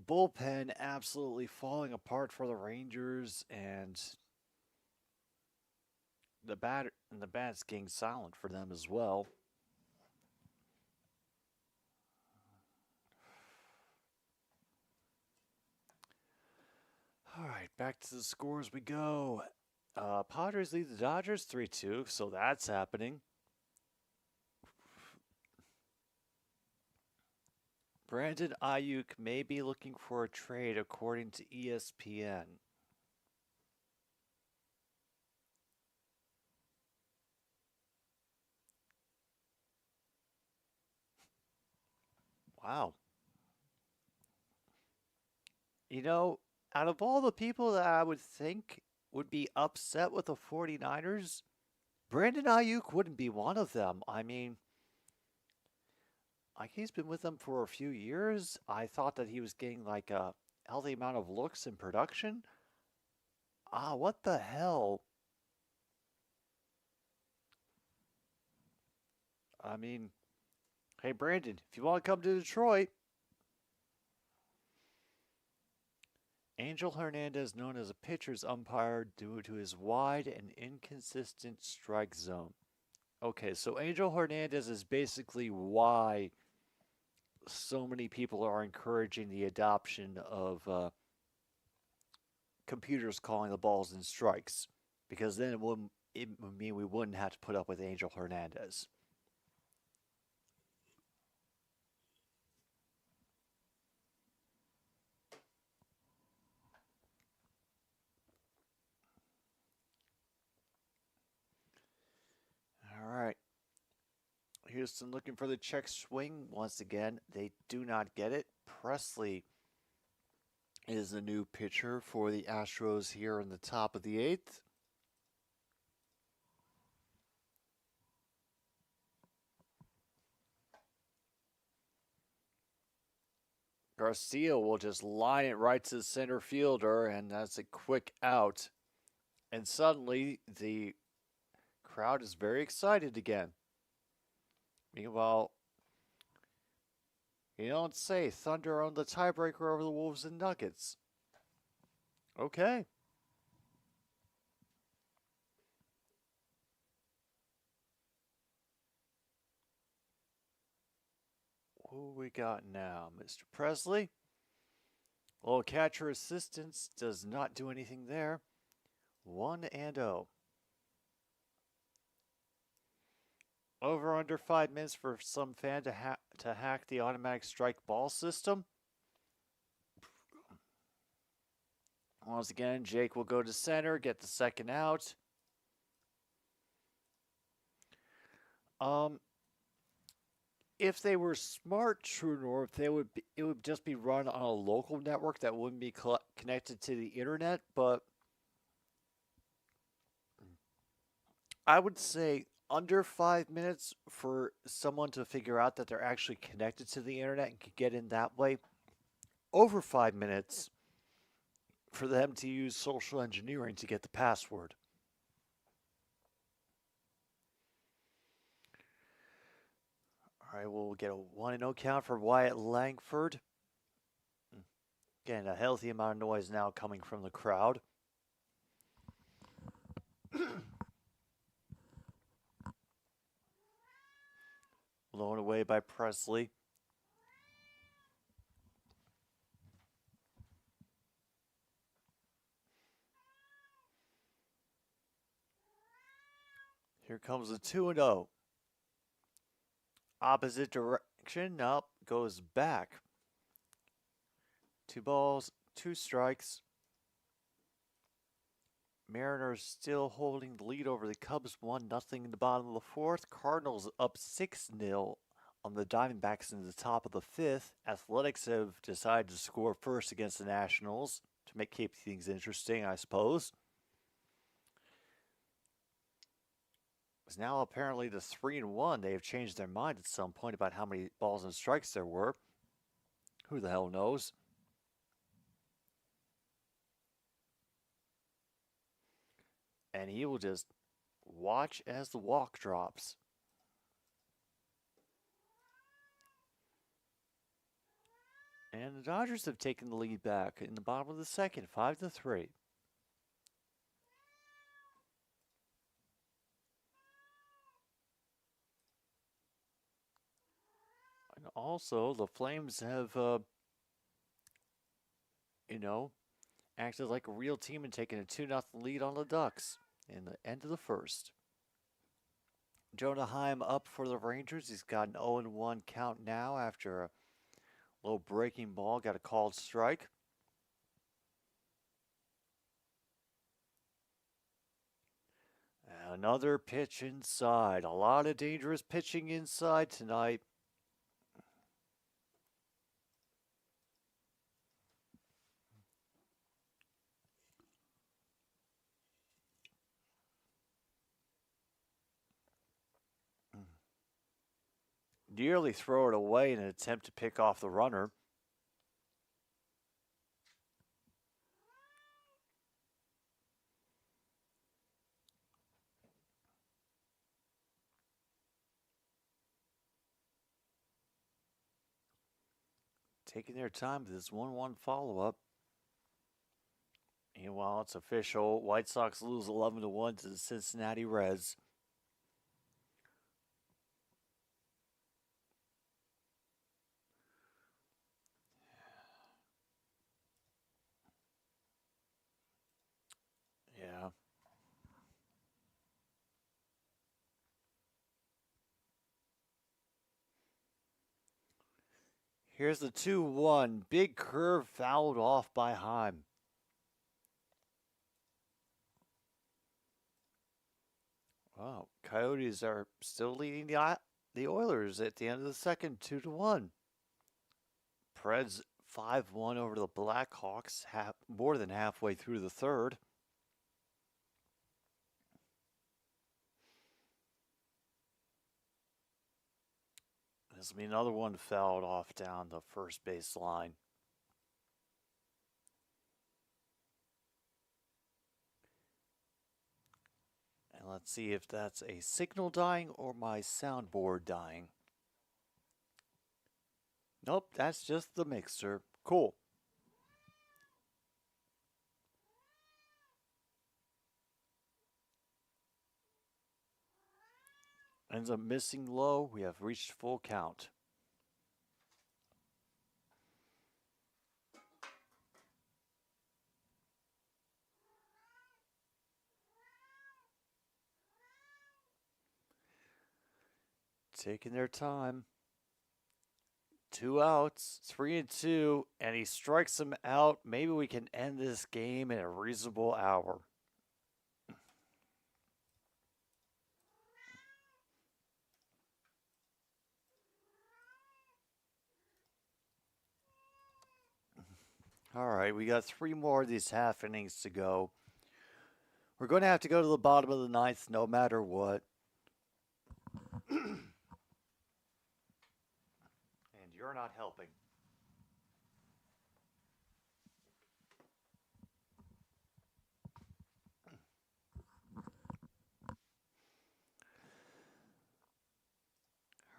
Bullpen absolutely falling apart for the Rangers, and the bat's getting silent for them as well. All right, back to the scores we go. Padres lead the Dodgers 3-2, so that's happening. Brandon Ayuk may be looking for a trade according to ESPN. Wow. You know, out of all the people that I would think would be upset with the 49ers, Brandon Ayuk wouldn't be one of them. I mean, he's been with them for a few years. I thought that he was getting like a healthy amount of looks in production. What the hell? I mean, hey, Brandon, if you want to come to Detroit, Angel Hernandez, known as a pitcher's umpire due to his wide and inconsistent strike zone. Okay, so Angel Hernandez is basically why so many people are encouraging the adoption of computers calling the balls and strikes, because then it would mean we wouldn't have to put up with Angel Hernandez. All right. Houston looking for the check swing once again. They do not get it. Presley is the new pitcher for the Astros here in the top of the eighth. Garcia will just line it right to the center fielder, and that's a quick out. And suddenly, the crowd is very excited again. Meanwhile, you don't say Thunder on the tiebreaker over the Wolves and Nuggets. Okay. Who we got now? Mr. Presley. Little catcher assistance does not do anything there. 1-0. Over under 5 minutes for some fan to hack the automatic strike ball system. Once again, Jake will go to center, get the second out. If they were smart, True North, it would just be run on a local network that wouldn't be connected to the internet. But I would say under 5 minutes for someone to figure out that they're actually connected to the internet and could get in that way. Over 5 minutes for them to use social engineering to get the password. All right, we'll get a 1-0 count for Wyatt Langford. Again, a healthy amount of noise now coming from the crowd. Blown away by Presley. Here comes the 2-0. Opposite direction. Up goes back. 2 balls, 2 strikes. Mariners still holding the lead over the Cubs 1-0 in the bottom of the fourth. Cardinals up 6-0 on the Diamondbacks in the top of the fifth. Athletics have decided to score first against the Nationals to keep things interesting, I suppose. It's now apparently the 3-1. They have changed their mind at some point about how many balls and strikes there were. Who the hell knows? And he will just watch as the walk drops. And the Dodgers have taken the lead back in the bottom of the second, 5-3. And also, the Flames have, acted like a real team and taken a 2-0 lead on the Ducks in the end of the first. Jonah Heim up for the Rangers. He's got an 0-1 count now after a low breaking ball. Got a called strike. Another pitch inside. A lot of dangerous pitching inside tonight. Nearly throw it away in an attempt to pick off the runner. Taking their time with this 1-1 follow-up. Meanwhile, it's official. White Sox lose 11-1 to the Cincinnati Reds. Yeah. Here's the 2-1. Big curve fouled off by Heim. Wow, Coyotes are still leading the Oilers at the end of the second, 2-1. Preds 5-1 over the Blackhawks, more than halfway through the third. This will be another one fouled off down the first base line. And let's see if that's a signal dying or my soundboard dying. Nope, that's just the mixer. Cool. Ends up missing low. We have reached full count. Taking their time. 2 outs, 3-2, and he strikes him out. Maybe we can end this game in a reasonable hour. All right, we got 3 more of these half innings to go. We're going to have to go to the bottom of the ninth no matter what. And you're not helping.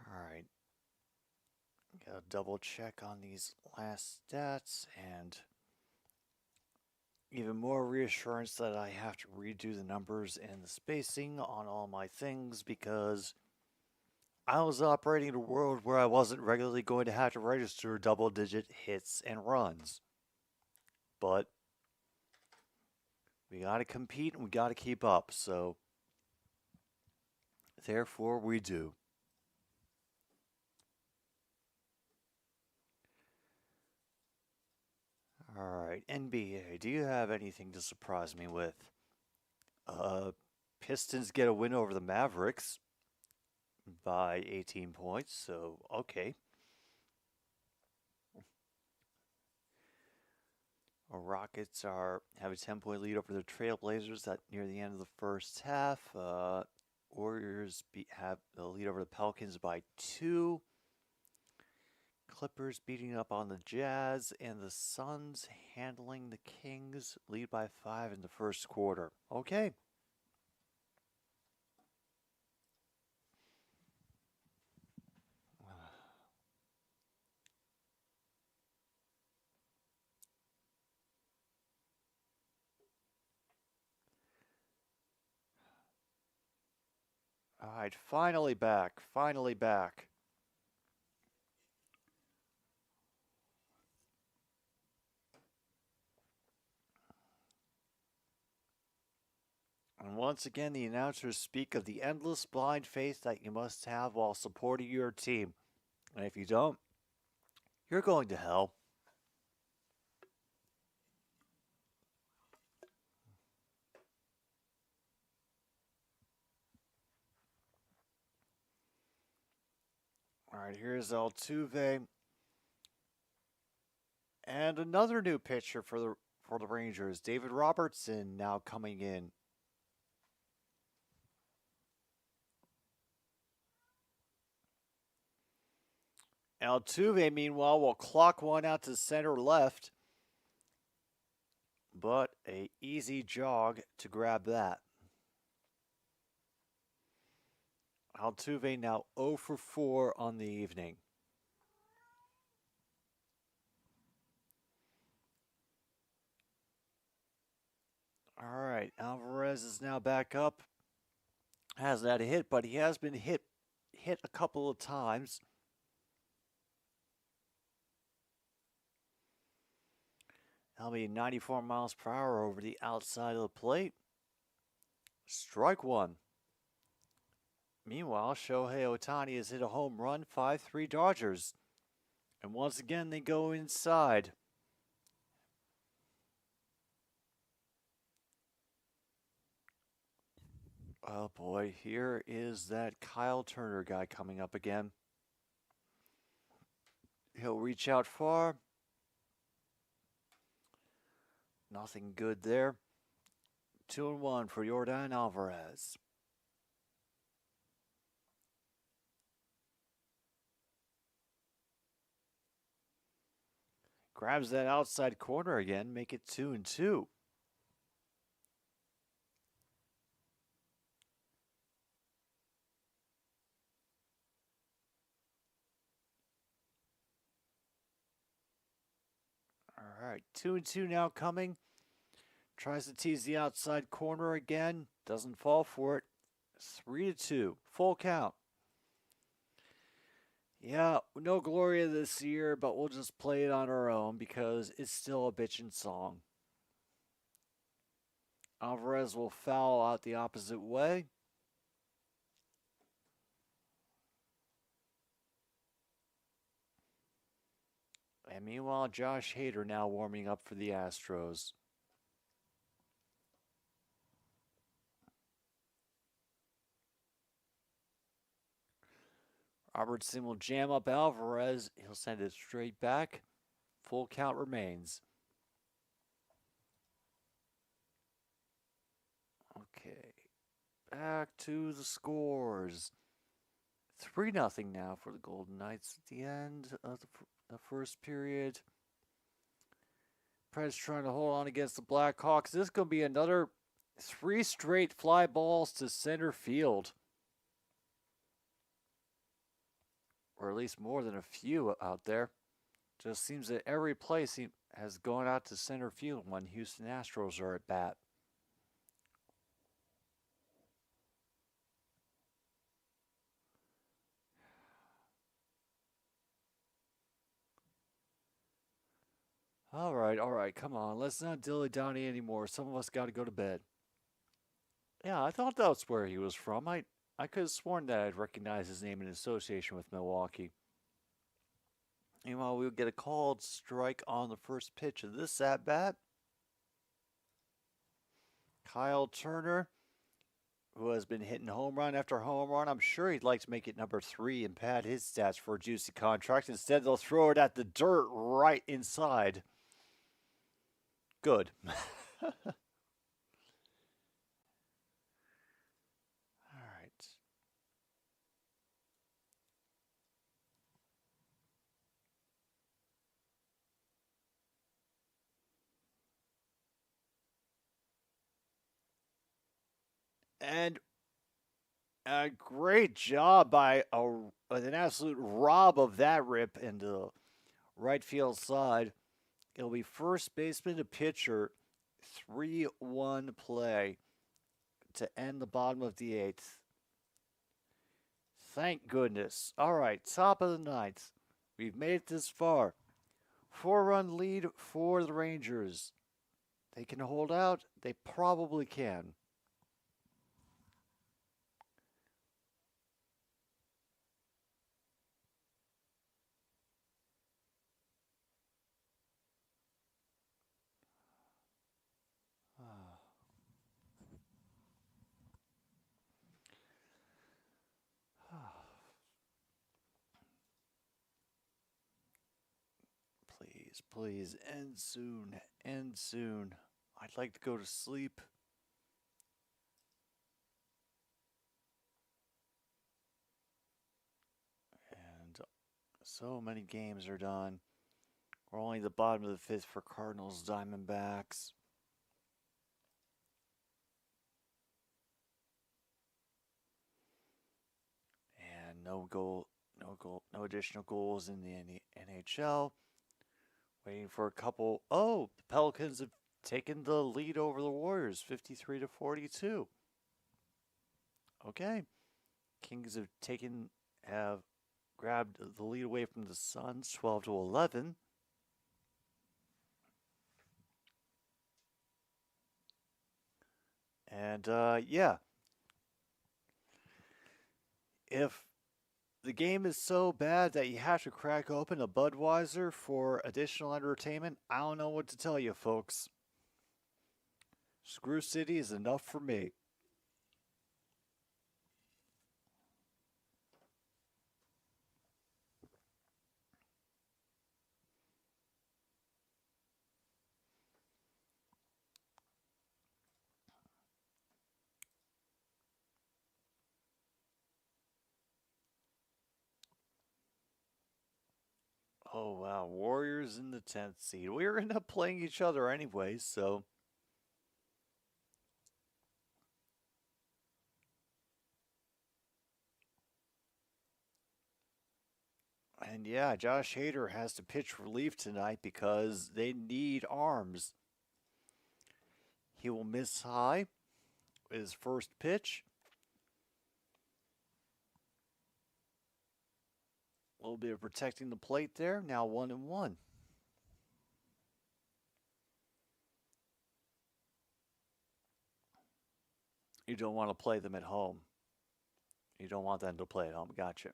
All right. Gotta double check on these last stats, and even more reassurance that I have to redo the numbers and the spacing on all my things because I was operating in a world where I wasn't regularly going to have to register double-digit hits and runs. But we got to compete and we got to keep up, so therefore we do. All right, NBA, do you have anything to surprise me with? Pistons get a win over the Mavericks by 18 points, so okay. Rockets have a 10-point lead over the Trailblazers near the end of the first half. Warriors have the lead over the Pelicans by 2. Clippers beating up on the Jazz, and the Suns handling the Kings, lead by 5 in the first quarter. Okay. All right, finally back. Finally back. And once again, the announcers speak of the endless blind faith that you must have while supporting your team. And if you don't, you're going to hell. All right, here's Altuve. And another new pitcher for the Rangers, David Robertson, now coming in. Altuve, meanwhile, will clock one out to center left, but a easy jog to grab that. Altuve now 0 for 4 on the evening. All right, Alvarez is now back up. Hasn't had a hit, but he has been hit a couple of times. That'll be 94 miles per hour over the outside of the plate. Strike one. Meanwhile, Shohei Ohtani has hit a home run, 5-3 Dodgers. And once again, they go inside. Oh boy, here is that Kyle Turner guy coming up again. He'll reach out far. Nothing good there. 2-1 for Yordan Alvarez. Grabs that outside corner again, make it 2-2. All right, 2-2 now coming. Tries to tease the outside corner again. Doesn't fall for it. 3-2. Full count. Yeah, no Gloria this year, but we'll just play it on our own because it's still a bitchin' song. Alvarez will foul out the opposite way. And meanwhile, Josh Hader now warming up for the Astros. Robertson will jam up Alvarez. He'll send it straight back. Full count remains. Okay. Back to the scores. 3-0 now for the Golden Knights at the end of the first period. Preds trying to hold on against the Blackhawks. This is going to be another 3 straight fly balls to center field. Or at least more than a few out there. Just seems that every play has gone out to center field when Houston Astros are at bat. All right, come on. Let's not dilly-dally anymore. Some of us got to go to bed. Yeah, I thought that's where he was from. I could have sworn that I'd recognize his name in association with Milwaukee. Meanwhile, we'll get a called strike on the first pitch of this at-bat. Kyle Turner, who has been hitting home run after home run. I'm sure he'd like to make it number 3 and pad his stats for a juicy contract. Instead, they'll throw it at the dirt right inside. Good. All right. And a great job by an absolute rob of that rip into the right field side. It'll be first baseman to pitcher, 3-1 play to end the bottom of the 8th. Thank goodness. All right, top of the 9th. We've made it this far. 4-run lead for the Rangers. They can hold out. They probably can. Please, end soon. End soon. I'd like to go to sleep. And so many games are done. We're only the bottom of the 5th for Cardinals, Diamondbacks. And no additional goals in the NHL. Waiting for a couple. Oh, the Pelicans have taken the lead over the Warriors, 53-42. Okay. Kings have grabbed the lead away from the Suns, 12-11. And yeah, if The game is so bad that you have to crack open a Budweiser for additional entertainment. I don't know what to tell you, folks. Screw City is enough for me. Oh, wow. Warriors in the 10th seed. We were end up playing each other anyway, so. And yeah, Josh Hader has to pitch relief tonight because they need arms. He will miss high with his first pitch. A little bit of protecting the plate there. Now 1-1. You don't want to play them at home. You don't want them to play at home. Gotcha.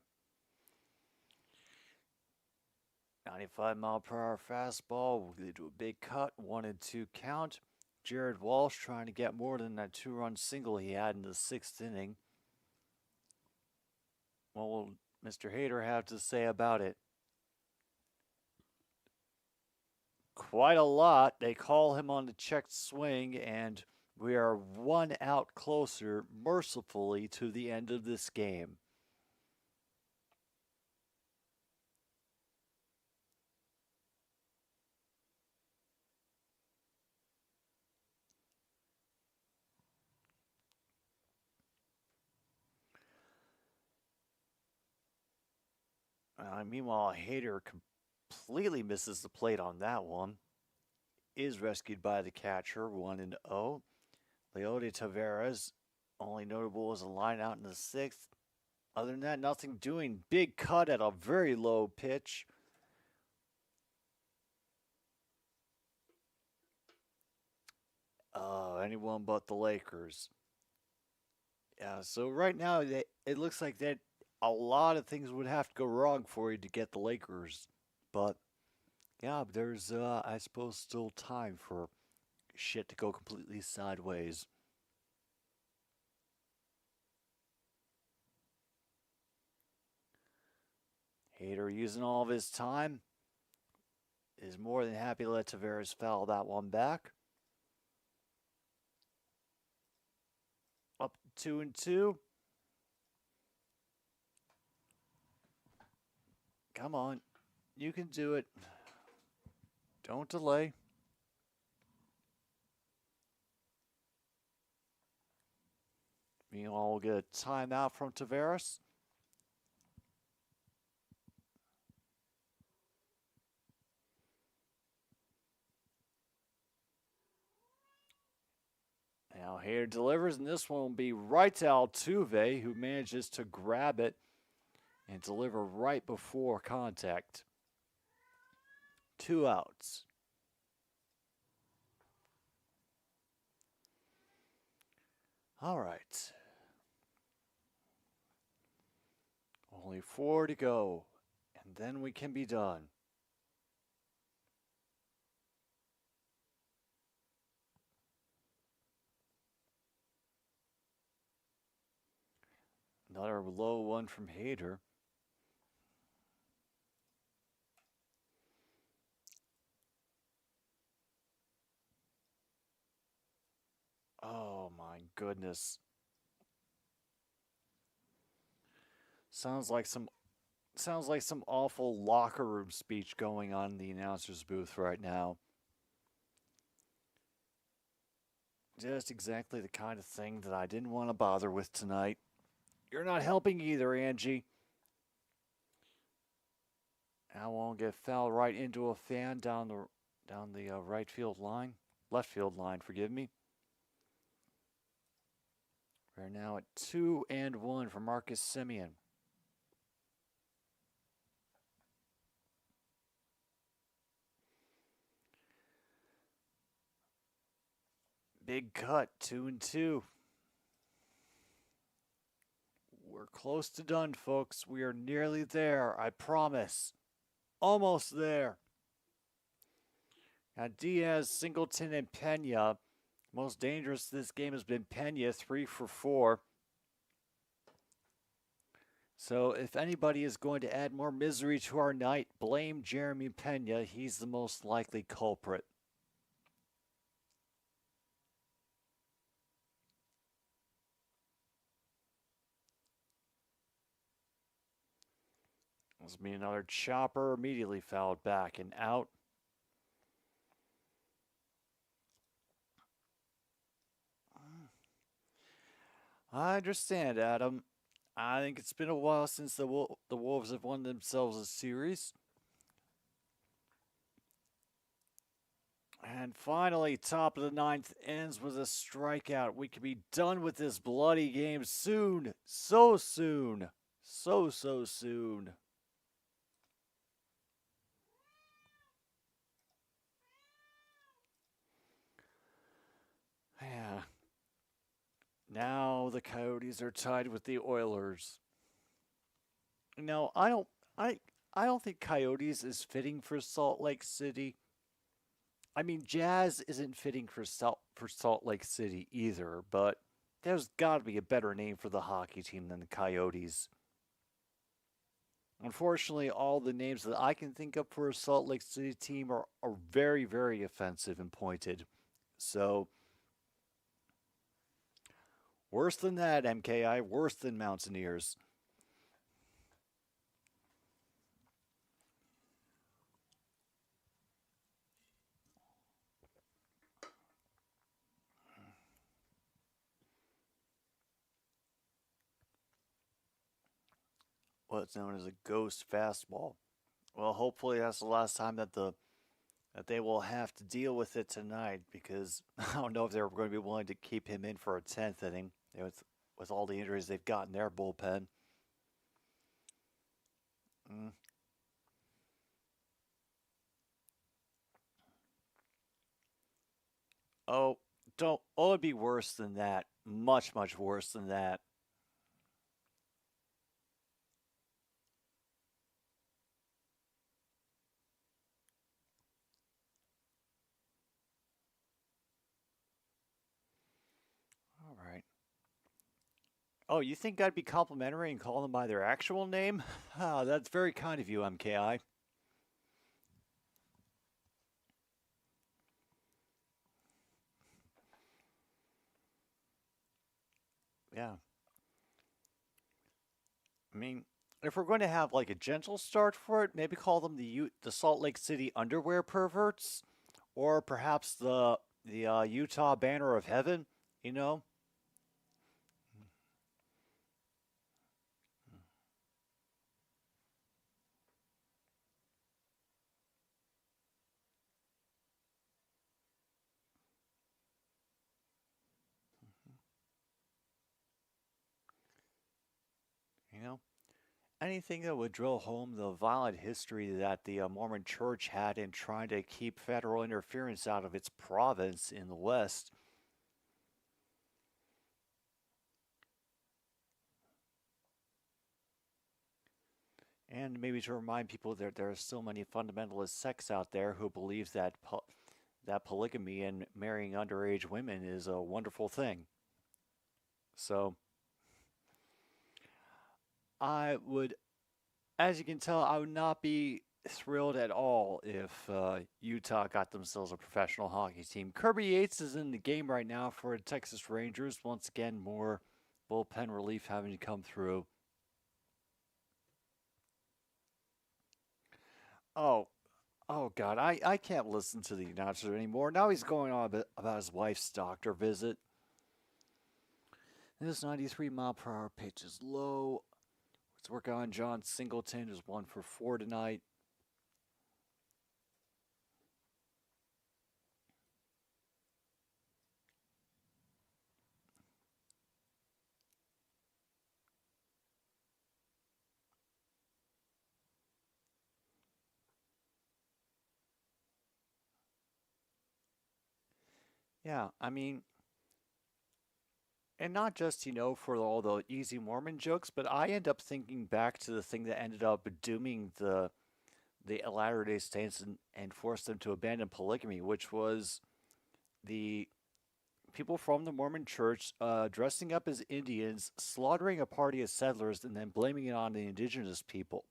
95-mile-per-hour fastball. They do a big cut. 1-2 count. Jared Walsh trying to get more than that 2-run single he had in the 6th inning. What will Mr. Hader have to say about it? Quite a lot. They call him on the checked swing, and we are 1 out closer, mercifully, to the end of this game. Meanwhile, Hader completely misses the plate on that one. Is rescued by the catcher, 1-0. Leody Taveras, only notable as a line out in the 6th. Other than that, nothing doing. Big cut at a very low pitch. Anyone but the Lakers. Yeah, so right now it looks like that a lot of things would have to go wrong for you to get the Lakers. But yeah, there's I suppose still time for shit to go completely sideways. Hader using all of his time is more than happy to let Taveras foul that one back. Up 2-2. Come on. You can do it. Don't delay. Meanwhile, we'll get a timeout from Taveras. Now Hader delivers, and this one will be right to Altuve, who manages to grab it and deliver right before contact. 2 outs. All right. Only 4 to go, and then we can be done. Another low one from Hader. Oh my goodness. Sounds like some awful locker room speech going on in the announcer's booth right now. Just exactly the kind of thing that I didn't want to bother with tonight. You're not helping either, Angie. I won't get fouled right into a fan down the right field line, left field line. Forgive me. We're now at 2-1 for Marcus Semien. Big cut, 2-2. we're close to done, folks. We are nearly there, I promise. Almost there. Now, Diaz, Singleton, and Pena. Most dangerous this game has been Pena, 3 for 4. So if anybody is going to add more misery to our night, blame Jeremy Pena. He's the most likely culprit. This will be another chopper, immediately fouled back and out. I understand, Adam. I think it's been a while since the Wolves have won themselves a series. And finally, top of the ninth ends with a strikeout. We could be done with this bloody game soon. So soon. So soon. Yeah. Now the Coyotes are tied with the Oilers. No, I don't think Coyotes is fitting for Salt Lake City. I mean, Jazz isn't fitting for Salt Lake City either, but there's got to be a better name for the hockey team than the Coyotes. Unfortunately, all the names that I can think of for a Salt Lake City team are very, very offensive and pointed. So, worse than that, MKI, worse than Mountaineers. What's known as a ghost fastball. Well, hopefully that's the last time that they will have to deal with it tonight, because I don't know if they're going to be willing to keep him in for a 10th inning with all the injuries they've got in their bullpen. Oh, don't. Oh, it'd be worse than that. Much, much worse than that. All right. Oh, you think I'd be complimentary and call them by their actual name? Ah, that's very kind of you, MKI. Yeah. I mean, if we're going to have like a gentle start for it, maybe call them the Salt Lake City underwear perverts, or perhaps the Utah Banner of Heaven. You know, you know, anything that would drill home the violent history that the Mormon Church had in trying to keep federal interference out of its province in the West. And maybe to remind people that there are so many fundamentalist sects out there who believe that that polygamy and marrying underage women is a wonderful thing. So I would, as you can tell, I would not be thrilled at all if Utah got themselves a professional hockey team. Kirby Yates is in the game right now for the Texas Rangers. Once again, more bullpen relief having to come through. Oh, oh God, I can't listen to the announcer anymore. Now he's going on about his wife's doctor visit. This 93-mile-per-hour pitch is low. Let's work on John Singleton, who's 1 for 4 tonight. Yeah, I mean, And not just, for all the easy Mormon jokes, but I end up thinking back to the thing that ended up dooming the Latter-day Saints and forced them to abandon polygamy, which was the people from the Mormon church dressing up as Indians, slaughtering a party of settlers, and then blaming it on the indigenous people.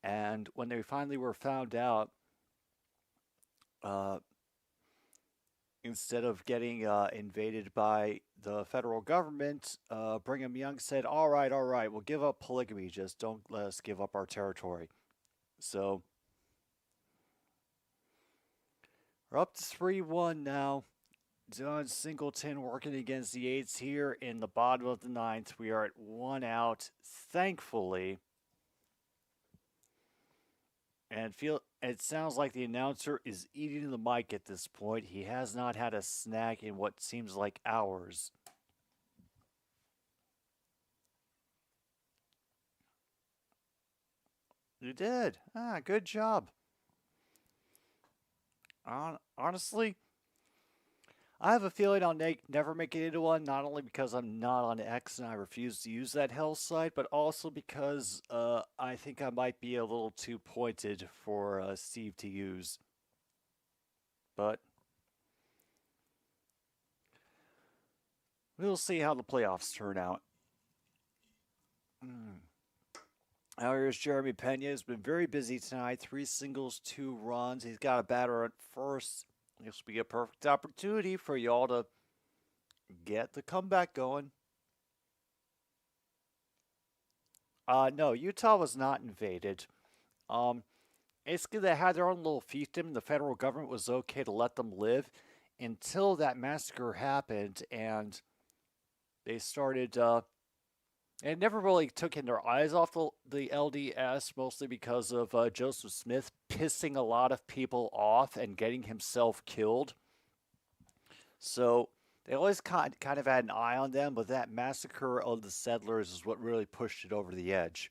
And when they finally were found out, uh, instead of getting invaded by the federal government, Brigham Young said, all right, we'll give up polygamy, just don't let us give up our territory. So we're up to 3-1 now. John Singleton working against the eights here in the bottom of the ninth. We are at 1 out, thankfully. And it sounds like the announcer is eating the mic at this point. He has not had a snack in what seems like hours. You did. Good job. Honestly, I have a feeling I'll never make it into one, not only because I'm not on X and I refuse to use that hell site, but also because I think I might be a little too pointed for Steve to use. But we'll see how the playoffs turn out. Now here's Jeremy Pena. He's been very busy tonight. 3 singles, 2 runs. He's got a batter at first. This will be a perfect opportunity for y'all to get the comeback going. No, Utah was not invaded. Basically, they had their own little fiefdom, and the federal government was okay to let them live until that massacre happened, and they started. It never really took in their eyes off the LDS, mostly because of Joseph Smith pissing a lot of people off and getting himself killed. So they always kind of had an eye on them, but that massacre of the settlers is what really pushed it over the edge.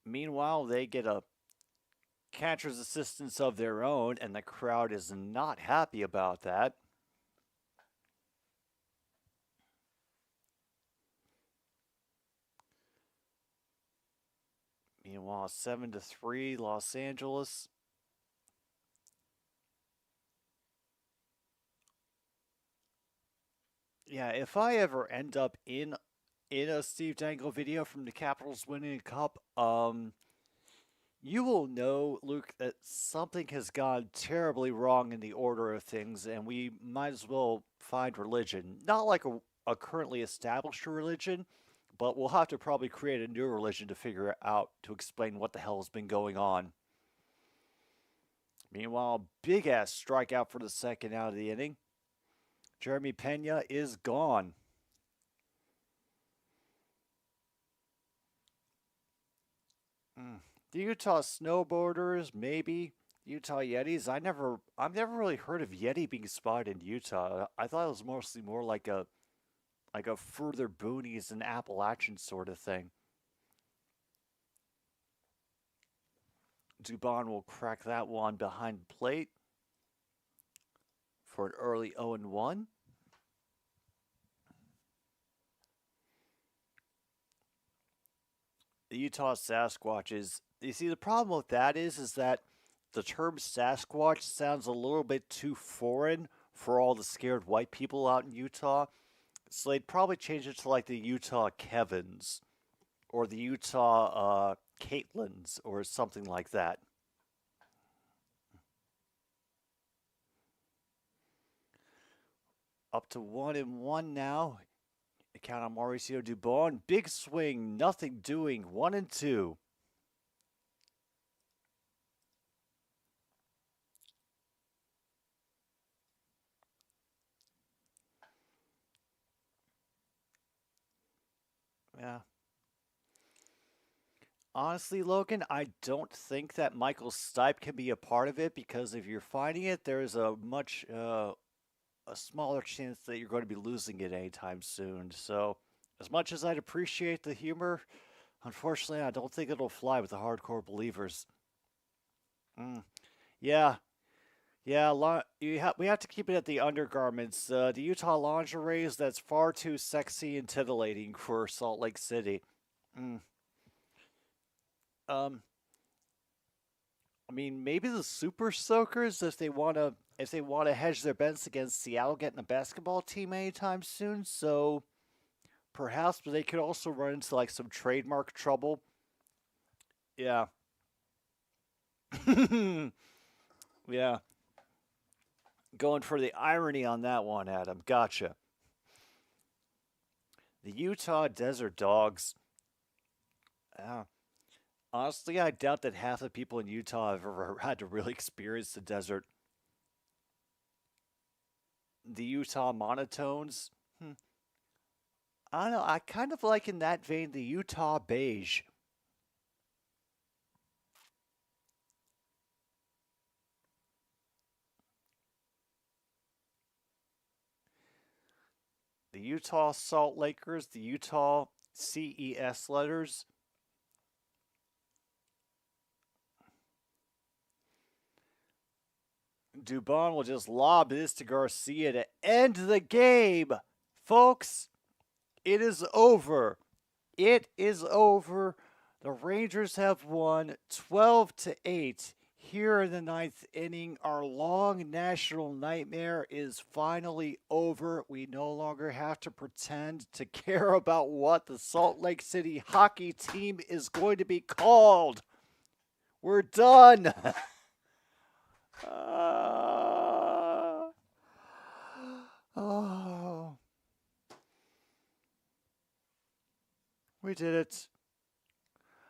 Meanwhile, they get a catcher's assistance of their own, and the crowd is not happy about that. Meanwhile, 7-3, Los Angeles. Yeah, if I ever end up in a Steve Dangle video from the Capitals winning a cup, you will know, Luke, that something has gone terribly wrong in the order of things, and we might as well find religion. Not like a currently established religion, but we'll have to probably create a new religion to figure out, to explain what the hell has been going on. Meanwhile, big ass strikeout for the second out of the inning. Jeremy Pena is gone. The Utah snowboarders, maybe. Utah Yetis. I've never really heard of Yeti being spotted in Utah. I thought it was mostly more like a further boonies and Appalachian sort of thing. Dubon will crack that one behind plate for an early 0-1. The Utah Sasquatches. You see, the problem with that is that the term Sasquatch sounds a little bit too foreign for all the scared white people out in Utah. So they'd probably change it to like the Utah Kevins or the Utah Caitlins or something like that. Up to 1-1 now. Count on Mauricio Dubon. Big swing, nothing doing. 1-2. Yeah. Honestly, Logan, I don't think that Michael Stipe can be a part of it because if you're finding it, there's a much a smaller chance that you're going to be losing it anytime soon. So, as much as I'd appreciate the humor, unfortunately, I don't think it'll fly with the hardcore believers. Mm. Yeah, yeah. We have to keep it at the undergarments. The Utah lingeries, that's far too sexy and titillating for Salt Lake City. Mm. Um, I mean, maybe the Super Soakers, if they want to hedge their bets against Seattle getting a basketball team anytime soon. So perhaps, but they could also run into like some trademark trouble. Yeah. Yeah. Going for the irony on that one, Adam. Gotcha. The Utah Desert Dogs. Uh, Honestly, I doubt that half the people in Utah have ever had to really experience the desert. The Utah Monotones. Hmm. I don't know. I kind of like in that vein the Utah Beige. The Utah Salt Lakers, the Utah CES letters. Dubon will just lob this to Garcia to end the game. Folks, it is over. It is over. The Rangers have won 12-8 here in the ninth inning. Our long national nightmare is finally over. We no longer have to pretend to care about what the Salt Lake City hockey team is going to be called. We're done. Oh, we did it.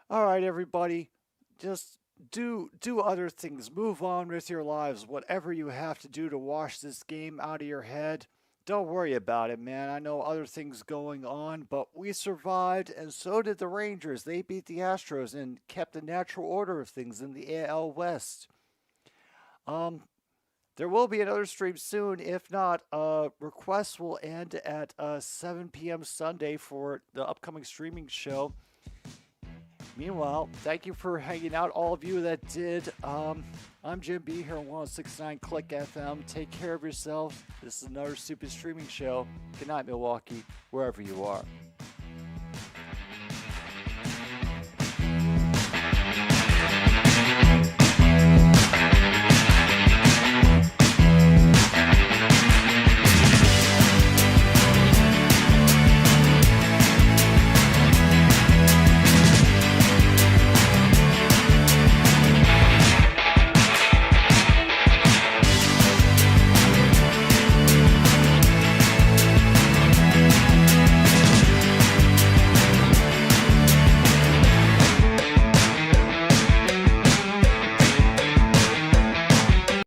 All right, everybody. Just do other things. Move on with your lives. Whatever you have to do to wash this game out of your head, don't worry about it, man. I know other things going on, but we survived, and so did the Rangers. They beat the Astros and kept the natural order of things in the AL West. Um, there will be another stream soon. If not, requests will end at 7 p.m. Sunday for the upcoming streaming show. Meanwhile, thank you for hanging out, all of you that did. I'm Jim B here on 1069 Click FM. Take care of yourself. This is another stupid streaming show. Good night, Milwaukee, wherever you are.